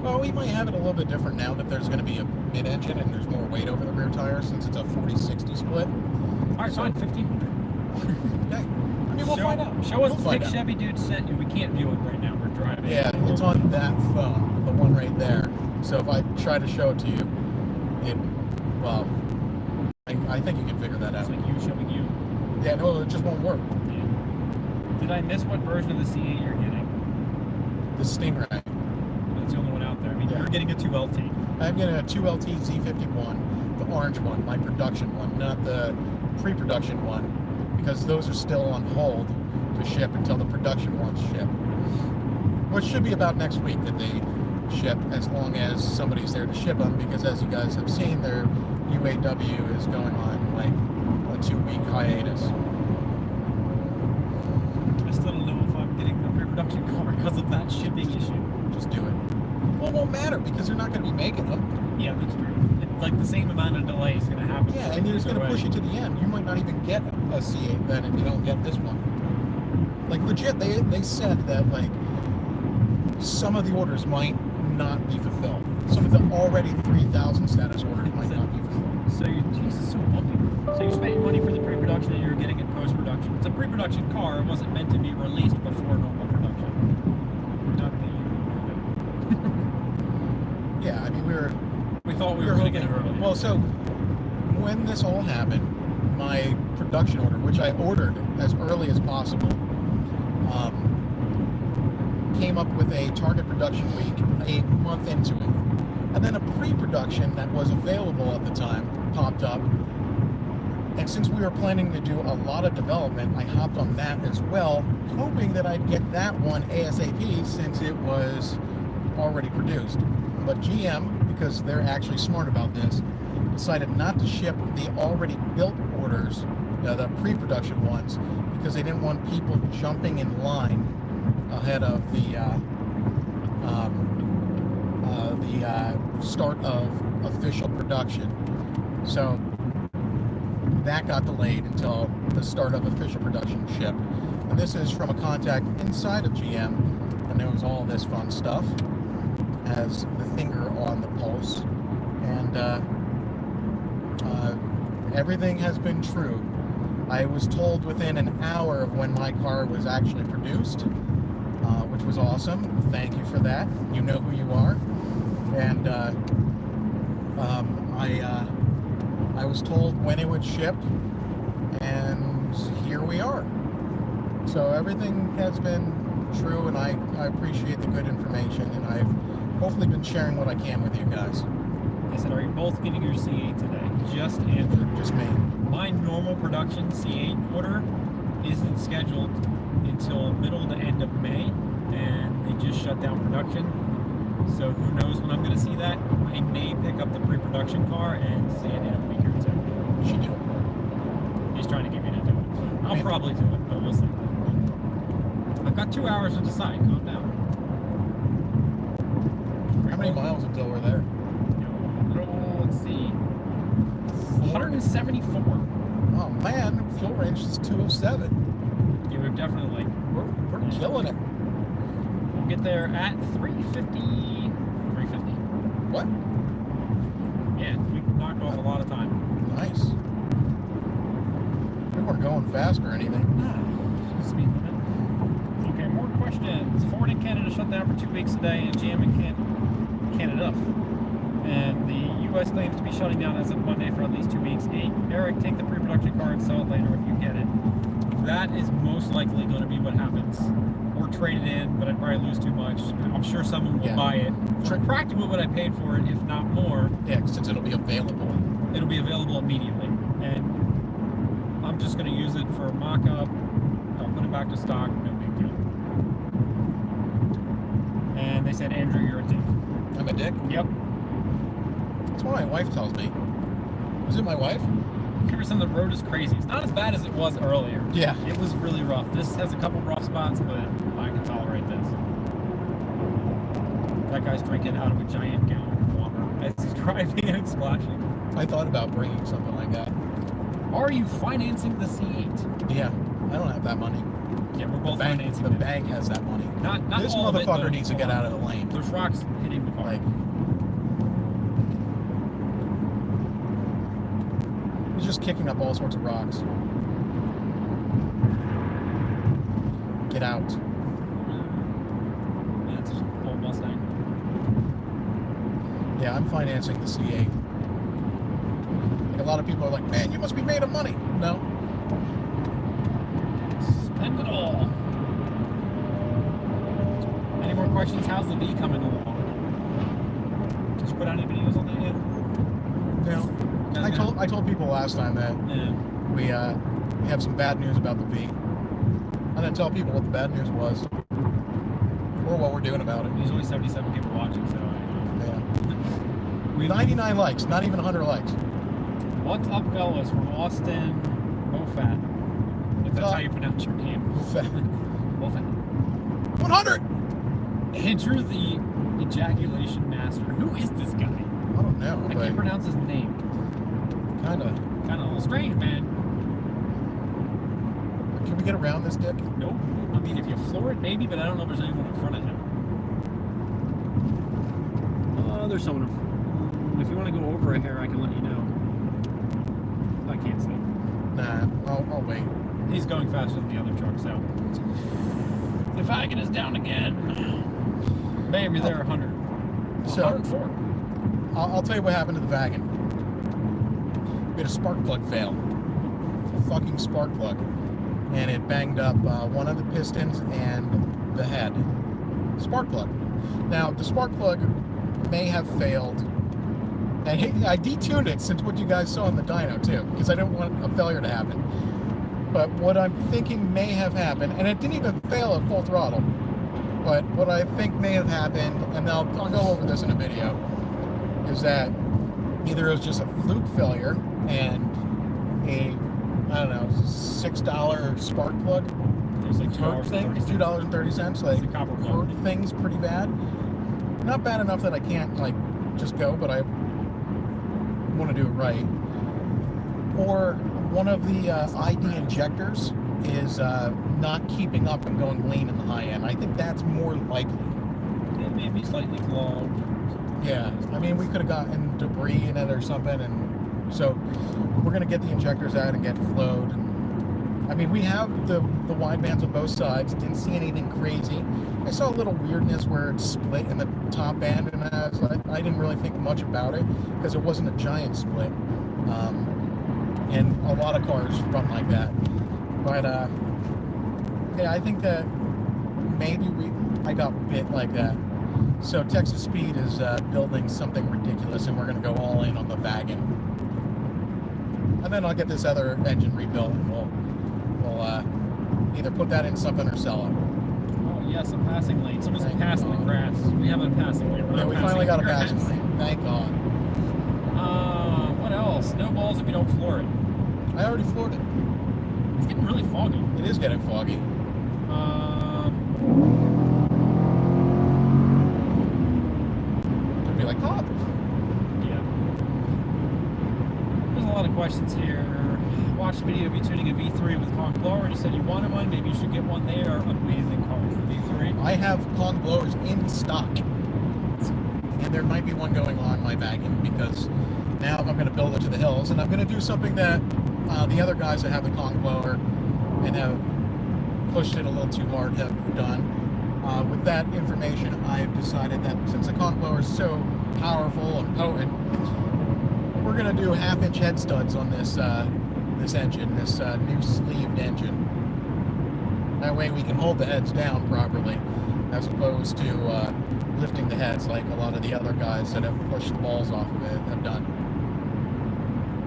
Well, we might have it a little bit different now that there's going to be a mid-engine and there's more weight over the rear tire, since it's a 40-60 split.
All right, fine, 1,500.
Okay. I mean, we'll find out.
Show us
We'll
the
find
pic
out.
Chevy dude sent you. We can't view it right now. We're driving.
Yeah, it's on that phone, the one right there. So if I try to show it to you, well, I think you can figure that out.
It's like you showing you.
Yeah, no, it just won't work.
Yeah. Did I miss what version of the C8 you're getting?
The Stingray.
That's the only one out there. I mean,
Yeah.
you're getting a 2LT.
I'm getting a 2LT Z51, the orange one, my production one, not the pre-production one, because those are still on hold to ship until the production ones ship. Which should be about next week that they ship, as long as somebody's there to ship them, because as you guys have seen, their UAW is going on like a 2-week hiatus.
I still don't know if I'm getting the pre-production car because of that shipping issue.
Just do it. Well, it won't matter because they're not going to be making them.
Yeah, that's true. Like the same amount of delay is going to happen.
Yeah, and you're just going to
either way.
push it to the end. You might not even get a C8 then if you don't get this one. Like legit, they said that like some of the orders might not be fulfilled. Some of the already 3,000 status orders might not be fulfilled.
So Jesus, so lucky. So you spent your money for the pre-production and you're getting it post-production. It's a pre-production car. It wasn't meant to be released before normal production. Not that you know.
Yeah, I mean
We thought we were going to get it early.
Well, so when this all happened, my production order, which I ordered as early as possible, came up with a target production week a month into it. And then a pre-production that was available at the time popped up. And since we were planning to do a lot of development, I hopped on that as well, hoping that I'd get that one ASAP since it was already produced. But GM, because they're actually smart about this, decided not to ship the already built orders, the pre-production ones, because they didn't want people jumping in line ahead of the start of official production. So that got delayed until the start of official production ship. And this is from a contact inside of GM, and there was all this fun stuff as the finger on the pulse. And everything has been true. I was told within an hour of when my car was actually produced, which was awesome. Thank you for that. You know who you are. And I was told when it would ship, and here we are. So everything has been true, and I appreciate the good information, and I've hopefully been sharing what I can with you guys.
I said, are you both getting your C8 today? Just Andrew.
Just me.
My normal production C8 order isn't scheduled until middle to end of May, and they just shut down production. So who knows when I'm going to see that? I may pick up the pre-production car and see it in a week or two.
You should do it.
He's trying to get me to do it. I'll probably do it, but we'll see. I've got 2 hours to decide. Calm down.
How many miles until we're there?
Let's see. 174.
Oh man, fuel range is 207.
Yeah, we're definitely
We're killing it.
We'll get there at 350. 350.
What?
Yeah, we knocked off a lot of time.
Nice. We weren't going fast or anything.
Speed limit. Okay, more questions. Ford in Canada shut down for 2 weeks today, and GM in Canada. And the U.S. claims to be shutting down as of Monday for at least 2 weeks. Eric, take the pre-production car and sell it later if you get it. That is most likely going to be what happens. Or trade it in, but I'd probably lose too much. I'm sure someone will buy it for practically what I paid for it, if not more.
Yeah, since it'll be available.
It'll be available immediately. And I'm just going to use it for mock-up. I'll put it back to stock. No big deal. And they said, Andrew, you're a dick.
I'm a dick?
Yep.
That's what my wife tells me. Is it my wife?
Peterson, the road is crazy. It's not as bad as it was earlier.
Yeah.
It was really rough. This has a couple rough spots, but I can tolerate this. That guy's drinking out of a giant gallon of water as he's driving and splashing.
I thought about bringing something like that.
Are you financing the C8?
Yeah, I don't have that money.
Yeah, we're both
The bank,
financing
the
it.
bank has that money.
Not
This
all of it,
motherfucker
though.
needs to get out of the lane.
There's rocks hitting the car.
Like, he's just kicking up all sorts of rocks. get out.
Yeah, it's just an old Mustang.
Yeah, I'm financing the C8. Like a lot of people are like, man, you must be made of money. No.
Spend it all. Any more questions? How's the V coming along? Did you put out any videos on that yet?
No. I told people last time that we have some bad news about the V. I didn't tell people what the bad news was or what we're doing about it.
There's only 77 people watching, so
Yeah.
we
99 likes, not even 100 likes.
What's up, fellas? From Austin, Mofat. If that's how you pronounce your name. Mofat.
100!
Andrew, the ejaculation master. Who is this guy?
I don't know.
I can't pronounce his name.
Kind of.
Kind of a little strange, man.
Can we get around this dick?
Nope. I mean, if you floor it, maybe, but I don't know if there's anyone in front of him. Oh, there's someone. If you want to go over a hair, I can let you know. I can't see.
Nah, I'll wait.
He's going faster than the other truck, so. The wagon is down again. Bam, you're there 100.
So,
104.
I'll tell you what happened to the wagon. We had a spark plug fail. A fucking spark plug. And it banged up one of the pistons and the head. Spark plug. Now, the spark plug may have failed. And I detuned it since what you guys saw in the dyno too, because I didn't want a failure to happen. But what I'm thinking may have happened, and it didn't even fail at full throttle, but what I think may have happened, and I'll go over this in a video, is that either it was just a fluke failure and a, I don't know, $6 spark plug
It was like
hurt things, $2.30, like
It's a copper plug.
hurt things pretty bad. Not bad enough that I can't like just go, but I want to do it right. Or one of the ID injectors is not keeping up and going lean in the high end. I think that's more likely.
It may be slightly clogged.
Yeah, I mean, we could have gotten debris in it or something, and so we're gonna get the injectors out and get flowed. And, I mean, we have the wide bands on both sides. Didn't see anything crazy. I saw a little weirdness where it split in the top band, and I didn't really think much about it because it wasn't a giant split. And a lot of cars run like that. But yeah, I think that maybe I got bit like that. So Texas Speed is building something ridiculous, and we're going to go all in on the wagon. And then I'll get this other engine rebuilt, and we'll either put that in something or sell it.
Oh, yes, a passing lane. Someone's passing the grass. We have a passing lane.
Yeah, we finally got a passing lane. Thank God.
What else? Snowballs if you don't floor it.
I already floored it.
It's getting really foggy.
It is getting foggy. It'd be like pop.
Yeah. There's a lot of questions here. Watched the video of you tuning a V3 with Kong blower. You said you wanted one. Maybe you should get one. They are amazing cars. The V3.
I have Kong blowers in stock. And there might be one going on my wagon because now I'm going to build it to the hills, and I'm going to do something that the other guys that have the Kong blower and have pushed it a little too hard have done. With that information, I've decided that since the Kong blower is so powerful and potent, we're going to do half-inch head studs on this this engine, this new sleeved engine. That way we can hold the heads down properly, as opposed to lifting the heads like a lot of the other guys that have pushed the balls off of it have done.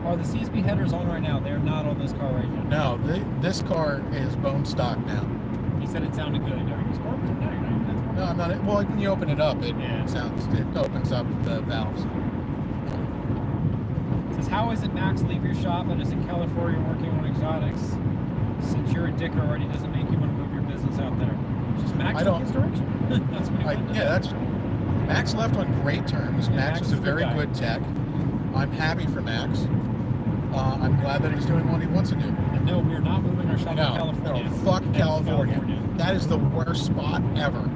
Are the CSP headers on right now? They're not on this car right now.
No, this car is bone stock now.
You said it sounded good. Are you sparking it? No, you're not.
No, I'm not. Well, when you open it up, it
Yeah.
it opens up the valves.
It says, how is it Max leave your shop and is in California working on exotics? Since you're a dick already, doesn't make you want to move your business out there. Just Max
I don't-
his direction. That's what he wanted to do.
Yeah, that's Max left on great terms.
Yeah,
Max
Max
was a
is a good
very
guy.
good tech. I'm happy for Max. I'm glad that he's doing what he wants to do.
And no, we're not moving our shop to California.
No, fuck
That's
California. That is the worst spot ever.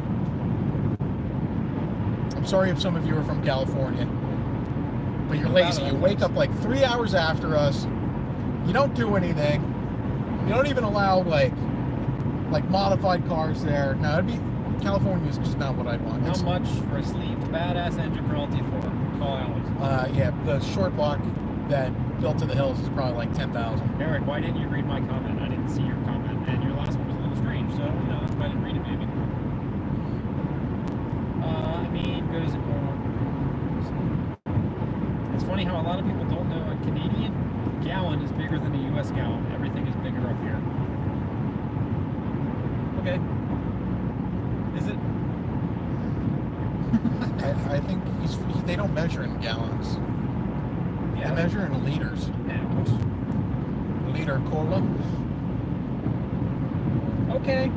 I'm sorry if some of you are from California, but you're lazy. You wake up like 3 hours after us. You don't do anything. You don't even allow like like modified cars there. No, it'd be California's just not what I'd want.
How
It's,
much for a sleeved badass engine for LT4? Call Alex.
yeah, the short block that built to the hills is probably like 10,000.
Eric, why didn't you read my comment? I didn't see your comment, and your last one was a little strange, so you know that's why I didn't read it, maybe. I mean, good as a corner. It's funny how a lot of people don't know a Canadian gallon is bigger than a U.S. gallon. Everything is bigger up here. Okay. Is it?
I think they don't measure in gallons.
Yeah.
They measure in liters.
Yeah.
Liter cola.
Okay.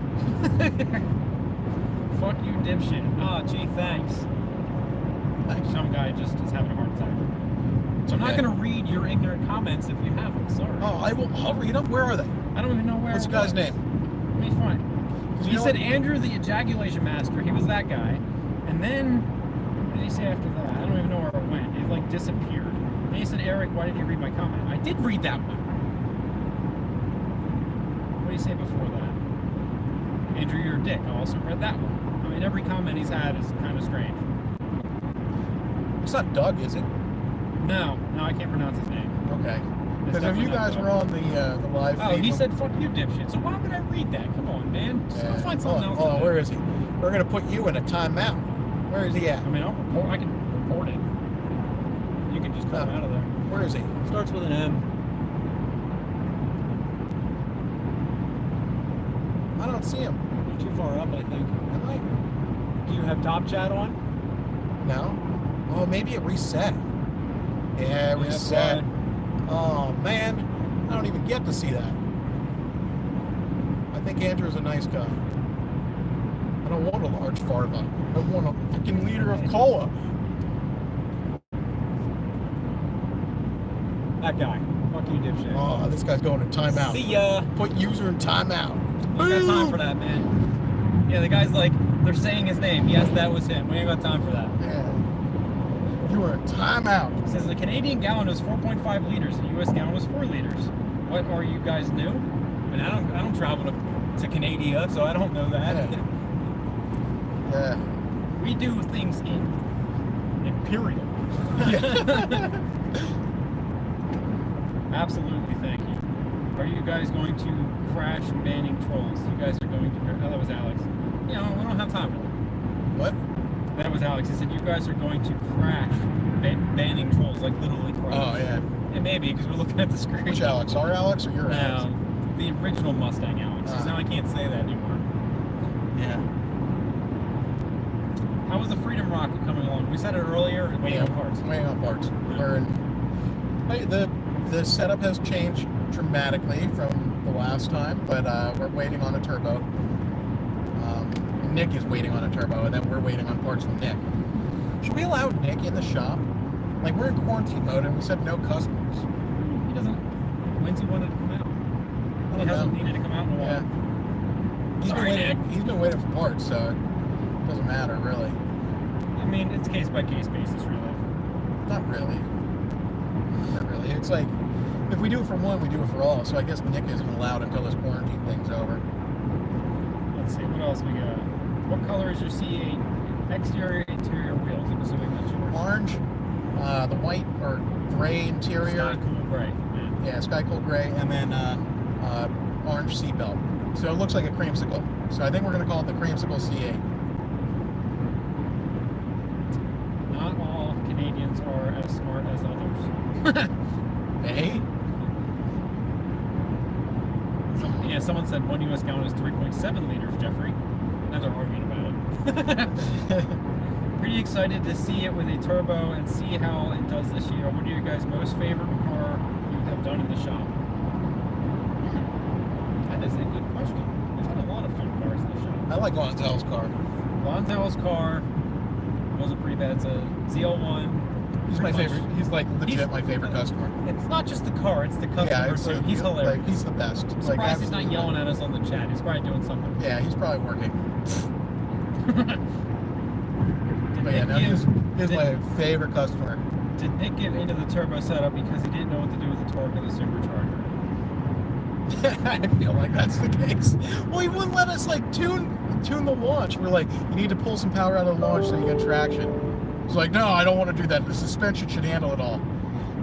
Fuck you, dipshit. Ah, gee, thanks.
Thanks.
Some guy just is having a heart attack. So I'm not
Okay.
going to read your ignorant comments if you have them. Sorry.
Oh, I'll read them. Where are they?
I don't even know where.
What's the
it
guy's
was.
name?
Let me find.
You
He
know
said
what?
Andrew the Ejaculation Master. He was that guy. And then, what did he say after that? I don't even know where it went. It like disappeared. And he said, Eric, why didn't you read my comment? I did read that one. What did he say before that? Andrew, you're a dick. I also read that one. I mean, every comment he's had is kind of strange.
It's not Doug, is it?
No, I can't pronounce his name.
Okay.
It's
Because if
definitely
you
not
guys
Doug.
were on the live
Oh,
feed,
he said, fuck you, dipshit. So why would I read that? Come on, man. Just go find something else.
Hold
to
on,
do.
where is he? We're gonna put you in a timeout. Where is he at?
I mean, I can report it. You can just cut him out of there.
Where is he?
Starts with an M.
I don't see him.
You're too far up, I think.
Am I?
Do you have top chat on?
No. Oh, maybe it reset. Yeah, it
Yeah,
reset. Oh man, I don't even get to see that. I think Andrew's a nice guy. I don't want a large farva. I want a fucking liter of cola.
That guy. Fuck you, dipshit.
Oh, this guy's going to timeout.
See ya.
Put user in timeout.
We ain't got time for that, man. Yeah, the guy's like, they're saying his name. Yes, that was him. We ain't got time for that.
Yeah. You are in timeout.
It says the Canadian gallon is 4.5 liters. The U.S. gallon is 4 liters. What, are you guys new? I mean, I don't travel to Canada, so I don't know that.
Yeah.
We do things in imperial. Absolutely, thank you. Are you guys going to crash banning trolls? You guys are going to... Oh, that was Alex. You know, we don't have time for that.
What?
That was Alex. He said you guys are going to crash banning trolls, like literally crash.
Oh, yeah.
It may be, because we're looking at the screen.
Which Alex? Our Alex or your Alex?
No, the original Mustang Alex. 'Cause now I can't say that anymore.
Yeah.
How was the Freedom Rocket coming along? We said it earlier, waiting on parts.
Waiting on parts.
Yeah.
We're in, hey, the setup has changed dramatically from the last time, but we're waiting on a turbo. Nick is waiting on a turbo, and then we're waiting on parts from Nick. Should we allow Nick in the shop? Like, we're in quarantine mode, and we said no customers.
He doesn't. When's he wanted to come out?
I
He
don't
hasn't
know.
needed to come out in a while.
Yeah.
Sorry, Nick.
He's been waiting for parts, so it doesn't matter, really.
I mean, it's case by case basis, really.
Not really. Not really. It's like, if we do it for one, we do it for all. So I guess Nick isn't allowed until this quarantine thing's over.
Let's see, what else we got? What color is your C8 exterior, interior wheels? I'm assuming that's yours.
Orange, the white or gray interior.
Sky cool gray.
Yeah, sky cool gray, and then orange seatbelt. So it looks like a creamsicle. So I think we're going to call it the creamsicle C8.
Not all Canadians are as smart as others.
Hey?
Yeah, someone said 1 U.S. gallon is 3.7 liters, Jeffrey. Now they're arguing about it. Pretty excited to see it with a turbo and see how it does this year. What are your guys' most favorite car you have done in the shop? That is a good question. We've had a lot of fun cars in the shop.
I like Gonzalez's car.
Lonzel's car wasn't pretty bad. It's a ZL1.
He's my
Pretty much-
favorite. He's like legit my favorite customer.
It's not just the car, it's the customer too. He's hilarious.
Like, he's the best.
I'm
Like,
surprised he's not
absolutely.
yelling at us on the chat. He's probably doing something.
Yeah, he's probably working.
Did
But yeah,
Nick
no, he's my favorite customer.
Did Nick get into the turbo setup because he didn't know what to do with the torque of the supercharger?
I feel like that's the case. Well, he wouldn't let us like tune the launch. We're like, you need to pull some power out of the launch so you get traction. It's like, no, I don't want to do that. The suspension should handle it all.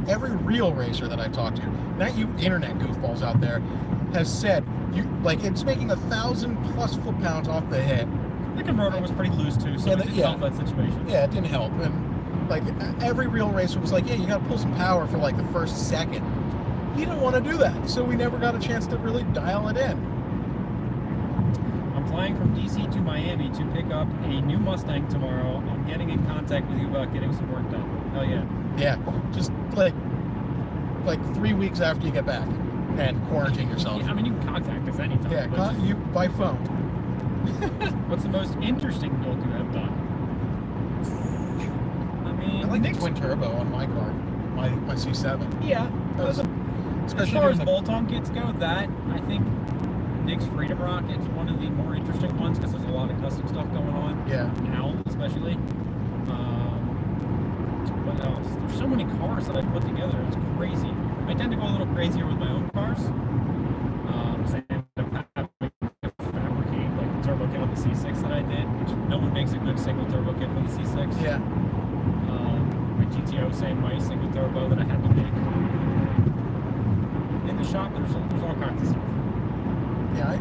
Every real racer that I talked to, not you internet goofballs out there, has said it's making 1,000+ foot-pounds off the hit.
The converter was pretty loose too, so it didn't help that situation.
Yeah, it didn't help. And like every real racer was like, yeah, you got to pull some power for like the first second. He didn't want to do that, so we never got a chance to really dial it in.
I'm flying from DC to Miami to pick up a new Mustang tomorrow. I'm getting in contact with you about getting some work done. Hell yeah.
Yeah, just like 3 weeks after you get back and quarantine yourself.
Yeah, I mean, you can contact us anytime.
Yeah, you by phone.
What's the most interesting build you have done? I mean,
I like the twin turbo on my car, my C7.
Yeah. As far as bolt-on kits go, that I think Nick's Freedom Rocket's one of the more interesting ones because there's a lot of custom stuff going on.
Yeah.
Now, especially. What else? There's so many cars that I put together. It's crazy. I tend to go a little crazier with my own cars. I end up having to fabricate like the turbo kit on the C6 that I did, which no one makes a good single turbo kit for the C6.
Yeah.
My GTO, same my single turbo that I had to make. In the shop, there's all kinds of stuff.
Yeah.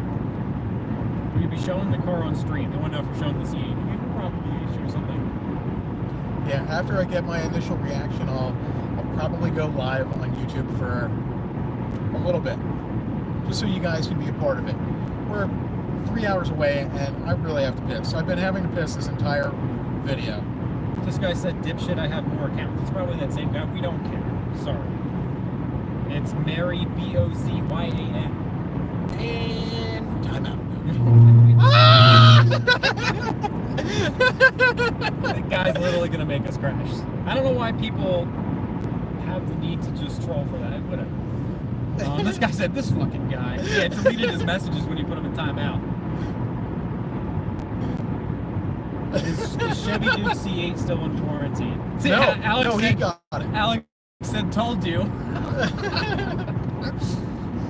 Will you be showing the car on stream? I want to know if you're showing the C8. You can probably show something.
Yeah, after I get my initial reaction, I'll probably go live on YouTube for a little bit, just so you guys can be a part of it. We're 3 hours away, and I really have to piss. I've been having to piss this entire video.
This guy said, dipshit, I have more accounts. It's probably that same guy. We don't care. Sorry. It's Mary Bozyan.
And time out.
The guy's literally gonna make us crash. I don't know why people have the need to just troll for that. Whatever. This guy said, this fucking guy. Yeah, deleted his messages when you put him in timeout. Is Chevy Duke C8 still in quarantine? See,
No,
Alex
he
said,
got it.
Alex said, told you.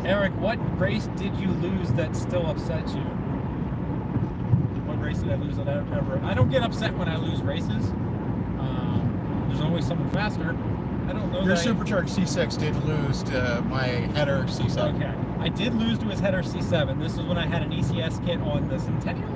Eric, what race did you lose that still upsets you? What race did I lose that ever? I don't get upset when I lose races. There's always someone faster. I don't know.
Your supercharged C6 did lose to my header C7.
Okay. I did lose to his header C7. This was when I had an ECS kit on the Centennial.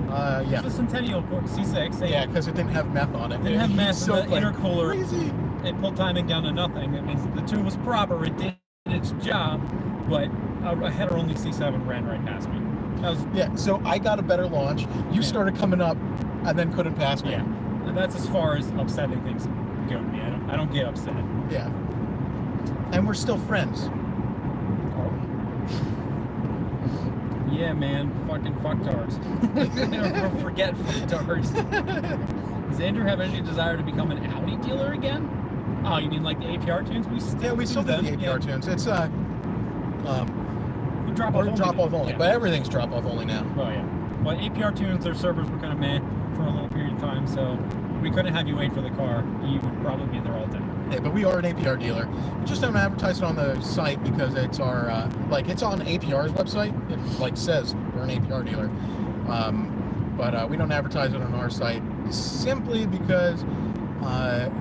Yeah.
It was a Centennial C6.
Yeah, because it didn't have meth on it.
It didn't have meth,
so
and the intercooler,
crazy.
It pulled timing down to nothing. It means the tune was proper, it did its job, but a header only C7 ran right past me. That was,
yeah, so I got a better launch. You started coming up and then couldn't pass me.
yeah. And that's as far as upsetting things go to me. I don't get upset.
Yeah. And we're still friends.
Yeah, man. Fucking fucktards. Don't forget fucktards. Does Andrew have any desire to become an Audi dealer again? Oh, you mean like the APR tunes?
We still do the APR tunes. It's
we drop off
only.
Yeah.
But everything's drop off only now.
Oh yeah. Well, APR tunes, their servers were kind of meh for a little period of time, so we couldn't have you wait for the car. You would probably be there all day.
Yeah, but we are an APR dealer. We just don't advertise it on the site because it's our it's on APR's website. It like says we're an APR dealer, but we don't advertise it on our site simply because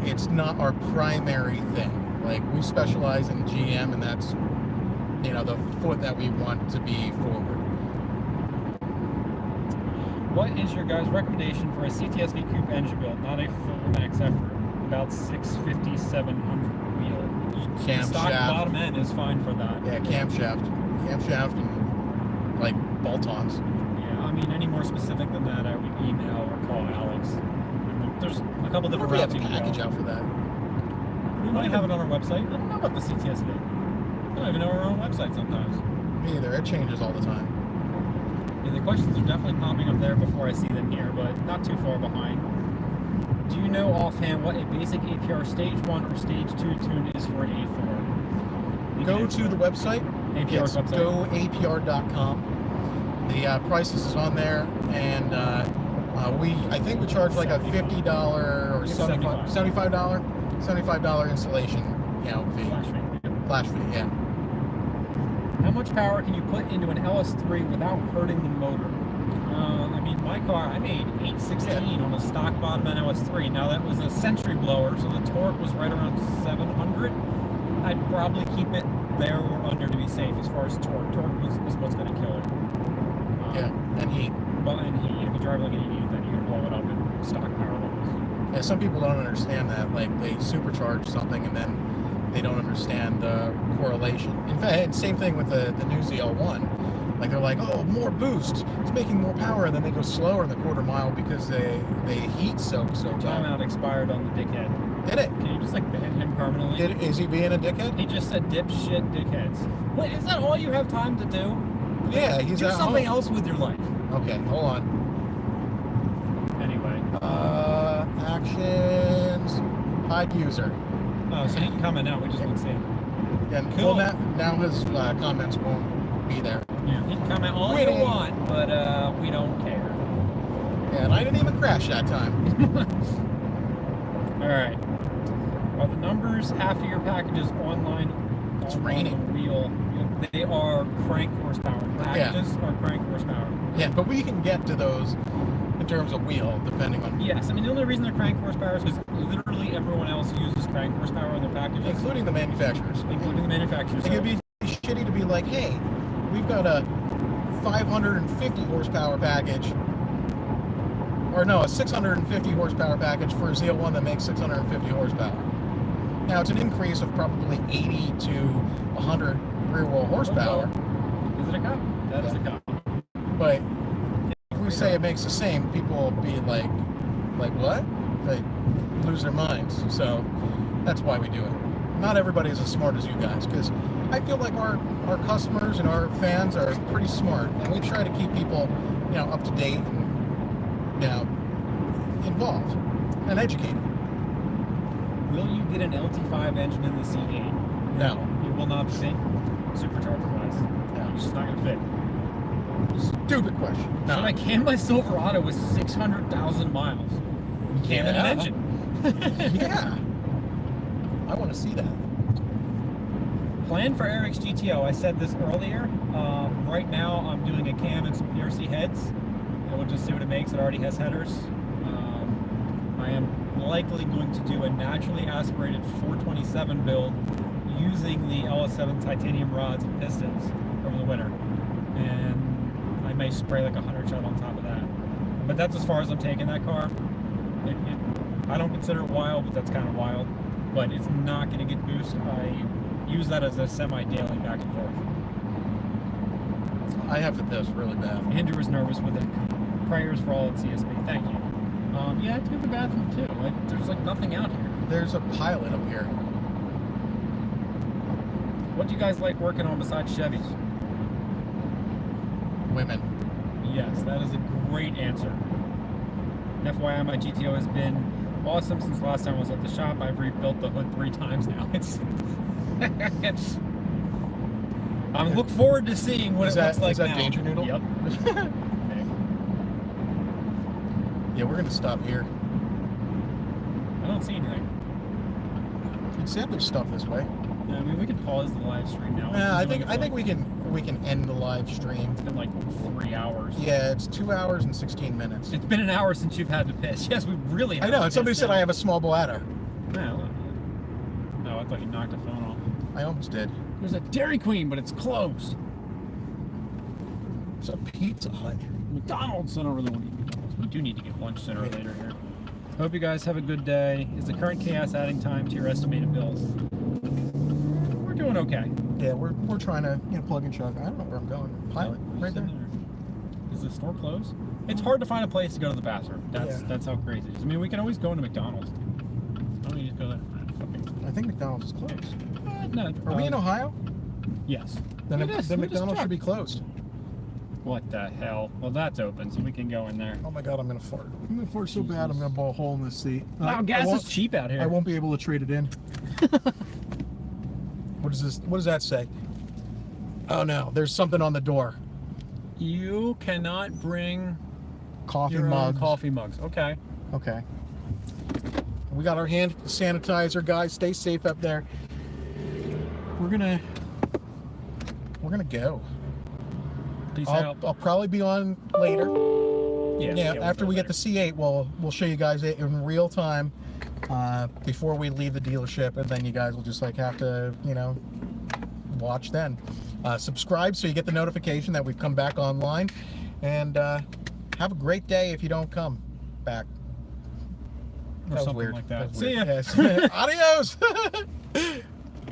it's not our primary thing. Like we specialize in GM, and that's the foot that we want to be forward.
What is your guys' recommendation for a CTS-V coupe engine build, not a full max effort? About 650, 700 wheel.
Camshaft.
Stock bottom end is fine for that.
Yeah, camshaft, and like bolt-ons.
Yeah, I mean, any more specific than that, I would email or call Alex. And there's a couple different
We have
routes
a
you can
package
go.
out for that.
We might have it on our website. I don't know about the CTS-V. I don't even know our own website sometimes.
Me either. It changes all the time.
Yeah, the questions are definitely popping up there before I see them here, but not too far behind. Do you know offhand what a basic APR Stage 1 or Stage 2 tune is for an A4?
Go to the website.
APR's website.
GoAPR.com. The prices is on there, and I think we charge like a $50 or $75 installation, fee.
Flash fee.
Flash fee, yeah.
How much power can you put into an LS3 without hurting the motor? I mean, my car, I made 816 on a stock bottom and LS3. Now that was a century blower, so the torque was right around 700. I'd probably keep it there or under to be safe as far as torque. Torque is what's going to kill it.
Yeah, and heat.
Well, and heat. If you drive like an idiot, then you can blow it up at stock power levels.
Yeah, some people don't understand that. Like, they supercharge something and then they don't understand the correlation. In fact, same thing with the new ZL1. Like, they're like, oh, more boost. It's making more power. And then they go slower in the quarter mile because they heat soak so bad.
Timeout expired on the dickhead.
Did it?
Can you just, like, ban him permanently?
Is he being a dickhead?
He just said dipshit dickheads. Wait, is that all you have time to do?
Yeah, he's
Do
at
something
home.
else with your life.
Okay, hold on.
Anyway.
Actions. Hide user.
Oh, so he can comment now. We just won't see him.
Yeah,
Cool.
well, now his comments won't be there.
Yeah, he can comment all you want, but we don't care.
Yeah, and I didn't even crash that time.
All right. Are the numbers after your packages online?
It's
on
raining.
the wheel? They are crank horsepower. Packages are crank horsepower.
Yeah, but we can get to those in terms of wheel, depending on...
Yes, I mean, the only reason they're crank horsepower is because literally everyone else uses crank horsepower on their packages.
Including the manufacturers.
Including the manufacturers.
It would be shitty to be like, hey, we've got a 550 horsepower package, or no, a 650 horsepower package for a ZL1 that makes 650 horsepower. Now, it's an increase of probably 80 to 100 rear wheel horsepower.
Is it a cup? That is a cup.
But if we say it makes the same, people will be like what? They lose their minds. So that's why we do it. Not everybody is as smart as you guys, because I feel like our customers and our fans are pretty smart, and we try to keep people, up to date and, involved and educated.
Will you get an LT5 engine in the C8?
No.
It will not fit supercharger-wise.
No.
It's just not going to fit.
Stupid question.
Should I can my Silverado with 600,000 miles? Can an engine?
Yeah. I want to see that.
Plan for Eric's GTO. I said this earlier. Right now, I'm doing a cam and some PRC heads. And we'll just see what it makes. It already has headers. I am likely going to do a naturally aspirated 427 build using the LS7 titanium rods and pistons over the winter. And I may spray like a 100 shot on top of that. But that's as far as I'm taking that car. I don't consider it wild, but that's kind of wild. But it's not going to get boost. I use that as a semi-daily back and forth.
I have to piss really bad.
Andrew was nervous with it. Prayers for all at CSB. Thank you. Yeah, I have to go to the bathroom too. There's like nothing out here.
There's a pilot up here.
What do you guys like working on besides Chevys?
Women.
Yes, that is a great answer. FYI, my GTO has been awesome since last time I was at the shop. I've rebuilt the hood 3 times now. I look forward to seeing what it looks like now.
Is that Danger Noodle?
Yep.
Yeah, we're gonna stop here.
I don't see anything.
You said there's stuff this way.
Yeah, I mean, we can pause the live stream now.
Yeah, I think we can end the live stream.
It's been like 3 hours.
Yeah, it's 2 hours and 16 minutes.
It's been an hour since you've had to piss. Yes, we really have
I know,
to
and somebody
piss
said
now.
I have a small bladder.
No, I thought you knocked the phone off.
I almost did.
There's a Dairy Queen, but it's closed.
It's a Pizza Hut.
McDonald's. I don't really want to eat McDonald's. We do need to get lunch sooner or later here. Hope you guys have a good day. Is the current chaos adding time to your estimated bills? We're doing okay.
Yeah, we're trying to plug and chug. I don't know where I'm going. Pilot, right there.
Is the store closed? It's hard to find a place to go to the bathroom. That's how crazy it is. I mean, we can always go into McDonald's. Why don't we just go there?
I think McDonald's is closed.
No.
Are we in Ohio?
Yes.
Then
It is.
then
We just
McDonald's should
checked.
be closed.
What the hell? Well, that's open, so we can go in there.
Oh my God, I'm gonna fart. I'm gonna fart so bad. I'm gonna blow a hole in this seat.
Wow, gas is cheap out here.
I won't be able to trade it in. What is this? What does that say? Oh no, there's something on the door.
You cannot bring
Coffee
your own
mugs.
coffee mugs. Okay.
Okay. We got our hand sanitizer, guys. Stay safe up there. We're we're gonna go.
Peace out.
I'll probably be on later.
Yeah,
After we get the C8, we'll show you guys it in real time before we leave the dealership, and then you guys will just like have to, you know, watch then. Subscribe so you get the notification that we've come back online, and have a great day if you don't come back.
Or
That was
something
weird.
like that.
Was
See ya.
weird. Yes. Adios.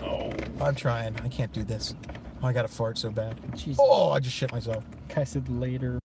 Oh,
I'm trying. I can't do this. Oh, I got to fart so bad.
Jesus.
Oh, I just shit myself.
I said later.